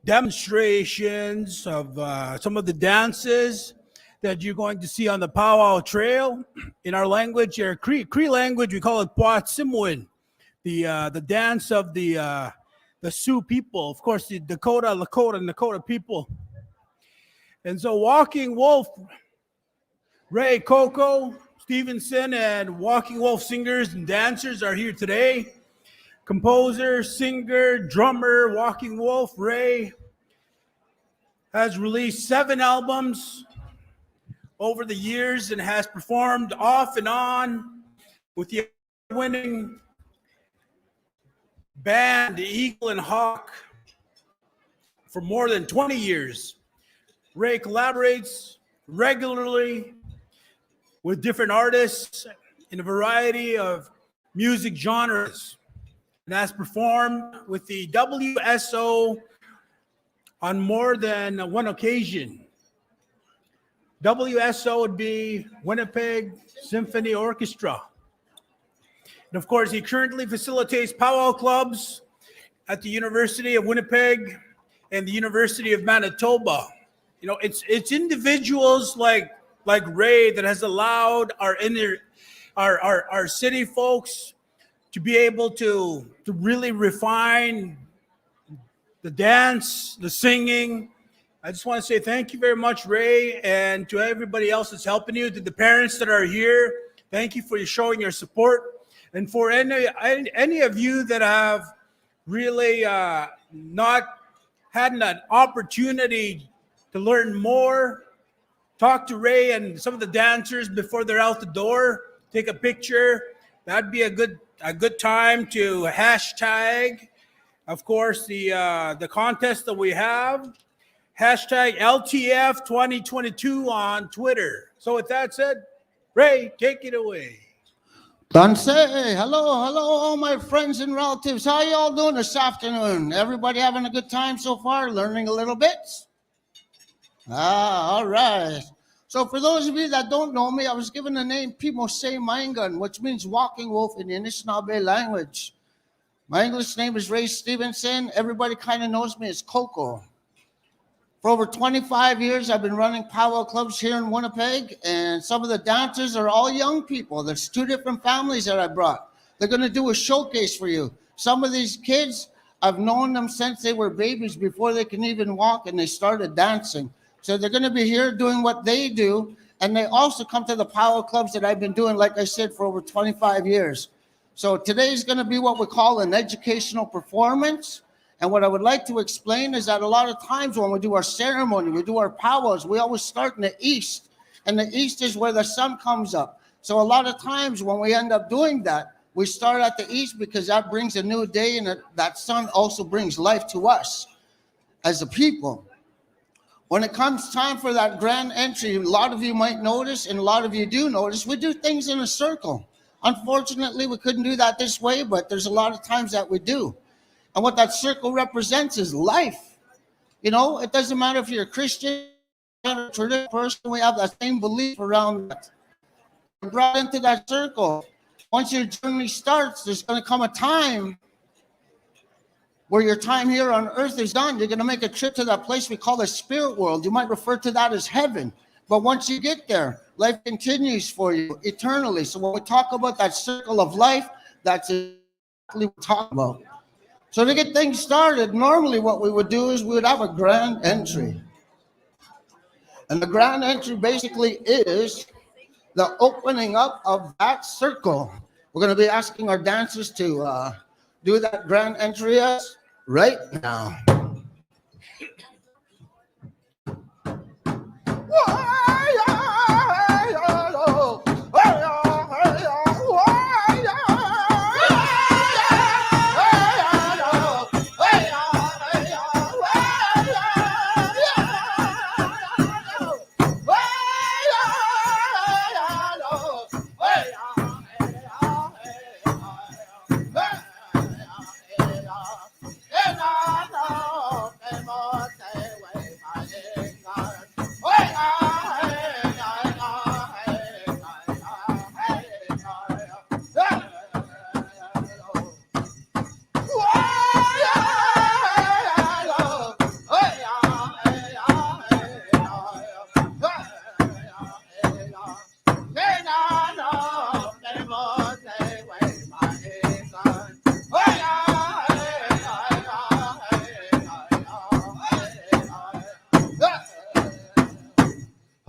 [SPEAKER 9] demonstrations of some of the dances that you're going to see on the Powwow Trail. In our language, our Cree language, we call it Puatsimwin, the dance of the Sioux people, of course, the Dakota, Lakota, and Dakota people. And so Walking Wolf, Ray Coco, Stevenson, and Walking Wolf singers and dancers are here today. Composer, singer, drummer, Walking Wolf, Ray, has released 7 albums over the years and has performed off and on with the winning band Eagle and Hawk for more than 20 years. Ray collaborates regularly with different artists in a variety of music genres and has performed with the WSO on more than one occasion. WSO would be Winnipeg Symphony Orchestra. And of course, he currently facilitates powwow clubs at the University of Winnipeg and the University of Manitoba. You know, it's individuals like Ray that has allowed our city folks to be able to really refine the dance, the singing. I just want to say thank you very much, Ray, and to everybody else that's helping you, to the parents that are here, thank you for showing your support. And for any of you that have really not had an opportunity to learn more, talk to Ray and some of the dancers before they're out the door, take a picture. That'd be a good time to hashtag, of course, the contest that we have. Hashtag LTF 2022 on Twitter. So with that said, Ray, take it away.
[SPEAKER 8] Danse, hello, all my friends and relatives. How y'all doing this afternoon? Everybody having a good time so far? Learning a little bit? All right. So for those of you that don't know me, I was given the name Pimose Maingan, which means walking wolf in the Anishinaabe language. My English name is Ray Stevenson. Everybody kind of knows me as Coco. For over 25 years, I've been running powwow clubs here in Winnipeg, and some of the dancers are all young people. There's 2 different families that I brought. They're going to do a showcase for you. Some of these kids, I've known them since they were babies, before they can even walk, and they started dancing. So they're going to be here doing what they do, and they also come to the powwow clubs that I've been doing, like I said, for over 25 years. So today's going to be what we call an educational performance. And what I would like to explain is that a lot of times when we do our ceremony, we do our powwows, we always start in the east. And the east is where the sun comes up. So a lot of times when we end up doing that, we start at the east because that brings a new day, and that sun also brings life to us as a people. When it comes time for that grand entry, a lot of you might notice, and a lot of you do notice, we do things in a circle. Unfortunately, we couldn't do that this way, but there's a lot of times that we do. And what that circle represents is life. You know, it doesn't matter if you're a Christian or a traditional person, we have that same belief around that. We're brought into that circle. Once your journey starts, there's going to come a time where your time here on earth is done. You're going to make a trip to that place we call the spirit world. You might refer to that as heaven. But once you get there, life continues for you eternally. So when we talk about that circle of life, that's exactly what we talk about. So to get things started, normally what we would do is we would have a grand entry. And the grand entry basically is the opening up of that circle. We're going to be asking our dancers to do that grand entry right now.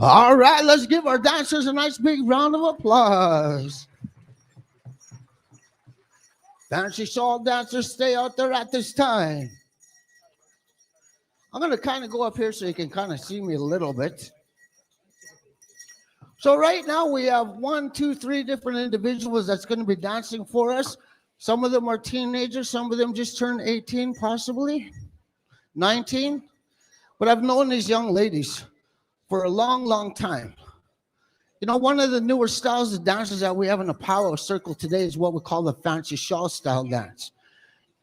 [SPEAKER 5] All right, let's give our dancers a nice big round of applause. Fancy shawl dancers, stay out there at this time. I'm going to kind of go up here so you can kind of see me a little bit. So right now we have 1, 2, 3 different individuals that's going to be dancing for us. Some of them are teenagers. Some of them just turned 18, possibly 19. But I've known these young ladies for a long, long time. You know, one of the newer styles of dances that we have in the Power Circle today is what we call the fancy shawl style dance.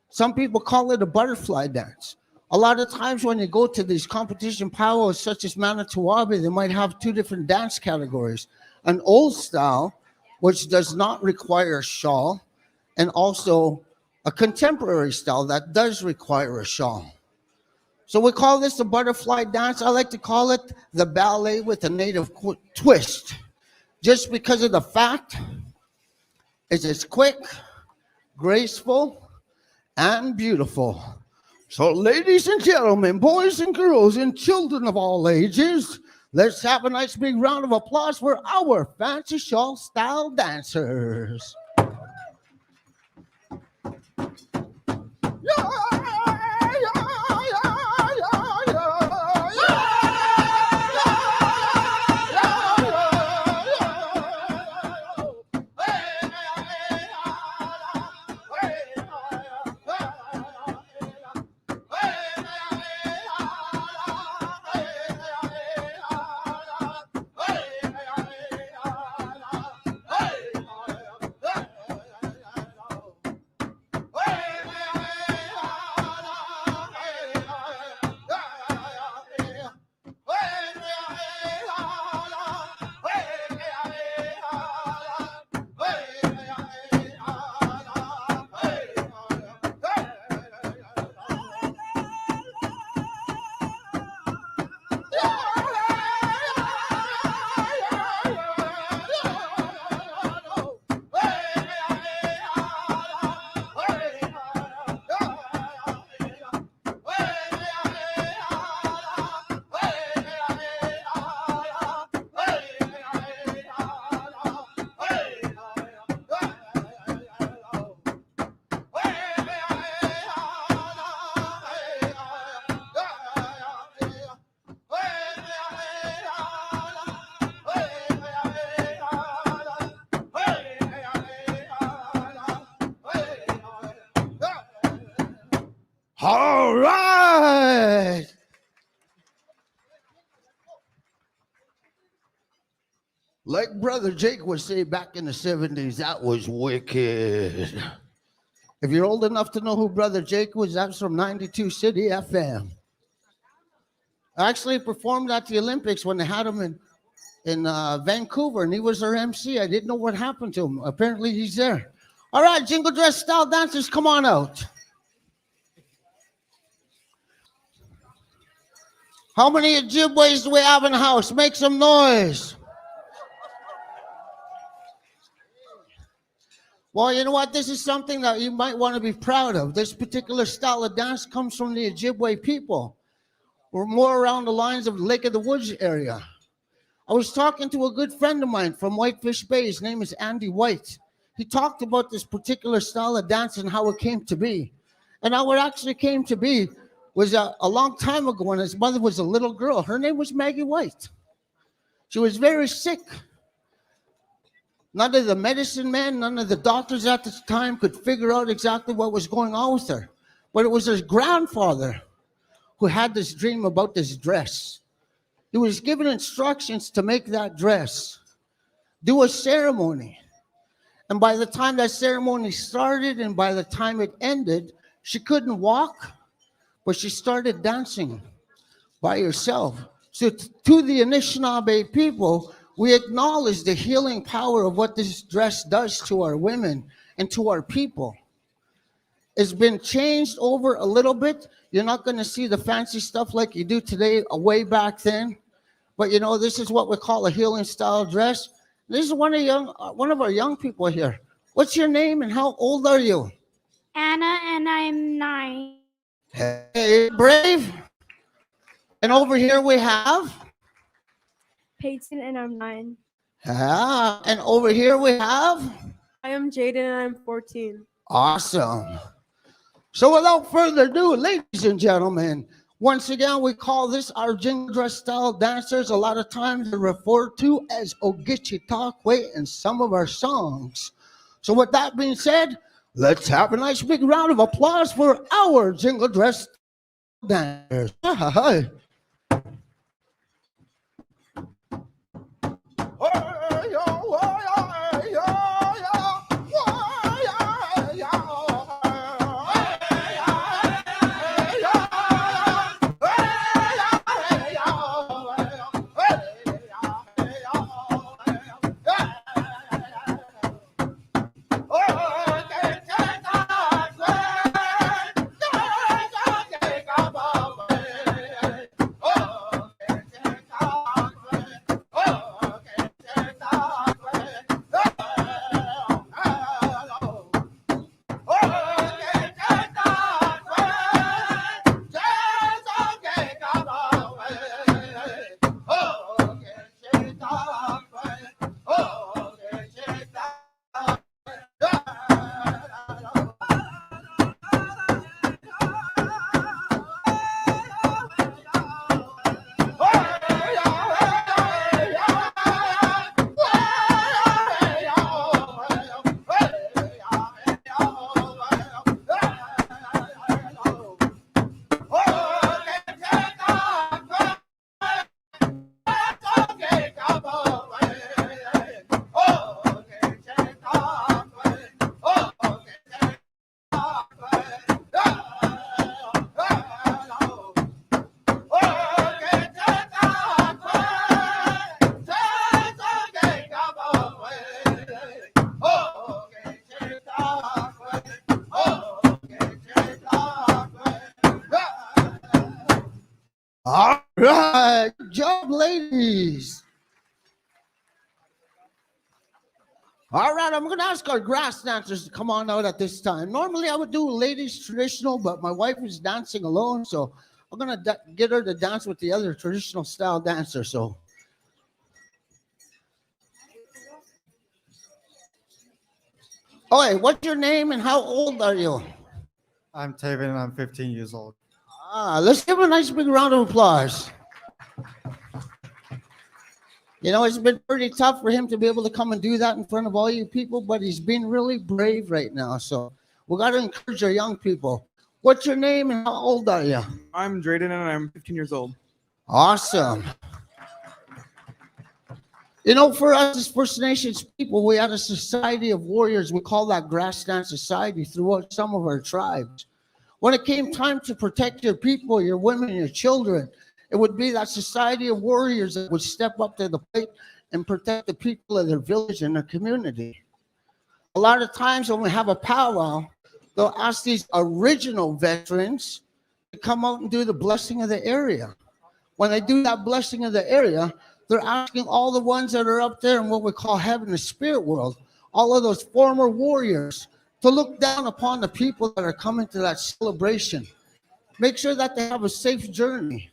[SPEAKER 5] Some people call it a butterfly dance. A lot of times when you go to these competition powwows such as Manitowoc, they might have 2 different dance categories. An old style, which does not require a shawl, and also a contemporary style that does require a shawl. So we call this the butterfly dance. I like to call it the ballet with a native twist, just because of the fact it's quick, graceful, and beautiful. So ladies and gentlemen, boys and girls, and children of all ages, let's have a nice big round of applause for our fancy shawl style dancers. All right. Like Brother Jake would say back in the 70s, that was wicked. If you're old enough to know who Brother Jake was, that's from 92 City FM. I actually performed at the Olympics when they had him in Vancouver, and he was our MC. I didn't know what happened to him. Apparently, he's there. All right, jingle dress style dancers, come on out. How many Ojibways do we have in the house? Make some noise. Well, you know what? This is something that you might want to be proud of. This particular style of dance comes from the Ojibwe people. We're more around the lines of Lake of the Woods area. I was talking to a good friend of mine from Whitefish Bay. His name is Andy White. He talked about this particular style of dance and how it came to be. And how it actually came to be was a long time ago when his mother was a little girl. Her name was Maggie White. She was very sick. None of the medicine men, none of the doctors at the time could figure out exactly what was going on with her. But it was her grandfather who had this dream about this dress. He was given instructions to make that dress, do a ceremony. And by the time that ceremony started and by the time it ended, she couldn't walk, but she started dancing by herself. So to the Anishinaabe people, we acknowledge the healing power of what this dress does to our women and to our people. It's been changed over a little bit. You're not going to see the fancy stuff like you do today way back then. But, you know, this is what we call a healing style dress. This is one of our young people here. What's your name and how old are you?
[SPEAKER 6] Anna, and I'm 9.
[SPEAKER 5] Hey, brave. And over here we have
[SPEAKER 2] Peyton, and I'm 9.
[SPEAKER 5] And over here we have?
[SPEAKER 2] I am Jaden, and I'm 14.
[SPEAKER 5] Awesome. So without further ado, ladies and gentlemen, once again, we call this our jingle dress style dancers. A lot of times they're referred to as Ogechi Talkway in some of our songs. So with that being said, let's have a nice big round of applause for our jingle dress dancers. All right, good job, ladies. All right, I'm going to ask our grass dancers to come on out at this time. Normally, I would do ladies traditional, but my wife is dancing alone, so I'm going to get her to dance with the other traditional style dancer. So, okay, what's your name and how old are you?
[SPEAKER 7] I'm Taven and I'm 15 years old.
[SPEAKER 5] Let's give him a nice big round of applause. You know, it's been pretty tough for him to be able to come and do that in front of all you people, but he's been really brave right now. So we got to encourage our young people. What's your name and how old are you?
[SPEAKER 7] I'm Drayden and I'm 15 years old.
[SPEAKER 5] Awesome. You know, for us as First Nations people, we had a society of warriors. We call that grass dance society throughout some of our tribes. When it came time to protect your people, your women, your children, it would be that society of warriors that would step up to the plate and protect the people of their village and their community. A lot of times when we have a powwow, they'll ask these original veterans to come out and do the blessing of the area. When they do that blessing of the area, they're asking all the ones that are up there in what we call heaven, the spirit world, all of those former warriors, to look down upon the people that are coming to that celebration. Make sure that they have a safe journey.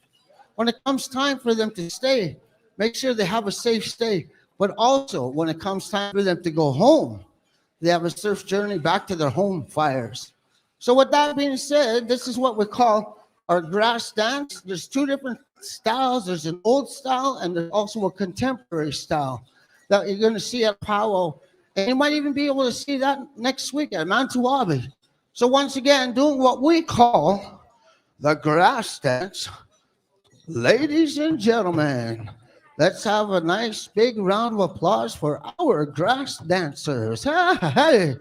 [SPEAKER 5] When it comes time for them to stay, make sure they have a safe stay. But also, when it comes time for them to go home, they have a safe journey back to their home fires. So with that being said, this is what we call our grass dance. There's two different styles. There's an old style and there's also a contemporary style that you're going to see at powwow. And you might even be able to see that next week at Mantuabi. So once again, doing what we call the grass dance. Ladies and gentlemen, let's have a nice big round of applause for our grass dancers. Hey.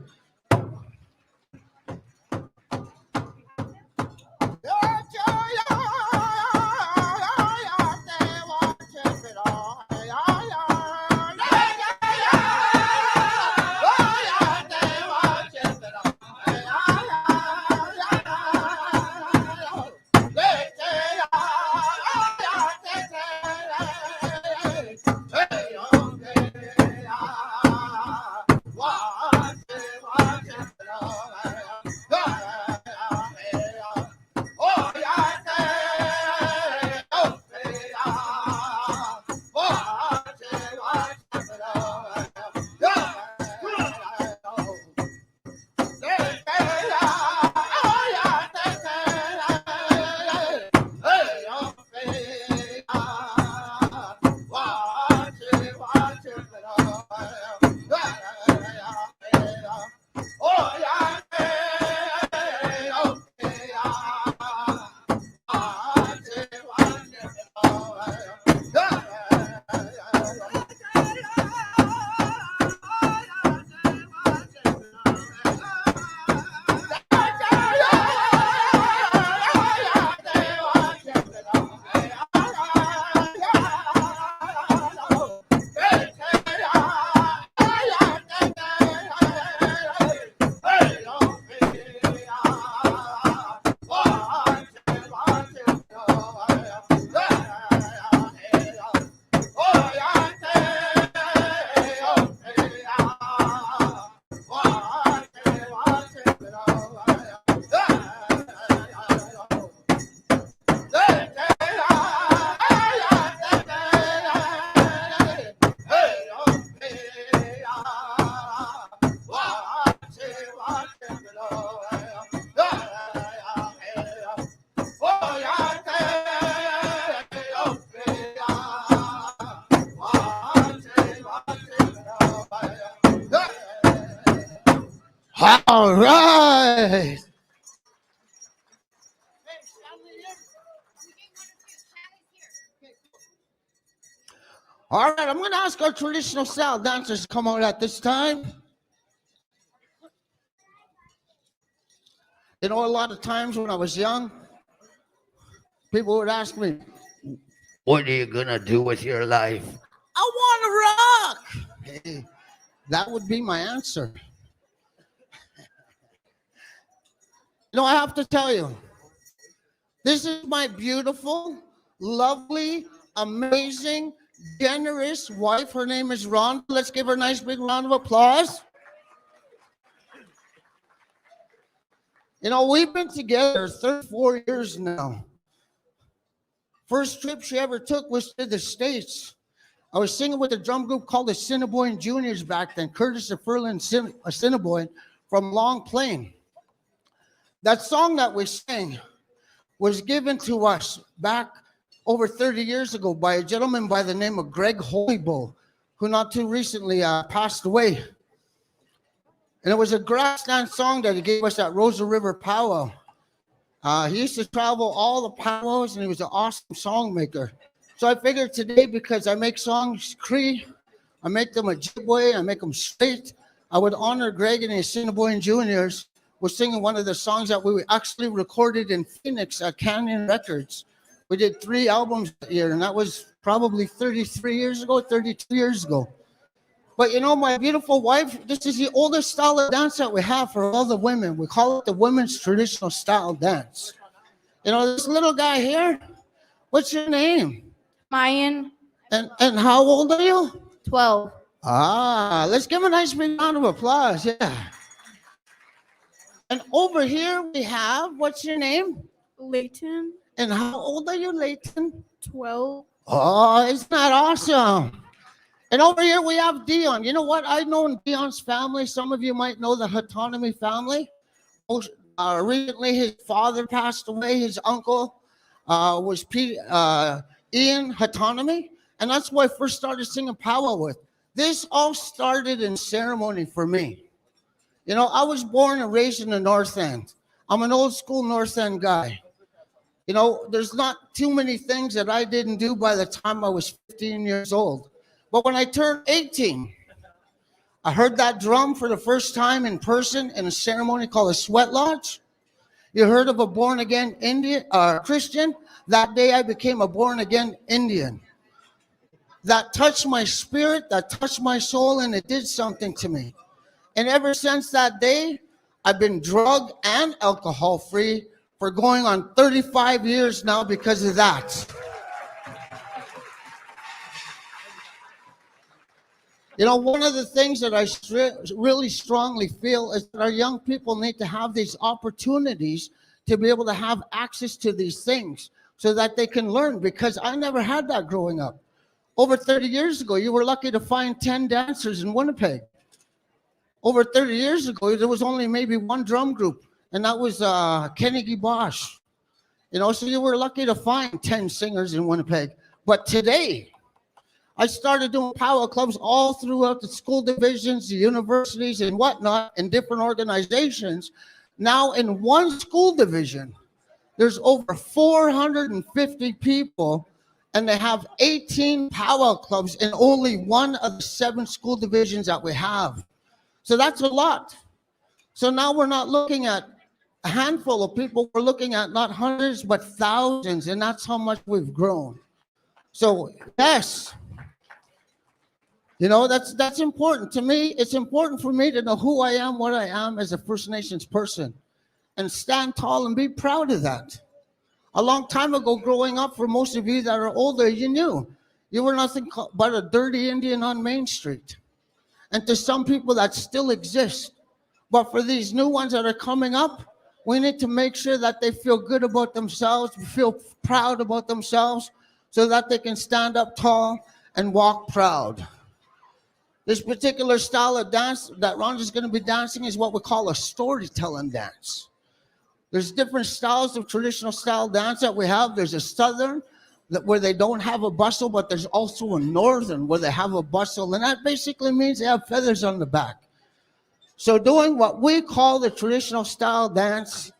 [SPEAKER 5] All right, I'm going to ask our traditional style dancers to come out at this time. You know, a lot of times when I was young, people would ask me, what are you going to do with your life? I want to rock. Hey, that would be my answer. You know, I have to tell you, this is my beautiful, lovely, amazing, generous wife. Her name is Ron. Let's give her a nice big round of applause. You know, we've been together 34 years now. First trip she ever took was to the States. I was singing with a drum group called the Assiniboine Juniors back then, Curtis Furlan Assiniboine from Long Plain. That song that we sang was given to us back over 30 years ago by a gentleman by the name of Greg Holybow, who not too recently passed away. And it was a grassland song that he gave us at Rosa River Powwow. He used to travel all the powwows, and he was an awesome song maker. So I figured today, because I make songs Cree, I make them Ojibwe, I make them straight, I would honor Greg and the Assiniboine Juniors with singing one of the songs that we actually recorded in Phoenix at Canyon Records. We did 3 albums that year, and that was probably 33 years ago, 32 years ago. But you know, my beautiful wife, this is the oldest style of dance that we have for all the women. We call it the women's traditional style dance. You know, this little guy here, what's your name?
[SPEAKER 2] Mayan.
[SPEAKER 5] And how old are you?
[SPEAKER 2] 12.
[SPEAKER 5] Ah, let's give a nice big round of applause, yeah. And over here we have, what's your name?
[SPEAKER 2] Leighton.
[SPEAKER 5] And how old are you, Leighton?
[SPEAKER 2] 12.
[SPEAKER 5] Oh, isn't that awesome? And over here we have Dion. You know what? I've known Dion's family. Some of you might know the Hatonomy family. Recently, his father passed away. His uncle was Ian Hatonomy. And that's who I first started singing powwow with. This all started in ceremony for me. You know, I was born and raised in the North End. I'm an old school North End guy. You know, there's not too many things that I didn't do by the time I was 15 years old. But when I turned 18, I heard that drum for the first time in person in a ceremony called a sweat lodge. You heard of a born-again Christian? That day I became a born-again Indian. That touched my spirit, that touched my soul, and it did something to me. And ever since that day, I've been drug and alcohol free for going on 35 years now because of that. You know, one of the things that I really strongly feel is that our young people need to have these opportunities to be able to have access to these things so that they can learn, because I never had that growing up. Over 30 years ago, you were lucky to find 10 dancers in Winnipeg. Over 30 years ago, there was only maybe one drum group, and that was Kennedy Bosch. You know, so you were lucky to find 10 singers in Winnipeg. But today, I started doing powwow clubs all throughout the school divisions, the universities, and whatnot, in different organizations. Now, in one school division, there's over 450 people, and they have 18 powwow clubs in only one of the 7 school divisions that we have. So that's a lot. So now we're not looking at a handful of people, we're looking at not hundreds, but thousands, and that's how much we've grown. So, yes. You know, that's important to me. It's important for me to know who I am, what I am as a First Nations person, and stand tall and be proud of that. A long time ago, growing up, for most of you that are older, you knew you were nothing but a dirty Indian on Main Street. And to some people, that still exists. But for these new ones that are coming up, we need to make sure that they feel good about themselves, feel proud about themselves, so that they can stand up tall and walk proud. This particular style of dance that Ron is going to be dancing is what we call a storytelling dance. There's different styles of traditional style dance that we have. There's a Southern where they don't have a bustle, but there's also a Northern where they have a bustle, and that basically means they have feathers on the back. So doing what we call the traditional style dance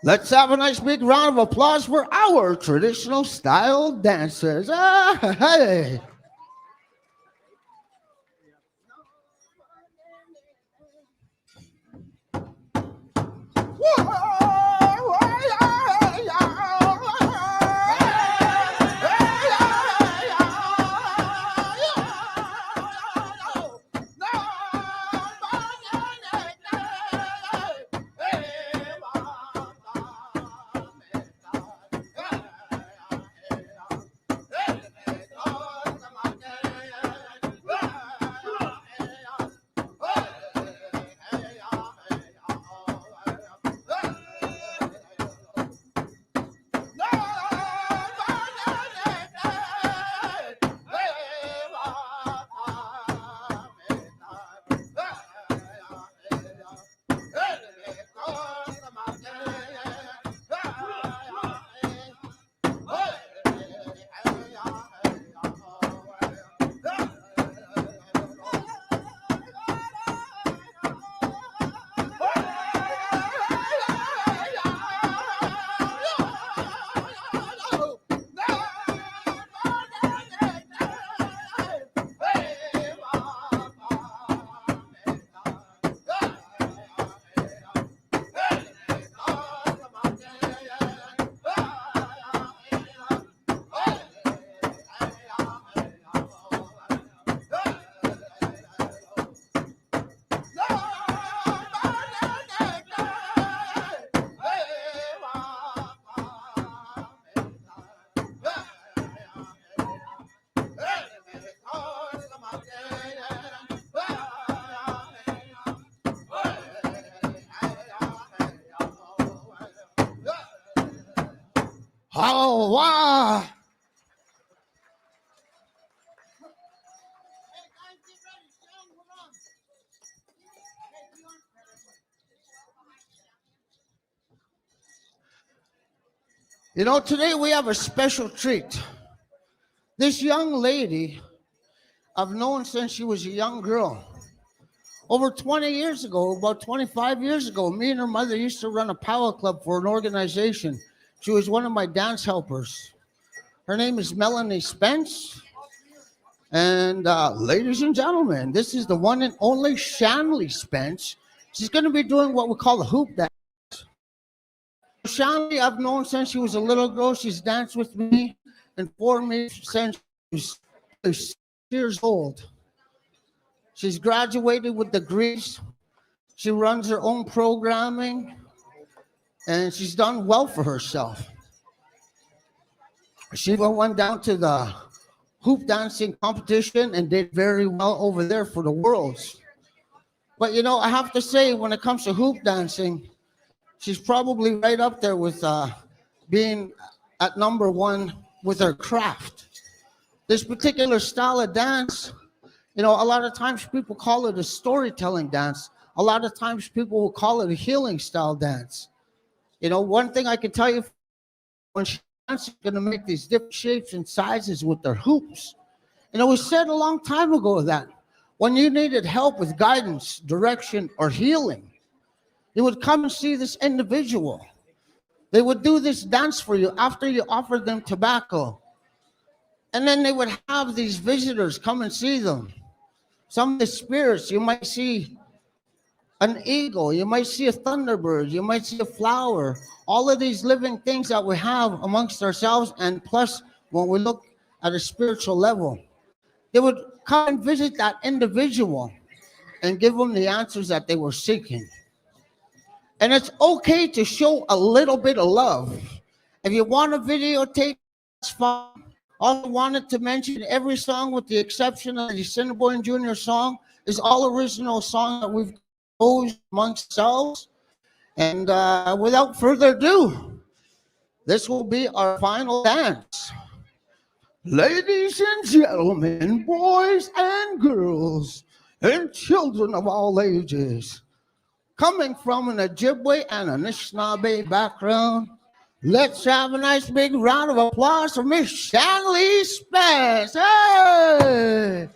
[SPEAKER 5] Let's have a nice big round of applause for our traditional style dancers. Ah, hey. Oh, wow. You know, today we have a special treat. This young lady I've known since she was a young girl. Over 20 years ago, about 25 years ago, me and her mother used to run a power club for an organization. She was one of my dance helpers. Her name is Melanie Spence. And ladies and gentlemen, this is the one and only Shanley Spence. She's going to be doing what we call the hoop dance. Shanley, I've known since she was a little girl. She's danced with me and for me since she was 6 years old. She's graduated with degrees. She runs her own programming, and she's done well for herself. She went down to the hoop dancing competition and did very well over there for the Worlds. But, you know, I have to say, when it comes to hoop dancing, she's probably right up there with being at number one with her craft. This particular style of dance, you know, a lot of times people call it a storytelling dance. A lot of times people will call it a healing style dance. You know, one thing I can tell you, when she dances, she's going to make these different shapes and sizes with their hoops. You know, we said a long time ago that when you needed help with guidance, direction, or healing, you would come and see this individual. They would do this dance for you after you offered them tobacco. And then they would have these visitors come and see them. Some of the spirits, you might see an eagle, you might see a thunderbird, you might see a flower, all of these living things that we have amongst ourselves, and plus when we look at a spiritual level, they would come and visit that individual and give them the answers that they were seeking. And it's okay to show a little bit of love. If you want to videotape, that's fine. Also wanted to mention every song, with the exception of the Cinnabon Jr. song, is all original song that we've composed amongst ourselves. And without further ado, this will be our final dance. Ladies and gentlemen, boys and girls, and children of all ages, coming from an Ojibwe and Anishinaabe background, let's have a nice big round of applause for Miss Shanley Spence. Hey!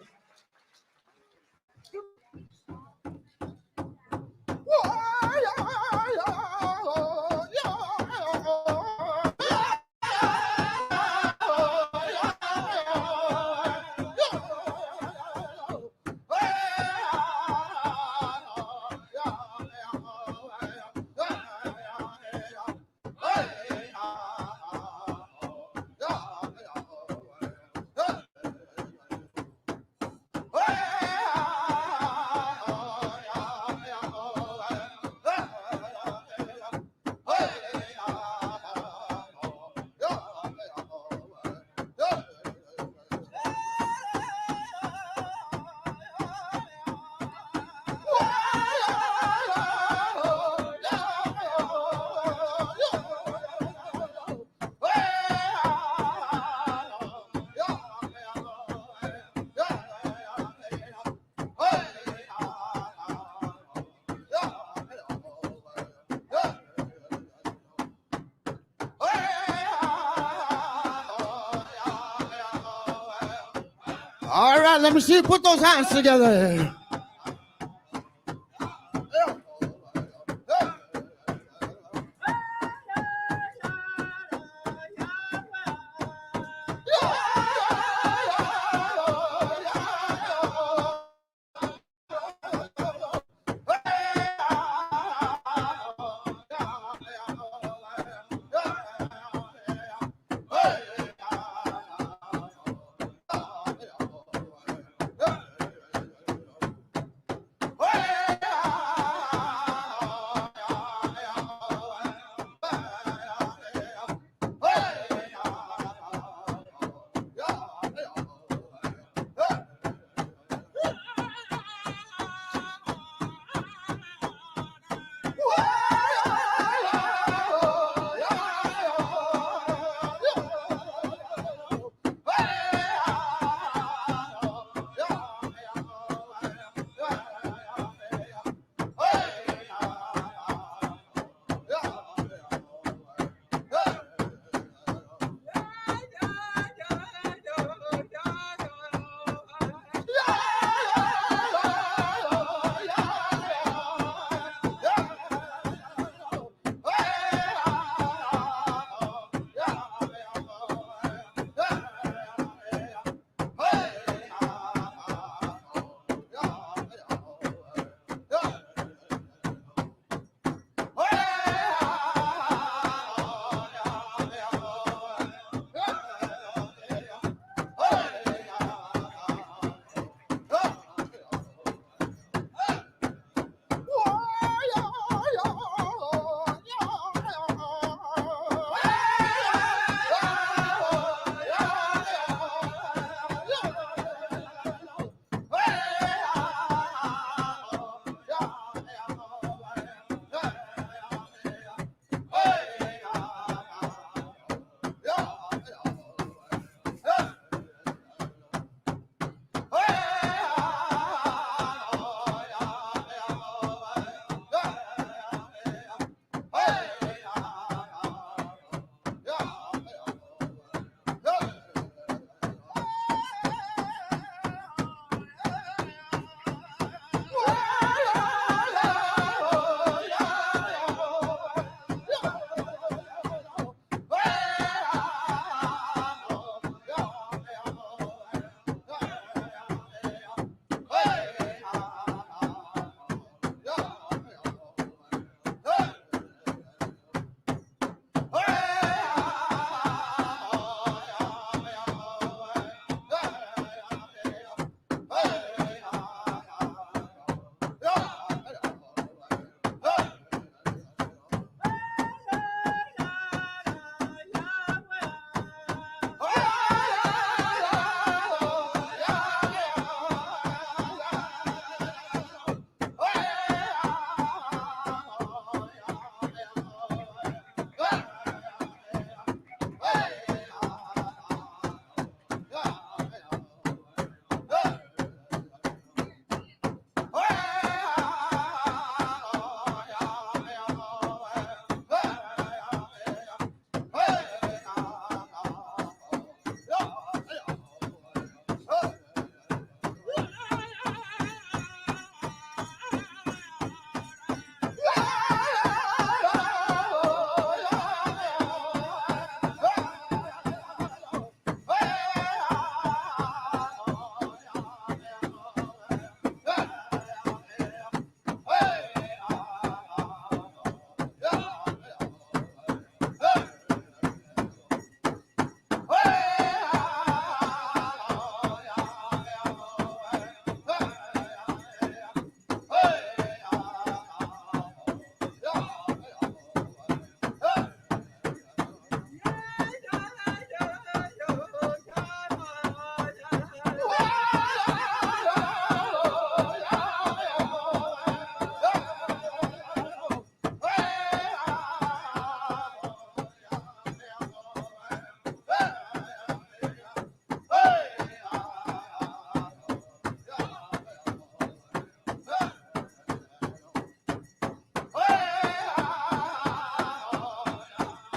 [SPEAKER 5] All right, let me see you put those hands together.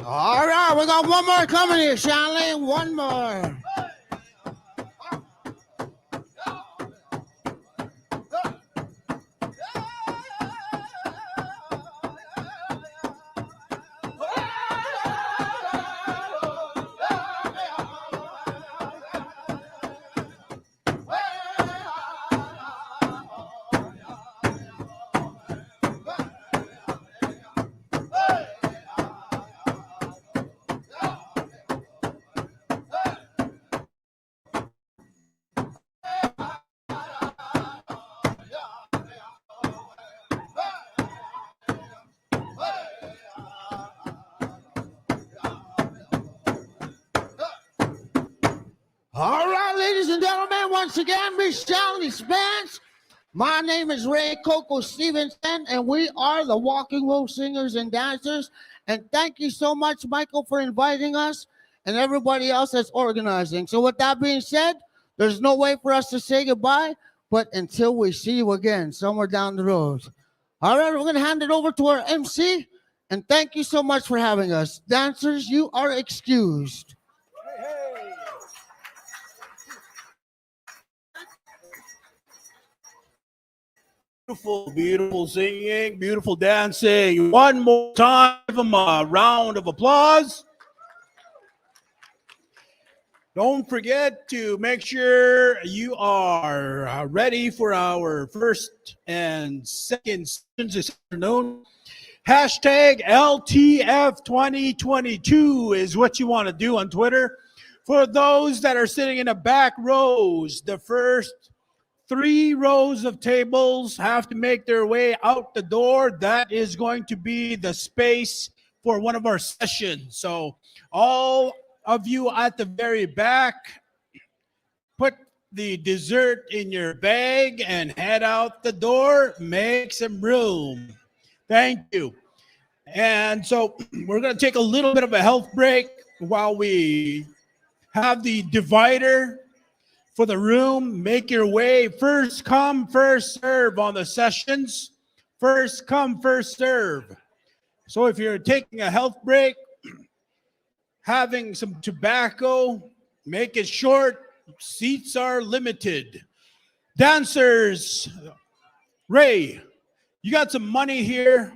[SPEAKER 5] All right, we got one more coming here, Shanley. One more. All right, ladies and gentlemen, once again, Michelle Spence. My name is Ray Coco Stevenson, and we are the Walking Wolf Singers and Dancers. And thank you so much, Michael, for inviting us and everybody else that's organizing. So with that being said, there's no way for us to say goodbye, but until we see you again somewhere down the road. All right, we're going to hand it over to our MC, and thank you so much for having us. Dancers, you are excused.
[SPEAKER 9] Beautiful, beautiful singing, beautiful dancing. One more time, give them a round of applause. Don't forget to make sure you are ready for our first and second sessions this afternoon. Hashtag LTF2022 is what you want to do on Twitter. For those that are sitting in the back rows, the first 3 rows of tables have to make their way out the door. That is going to be the space for one of our sessions. So all of you at the very back, put the dessert in your bag and head out the door. Make some room. Thank you. And so we're going to take a little bit of a health break while we have the divider for the room. Make your way. First come, first serve on the sessions. First come, first serve. So if you're taking a health break, having some tobacco, make it short. Seats are limited. Dancers, Ray, you got some money here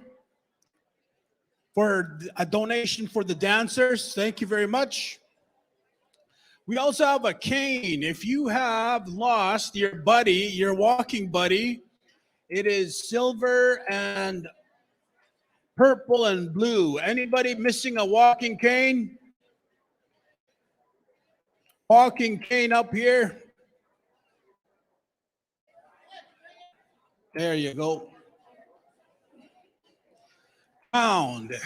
[SPEAKER 9] for a donation for the dancers. Thank you very much. We also have a cane. If you have lost your buddy, your walking buddy, it is silver and purple and blue. Anybody missing a walking cane? Walking cane up here. There you go. Found.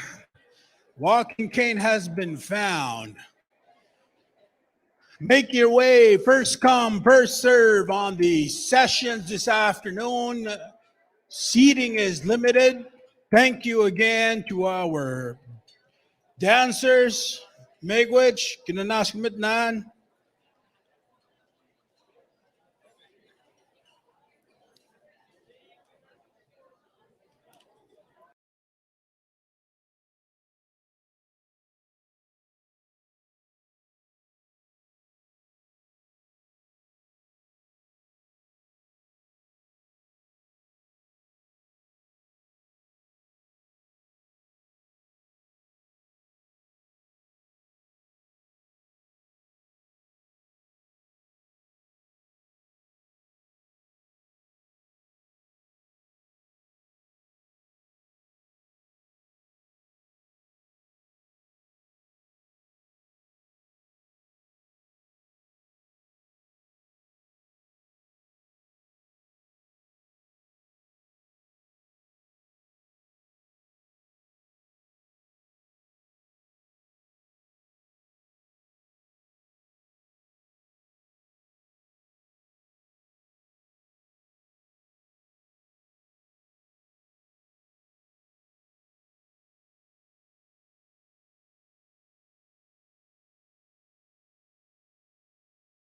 [SPEAKER 9] Walking cane has been found. Make your way, first come, first serve on the sessions this afternoon. Seating is limited. Thank you again to our dancers. Megwich, kinanaskmitnan.